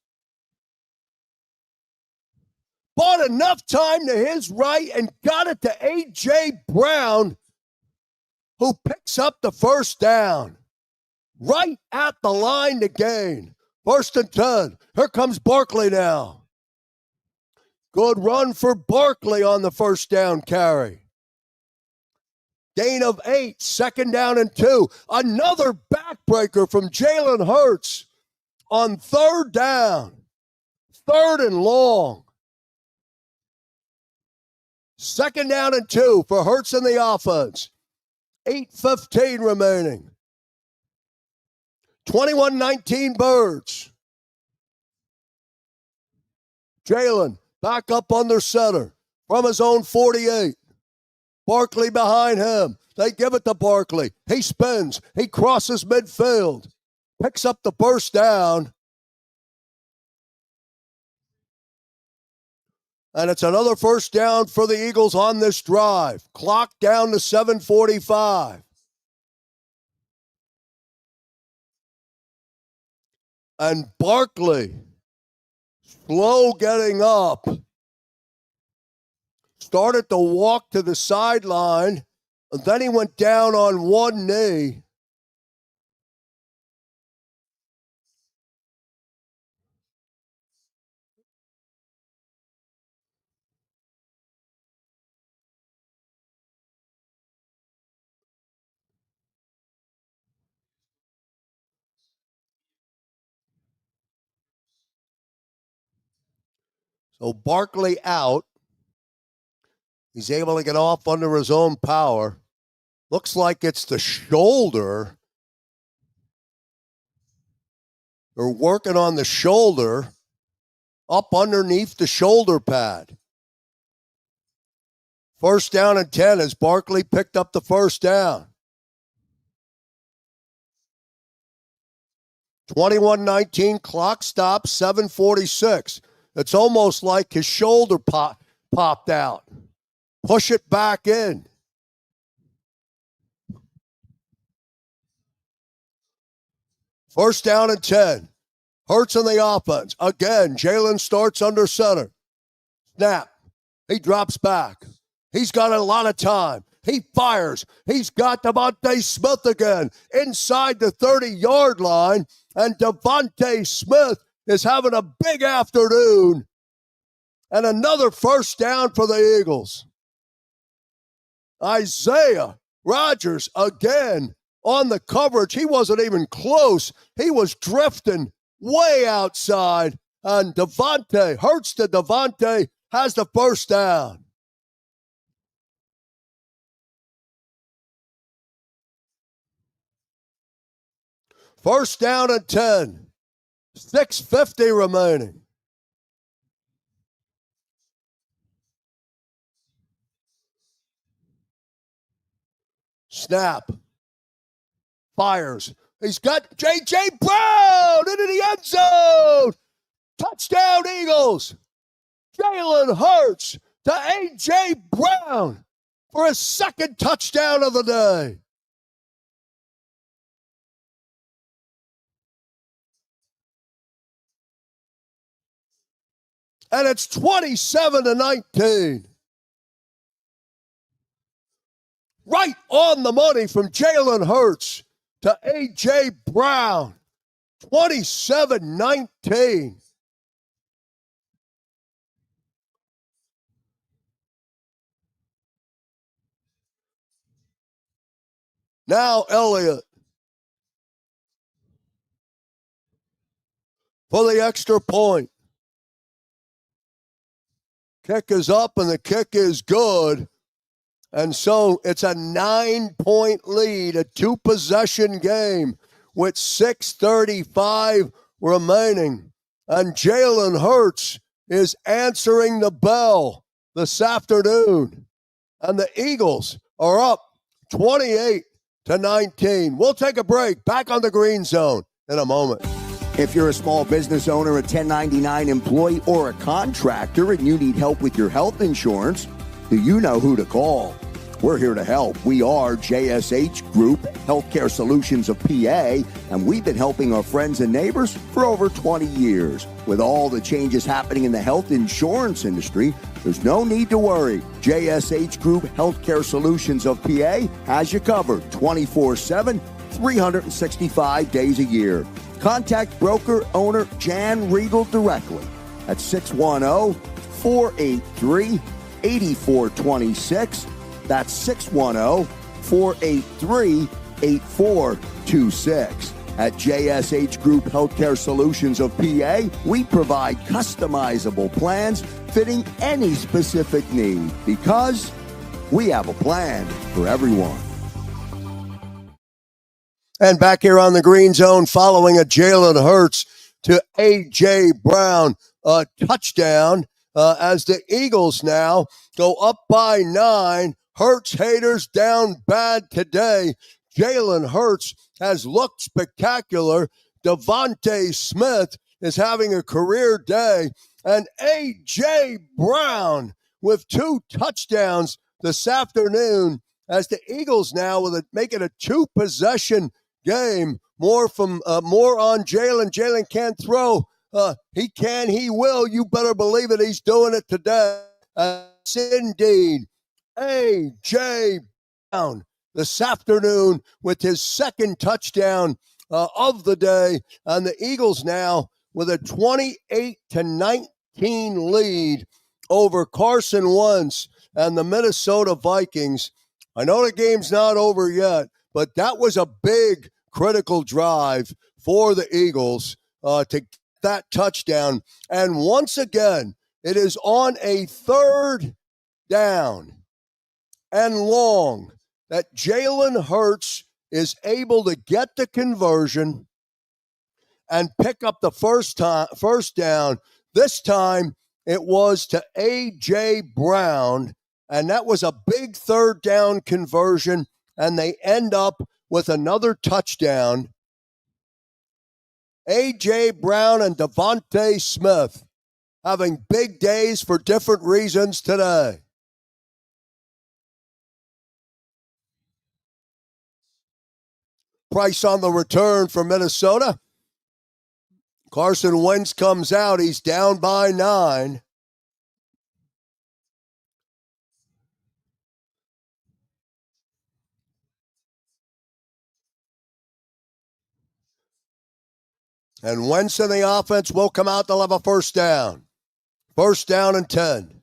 Bought enough time to his right and got it to A.J. Brown, who picks up the first down. Right at the line to gain. First and 10. Here comes Barkley now. Good run for Barkley on the first down carry. Gain of 8. Second down and 2. Another backbreaker from Jalen Hurts on third down. Third and long. Second down and 2 for Hurts in the offense. 8:15 remaining. 21-19 Birds. Jalen back up under center from his own 48. Barkley behind him. They give it to Barkley. He spins. He crosses midfield. Picks up the first down. And it's another first down for the Eagles on this drive. Clock down to 7:45. And Barkley, slow getting up, started to walk to the sideline, and then he went down on one knee. So Barkley out. He's able to get off under his own power. Looks like it's the shoulder. They're working on the shoulder, up underneath the shoulder pad. First down and 10 as Barkley picked up the first down. 21-19, clock stop, 7:46. It's almost like his shoulder popped out. Push it back in. First down and 10. Hurts in the offense. Again, Jalen starts under center. Snap. He drops back. He's got a lot of time. He fires. He's got Devontae Smith again inside the 30-yard line. And Devontae Smith is having a big afternoon. And another first down for the Eagles. Isaiah Rodgers again on the coverage. He wasn't even close. He was drifting way outside. And Devontae, Hurts to Devontae, has the first down. First down and 10. 6:50 remaining. Snap. Fires. He's got J.J. Brown into the end zone. Touchdown, Eagles. Jalen Hurts to A.J. Brown for his second touchdown of the day. And it's 27-19. Right on the money from Jalen Hurts to A.J. Brown. 27-19. Now Elliott for the extra point. Kick is up and the kick is good. And so it's a 9-point lead, a 2-possession game with 6:35 remaining. And Jalen Hurts is answering the bell this afternoon. And the Eagles are up 28-19. We'll take a break. Back on the Green Zone in a moment. If you're a small business owner, a 1099 employee, or a contractor and you need help with your health insurance, do you know who to call? We're here to help. We are JSH Group Healthcare Solutions of PA, and we've been helping our friends and neighbors for over 20 years. With all the changes happening in the health insurance industry, there's no need to worry. JSH Group Healthcare Solutions of PA has you covered 24/7, 365 days a year. Contact broker owner Jan Riegel directly at 610-483-8426. That's 610-483-8426. At JSH Group Healthcare Solutions of PA, we provide customizable plans fitting any specific need because we have a plan for everyone. And back here on the Green Zone, following a Jalen Hurts to A.J. Brown touchdown as the Eagles now go up by 9. Hurts haters down bad today. Jalen Hurts has looked spectacular. Devontae Smith is having a career day. And A.J. Brown with 2 touchdowns this afternoon as the Eagles now make it a 2-possession game. More on Jalen. Jalen can't throw. He can, he will. You better believe it. He's doing it today. It's indeed A.J. Brown this afternoon with his second touchdown of the day. And the Eagles now with a 28-19 lead over Carson Wentz and the Minnesota Vikings. I know the game's not over yet, but that was a big critical drive for the Eagles to get that touchdown. And once again, it is on a 3rd down and long that Jalen Hurts is able to get the conversion and pick up the first down. This time it was to A.J. Brown, and that was a big third down conversion, and they end up with another touchdown. A.J. Brown and Devontae Smith having big days for different reasons today. Price on the return for Minnesota. Carson Wentz comes out. He's down by 9. And Wentz in the offense will come out. They'll have a first down. First down and 10.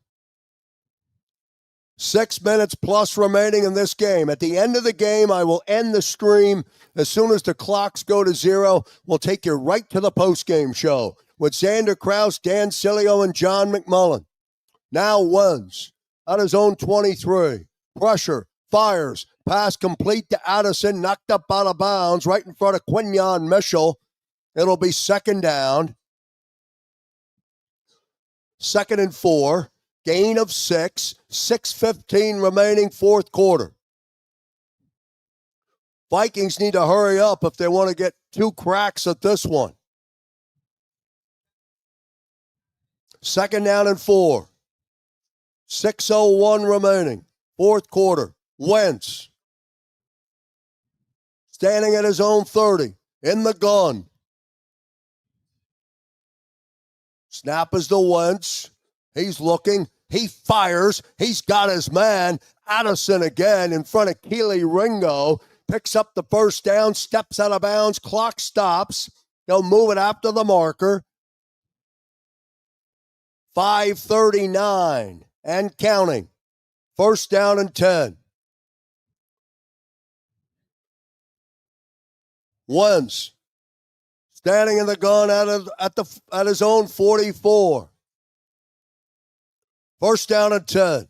6 minutes plus remaining in this game. At the end of the game, I will end the stream. As soon as the clocks go to 0, we'll take you right to the postgame show with Xander Krause, Dan Cilio, and John McMullen. Now Wentz at his own 23. Pressure, fires, pass complete to Addison, knocked up out of bounds right in front of Quinyon Mitchell. It'll be second down. 2nd and 4. Gain of 6. 6:15 remaining, fourth quarter. Vikings need to hurry up if they want to get 2 cracks at this one. 2nd down and 4. 6:01 remaining, fourth quarter. Wentz standing at his own 30, in the gun. Snap is to Wentz. He's looking. He fires. He's got his man. Addison again in front of Keely Ringo. Picks up the first down, steps out of bounds. Clock stops. They'll move it after the marker. 5:39 and counting. First down and 10. Wentz standing in the gun at his own 44. First down and 10.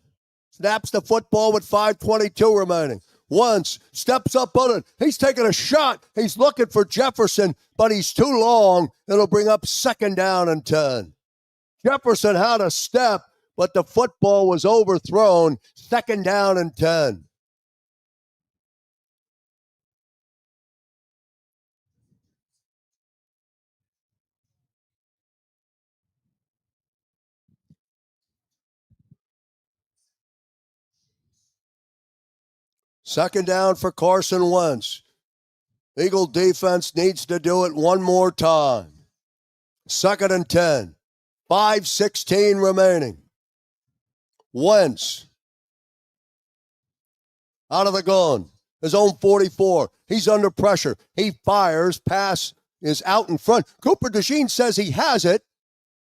Snaps the football with 5:22 remaining. Wentz steps up on it. He's taking a shot. He's looking for Jefferson, but he's too long. It'll bring up second down and 10. Jefferson had a step, but the football was overthrown. Second down and 10. Second down for Carson Wentz. Eagle defense needs to do it one more time. 2nd and 10. 5:16 remaining. Wentz out of the gun. His own 44. He's under pressure. He fires. Pass is out in front. Cooper DeJean says he has it.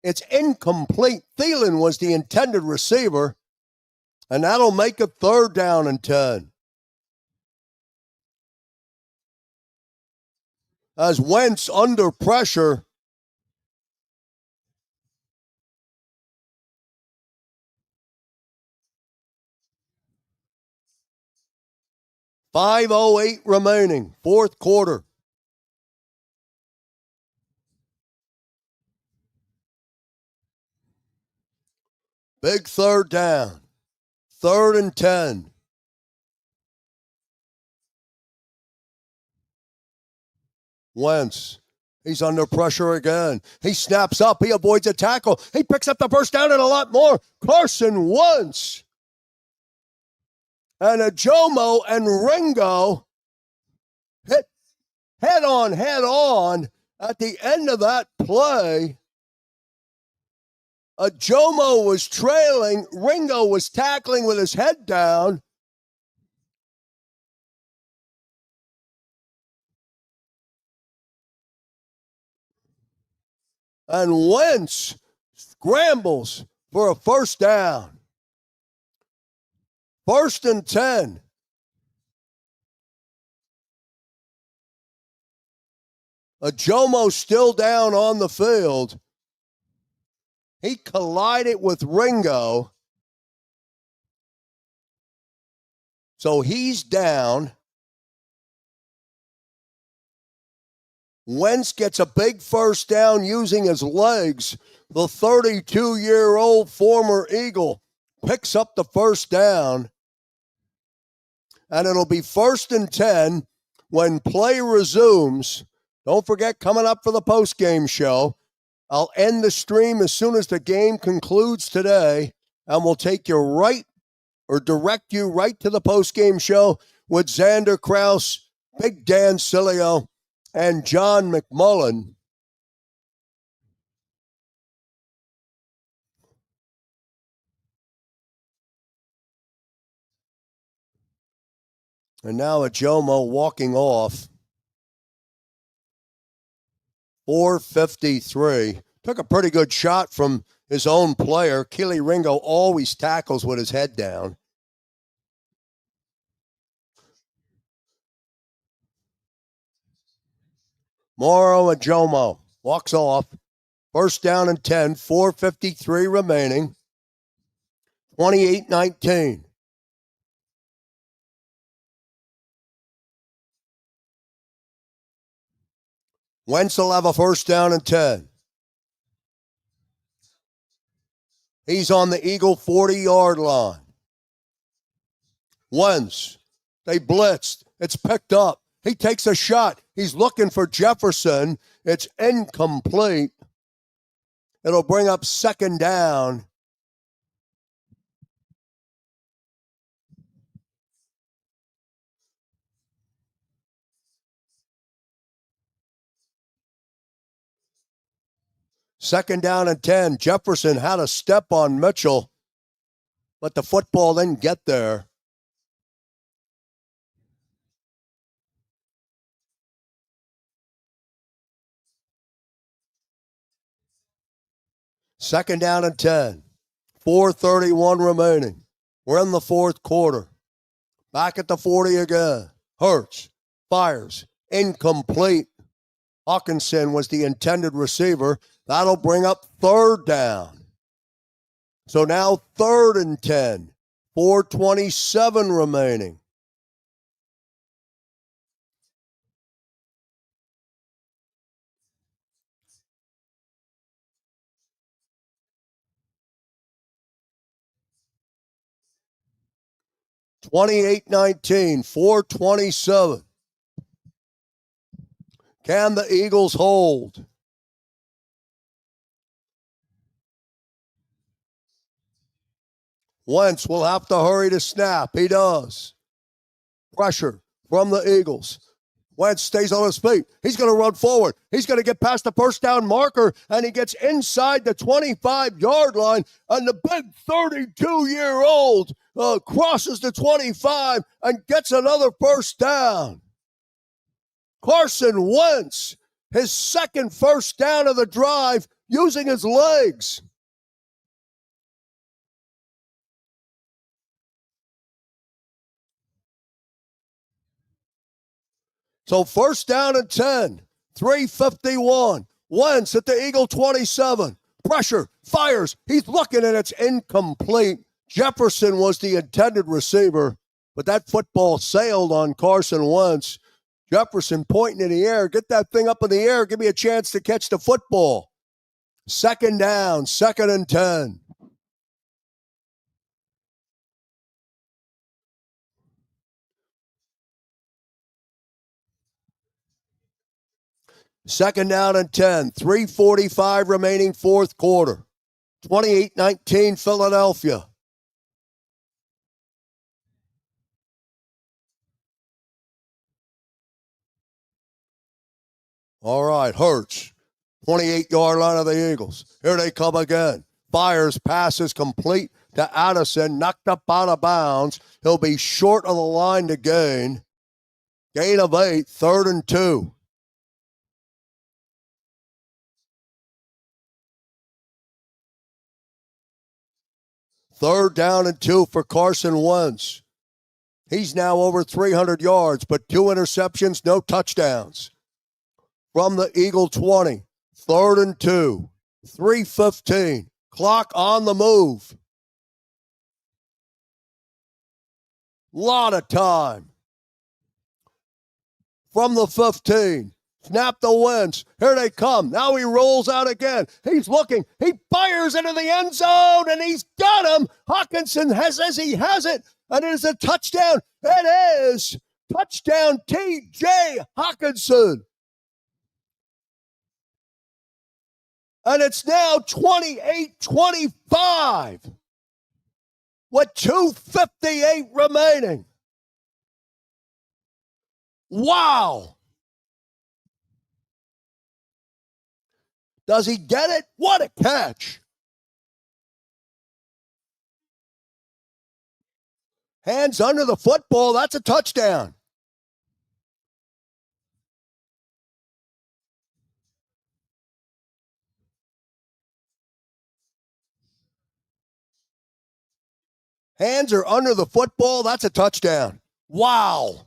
It's incomplete. Thielen was the intended receiver. And that'll make it third down and 10. As Wentz under pressure. .508 remaining, fourth quarter. Big third down. 3rd and 10. Wentz. He's under pressure again. He snaps up. He avoids a tackle. He picks up the first down and a lot more. Carson Wentz. And Ajomo and Ringo hit head on at the end of that play. Ajomo was trailing. Ringo was tackling with his head down. And Wentz scrambles for a first down. 1st and 10. Ajomo still down on the field. He collided with Ringo. So he's down. Wentz gets a big first down using his legs. The 32-year-old former Eagle picks up the first down. And it'll be 1st and 10 when play resumes. Don't forget, coming up for the postgame show, I'll end the stream as soon as the game concludes today, and we'll take you right or direct you right to the postgame show with Xander Krause, Big Dan Cilio, and John McMullen. And now Ajomo walking off. 4:53. Took a pretty good shot from his own player. Keely Ringo always tackles with his head down. Moro Ajomo walks off. 1st down and 10. 4:53 remaining. 28-19. Wentz will have a 1st down and 10. He's on the Eagle 40-yard line. Wentz, they blitzed. It's picked up. He takes a shot. He's looking for Jefferson. It's incomplete. It'll bring up 2nd down. Second down and 10. Jefferson had a step on Mitchell, but the football didn't get there. Second down and 10. 4:31 remaining. We're in the 4th quarter. Back at the 40 again. Hurts. Fires. Incomplete. Hawkinson was the intended receiver. That'll bring up 3rd down. So now 3rd and 10. 4:27 remaining. (28-19), 4:27. Can the Eagles hold? Wentz will have to hurry to snap. He does. Pressure from the Eagles. Wentz stays on his feet. He's going to run forward. He's going to get past the 1st down marker, and he gets inside the 25-yard line, and the big 32-year-old crosses the 25 and gets another 1st down. Carson Wentz, his 2nd 1st down of the drive, using his legs. So 1st down and 10, 3:51. Wentz at the Eagle 27. Pressure, fires. He's looking, and it's incomplete. Jefferson was the intended receiver, but that football sailed on Carson Wentz. Jefferson pointing in the air. Get that thing up in the air. Give me a chance to catch the football. 2nd down, 2nd and 10. Second down and 10. 3:45 remaining 4th quarter. 28-19 Philadelphia. All right, Hurts. 28-yard line of the Eagles. Here they come again. Fires, passes complete to Addison. Knocked up out of bounds. He'll be short of the line to gain. Gain of 8. 3rd and 2. Third down and 2 for Carson Wentz. He's now over 300 yards, but 2 interceptions, no touchdowns. From the Eagle 20, 3rd and 2, 3:15. Clock on the move. Lot of time. From the 15, Snap the Wentz. Here they come. Now he rolls out again. He's looking. He fires into the end zone, and he's got him. Hawkinson says he has it, and it is a touchdown. It is touchdown T.J. Hawkinson. And it's now 28-25 with 2:58 remaining. Wow. Does he get it? What a catch. Hands under the football. That's a touchdown. Hands are under the football. That's a touchdown. Wow.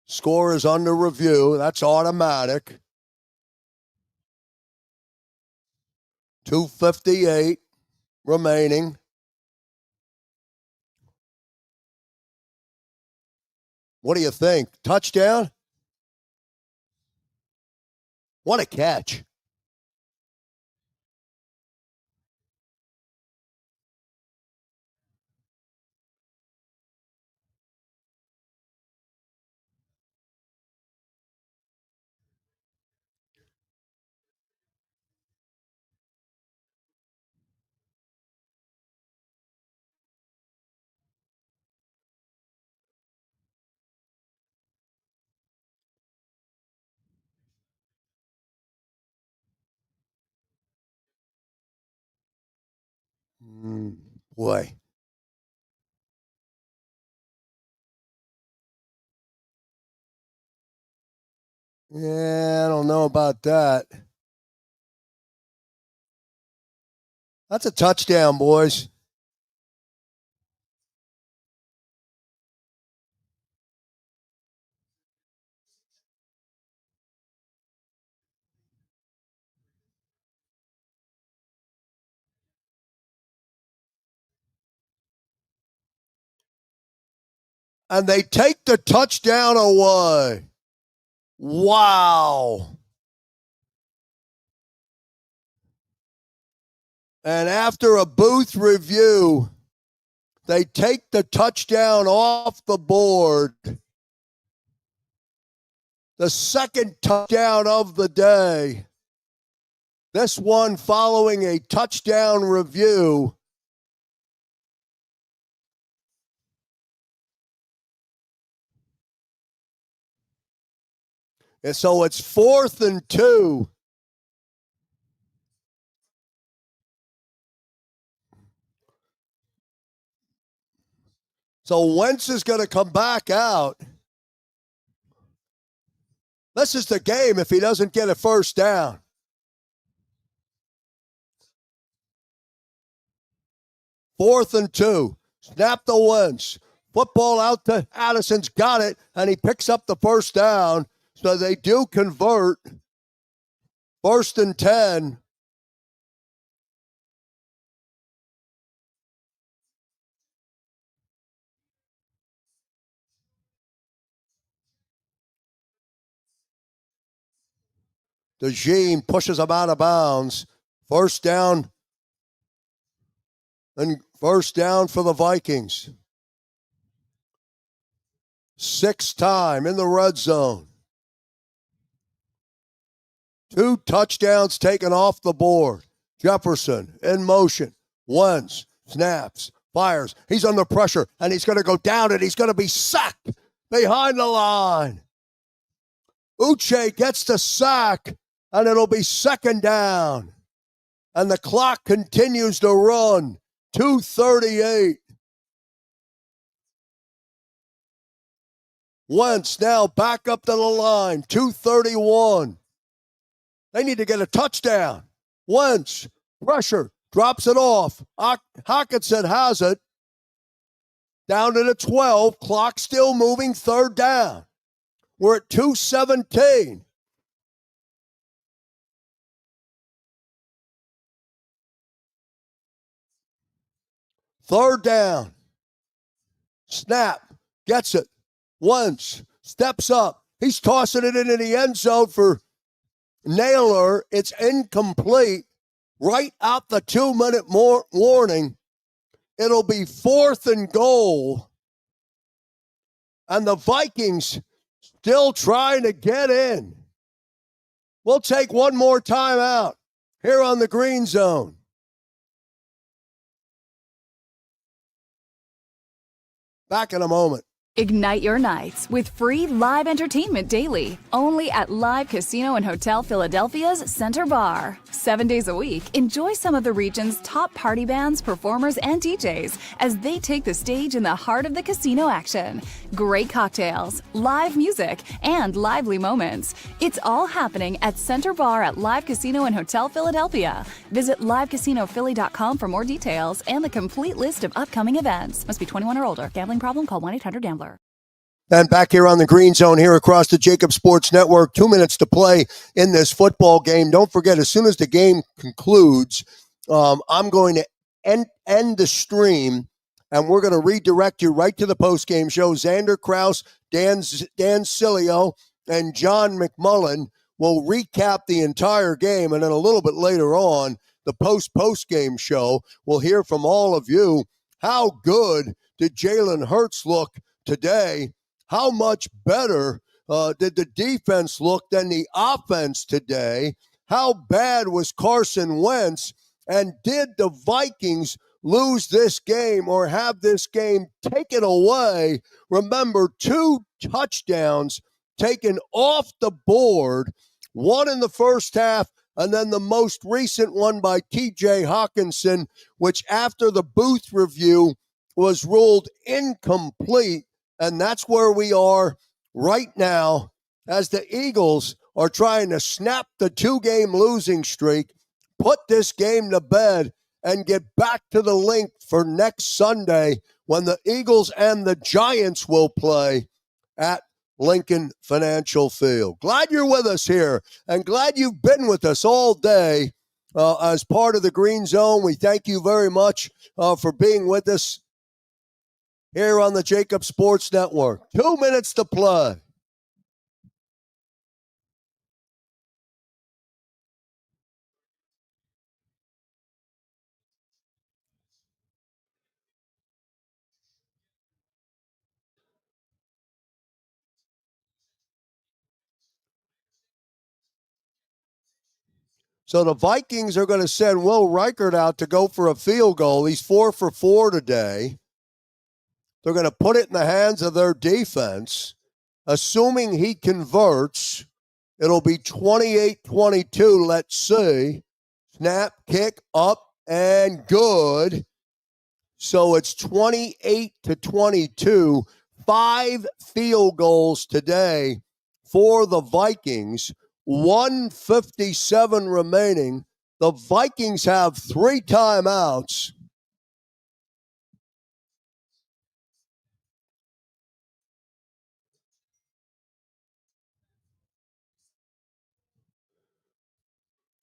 Score is under review. That's automatic. 2:58 remaining. What do you think? Touchdown? What a catch. Boy. Yeah, I don't know about that. That's a touchdown, boys. And they take the touchdown away. Wow. And after a booth review, they take the touchdown off the board. The second touchdown of the day. This one following a touchdown review. And so it's 4th and 2. So Wentz is going to come back out. This is the game if he doesn't get a first down. Fourth and 2. Snap the Wentz. Football out to Addison's got it, and he picks up the first down. So they do convert. 1st and 10. DeJean pushes him out of bounds. First down. And first down for the Vikings. 6th time in the red zone. 2 touchdowns taken off the board. Jefferson in motion. Wentz snaps, fires. He's under pressure, and he's going to go down, and he's going to be sacked behind the line. Uche gets the sack, and it'll be 2nd down. And the clock continues to run. 2:38. Wentz now back up to the line. 2:31. They need to get a touchdown. Wentz, pressure, drops it off. Hawkinson has it. Down to the 12. Clock still moving. 3rd down. We're at 2:17. Third down. Snap. Gets it. Wentz steps up. He's tossing it into the end zone for Naylor. It's incomplete. Right out the 2-minute warning. It'll be 4th and goal. And the Vikings still trying to get in. We'll take one more timeout here on the Green Zone. Back in a moment. Ignite your nights with free live entertainment daily, only at Live Casino and Hotel Philadelphia's Center Bar. 7 days a week, enjoy some of the region's top party bands, performers, and DJs as they take the stage in the heart of the casino action. Great cocktails, live music, and lively moments. It's all happening at Center Bar at Live Casino and Hotel Philadelphia. Visit livecasinophilly.com for more details and the complete list of upcoming events. Must be 21 or older. Gambling problem? Call 1-800-GAMBLER. And back here on the Green Zone here across the JAKIB Sports Network, 2 minutes to play in this football game. Don't forget, as soon as the game concludes, I'm going to end the stream, and we're going to redirect you right to the postgame show. Xander Krause, Dan Cilio, and John McMullen will recap the entire game, and then a little bit later on, the postgame show, we'll hear from all of you. How good did Jalen Hurts look today? How much better did the defense look than the offense today? How bad was Carson Wentz? And did the Vikings lose this game or have this game taken away? Remember, 2 touchdowns taken off the board, one in the first half, and then the most recent one by T.J. Hawkinson, which after the booth review was ruled incomplete. And that's where we are right now as the Eagles are trying to snap the 2-game losing streak, put this game to bed, and get back to the link for next Sunday when the Eagles and the Giants will play at Lincoln Financial Field. Glad you're with us here, and glad you've been with us all day as part of the Green Zone. We thank you very much for being with us here on the JAKIB Sports Network. 2 minutes to play. So the Vikings are going to send Will Reichert out to go for a field goal. He's 4 for 4 today. They're going to put it in the hands of their defense. Assuming he converts, it'll be 28-22. Let's see. Snap, kick, up, and good. So it's 28-22. 5 field goals today for the Vikings. 1:57 remaining. The Vikings have 3 timeouts.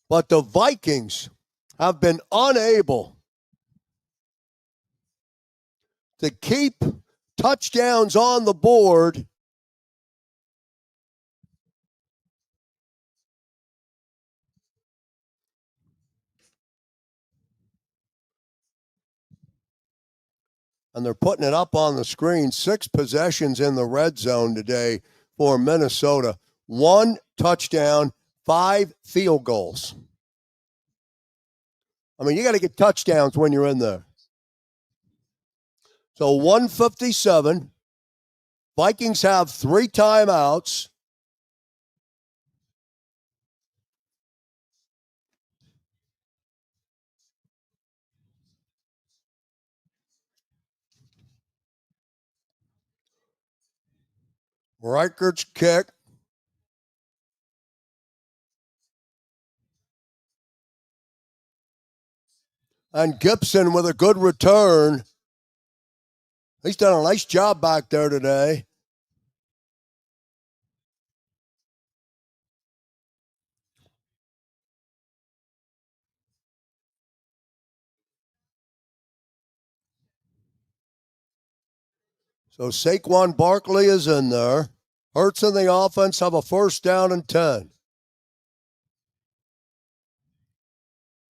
But the Vikings have been unable to keep touchdowns on the board. And they're putting it up on the screen. 6 possessions in the red zone today for Minnesota. 1 touchdown, 5 field goals. I mean, you got to get touchdowns when you're in there. So 1:57. Vikings have 3 timeouts. Reichert's kick. And Gibson with a good return. He's done a nice job back there today. So Saquon Barkley is in there. Hurts in the offense have a first down and 10.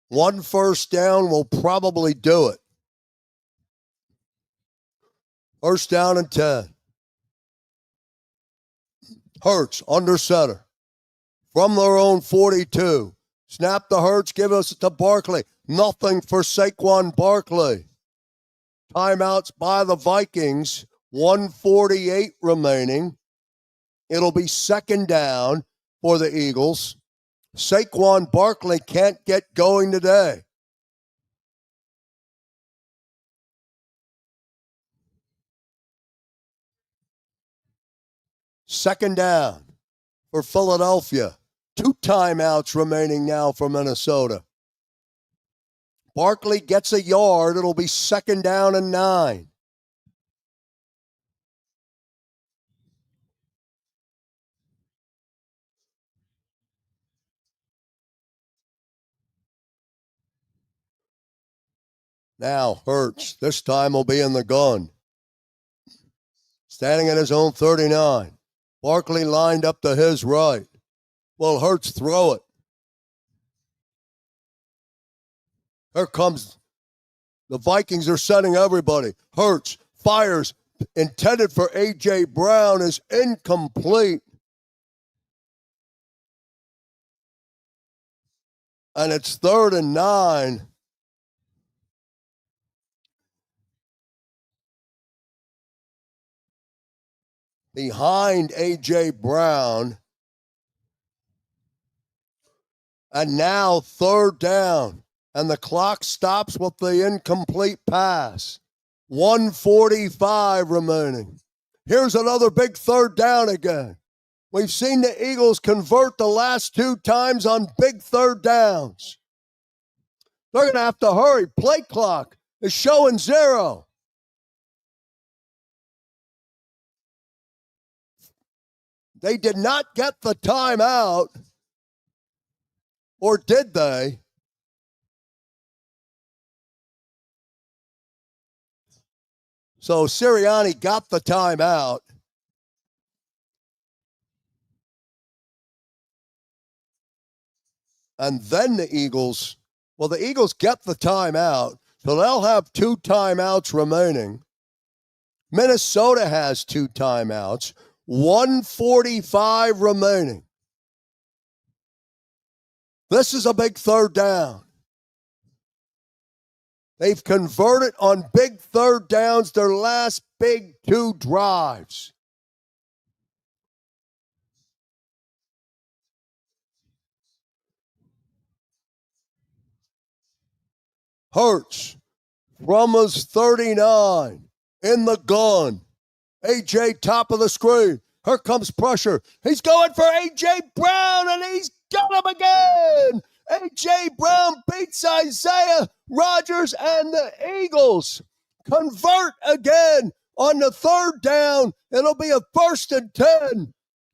One first down will probably do it. First down and 10. Hurts under center. From their own 42. Snap to Hurts, give us to Barkley. Nothing for Saquon Barkley. Timeouts by the Vikings. 1:48 remaining. It'll be second down for the Eagles. Saquon Barkley can't get going today. Second down for Philadelphia. 2 timeouts remaining now for Minnesota. Barkley gets a yard. It'll be second down and 9. Now Hurts. This time will be in the gun. Standing at his own 39. Barkley lined up to his right. Will Hurts throw it? Here comes the Vikings are setting everybody. Hurts fires, intended for A.J. Brown, is incomplete. And it's 3rd and 9. Behind A.J. Brown. And now 3rd down. And the clock stops with the incomplete pass. 1:45 remaining. Here's another big 3rd down again. We've seen the Eagles convert the last 2 times on big 3rd downs. They're going to have to hurry. Play clock is showing 0. They did not get the timeout. Or did they? So Sirianni got the timeout. And then the Eagles get the timeout. So they'll have 2 timeouts remaining. Minnesota has 2 timeouts. 1:45 remaining. This is a big 3rd down. They've converted on big 3rd downs their last big 2 drives. Hurts from his 39 in the gun. A.J. top of the screen. Here comes pressure. He's going for A.J. Brown, and he's got him again. A.J. Brown beats Isaiah Rodgers, and the Eagles convert again on the 3rd down. It'll be a 1st and 10,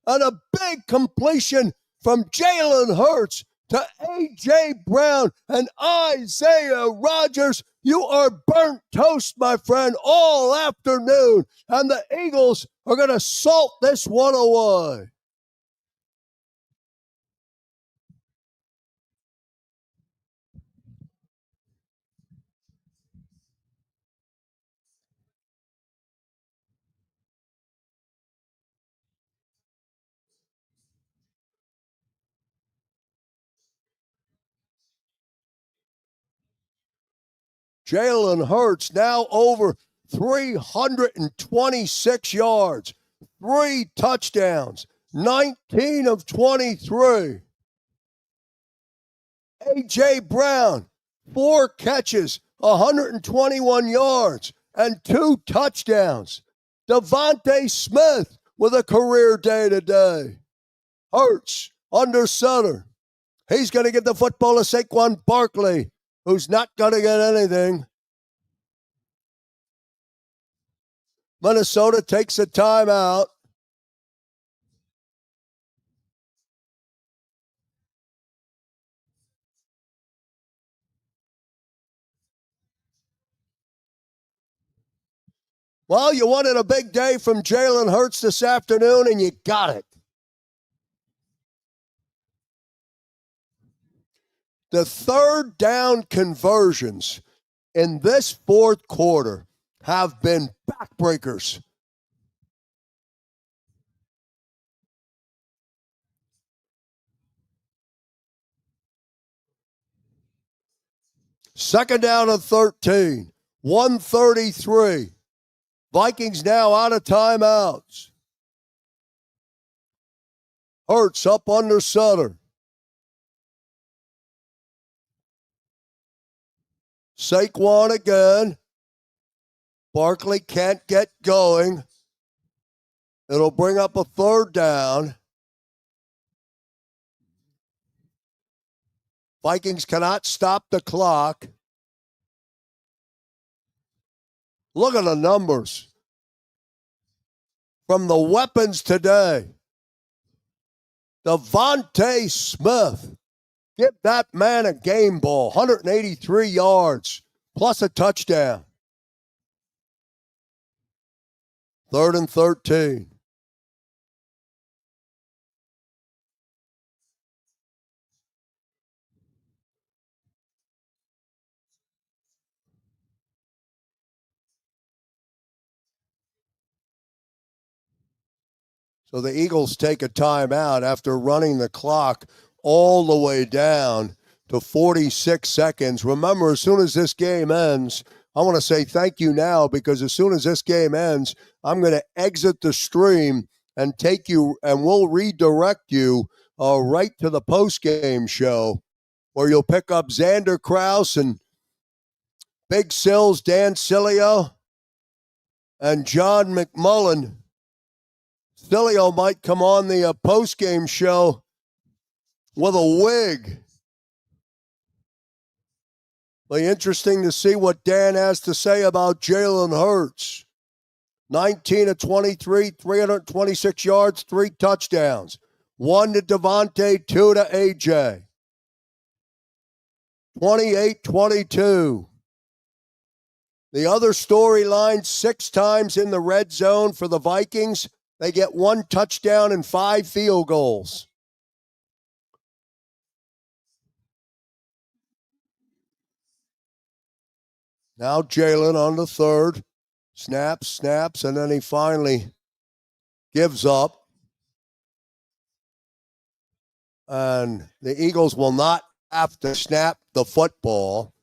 and a big completion from Jalen Hurts to A.J. Brown and Isaiah Rodgers. You are burnt toast, my friend, all afternoon. And the Eagles are going to salt this one away. Jalen Hurts now over 326 yards, 3 touchdowns, 19 of 23. A.J. Brown, 4 catches, 121 yards, and 2 touchdowns. Devontae Smith with a career day today. Hurts under center. He's going to get the football to Saquon Barkley, who's not going to get anything. Minnesota takes a timeout. Well, you wanted a big day from Jalen Hurts this afternoon, and you got it. The third down conversions in this fourth quarter have been backbreakers. Second down and 13, 133. Vikings now out of timeouts. Hurts up under center. Saquon again. Barkley can't get going. It'll bring up a third down. Vikings cannot stop the clock. Look at the numbers from the weapons today. Devontae Smith. Give that man a game ball. 183 yards plus a touchdown. Third and 13. So the Eagles take a timeout after running the clock all the way down to 46 seconds. Remember, as soon as this game ends, I want to say thank you now, because as soon as this game ends, I'm going to exit the stream and take you, and we'll redirect you right to the post-game show, where you'll pick up Xander Krause and Big Sills, Dan Cilio, and John McMullen. Cilio might come on the post-game show with a wig. Be interesting to see what Dan has to say about Jalen Hurts. 19 of 23, 326 yards, 3 touchdowns. 1 to Devontae, 2 to AJ. 28-22. The other storyline, 6 times in the red zone for the Vikings. They get 1 touchdown and 5 field goals. Now Jalen on the third. Snaps, and then he finally gives up. And the Eagles will not have to snap the football.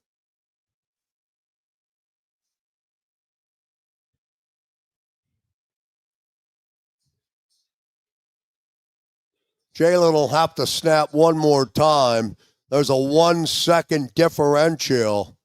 Jalen will have to snap one more time. There's a 1 second differential.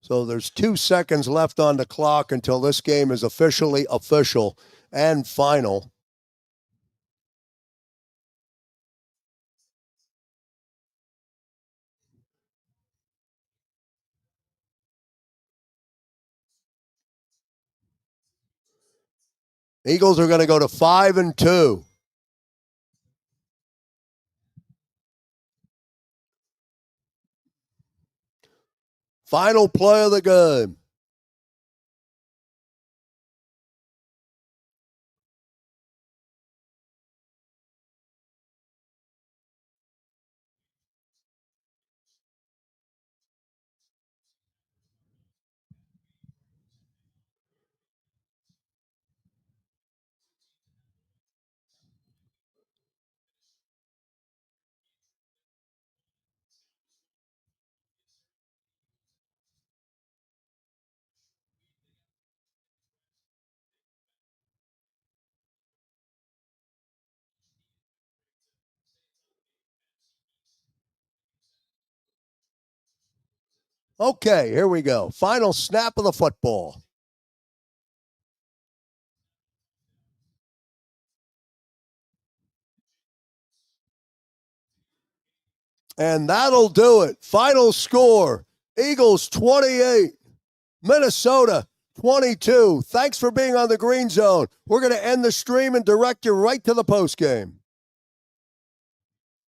So there's 2 seconds left on the clock until this game is officially official and final. Eagles are going to go to 5-2. Final play of the game. Okay, here we go. Final snap of the football. And that'll do it. Final score, Eagles 28, Minnesota 22. Thanks for being on the Green Zone. We're going to end the stream and direct you right to the postgame.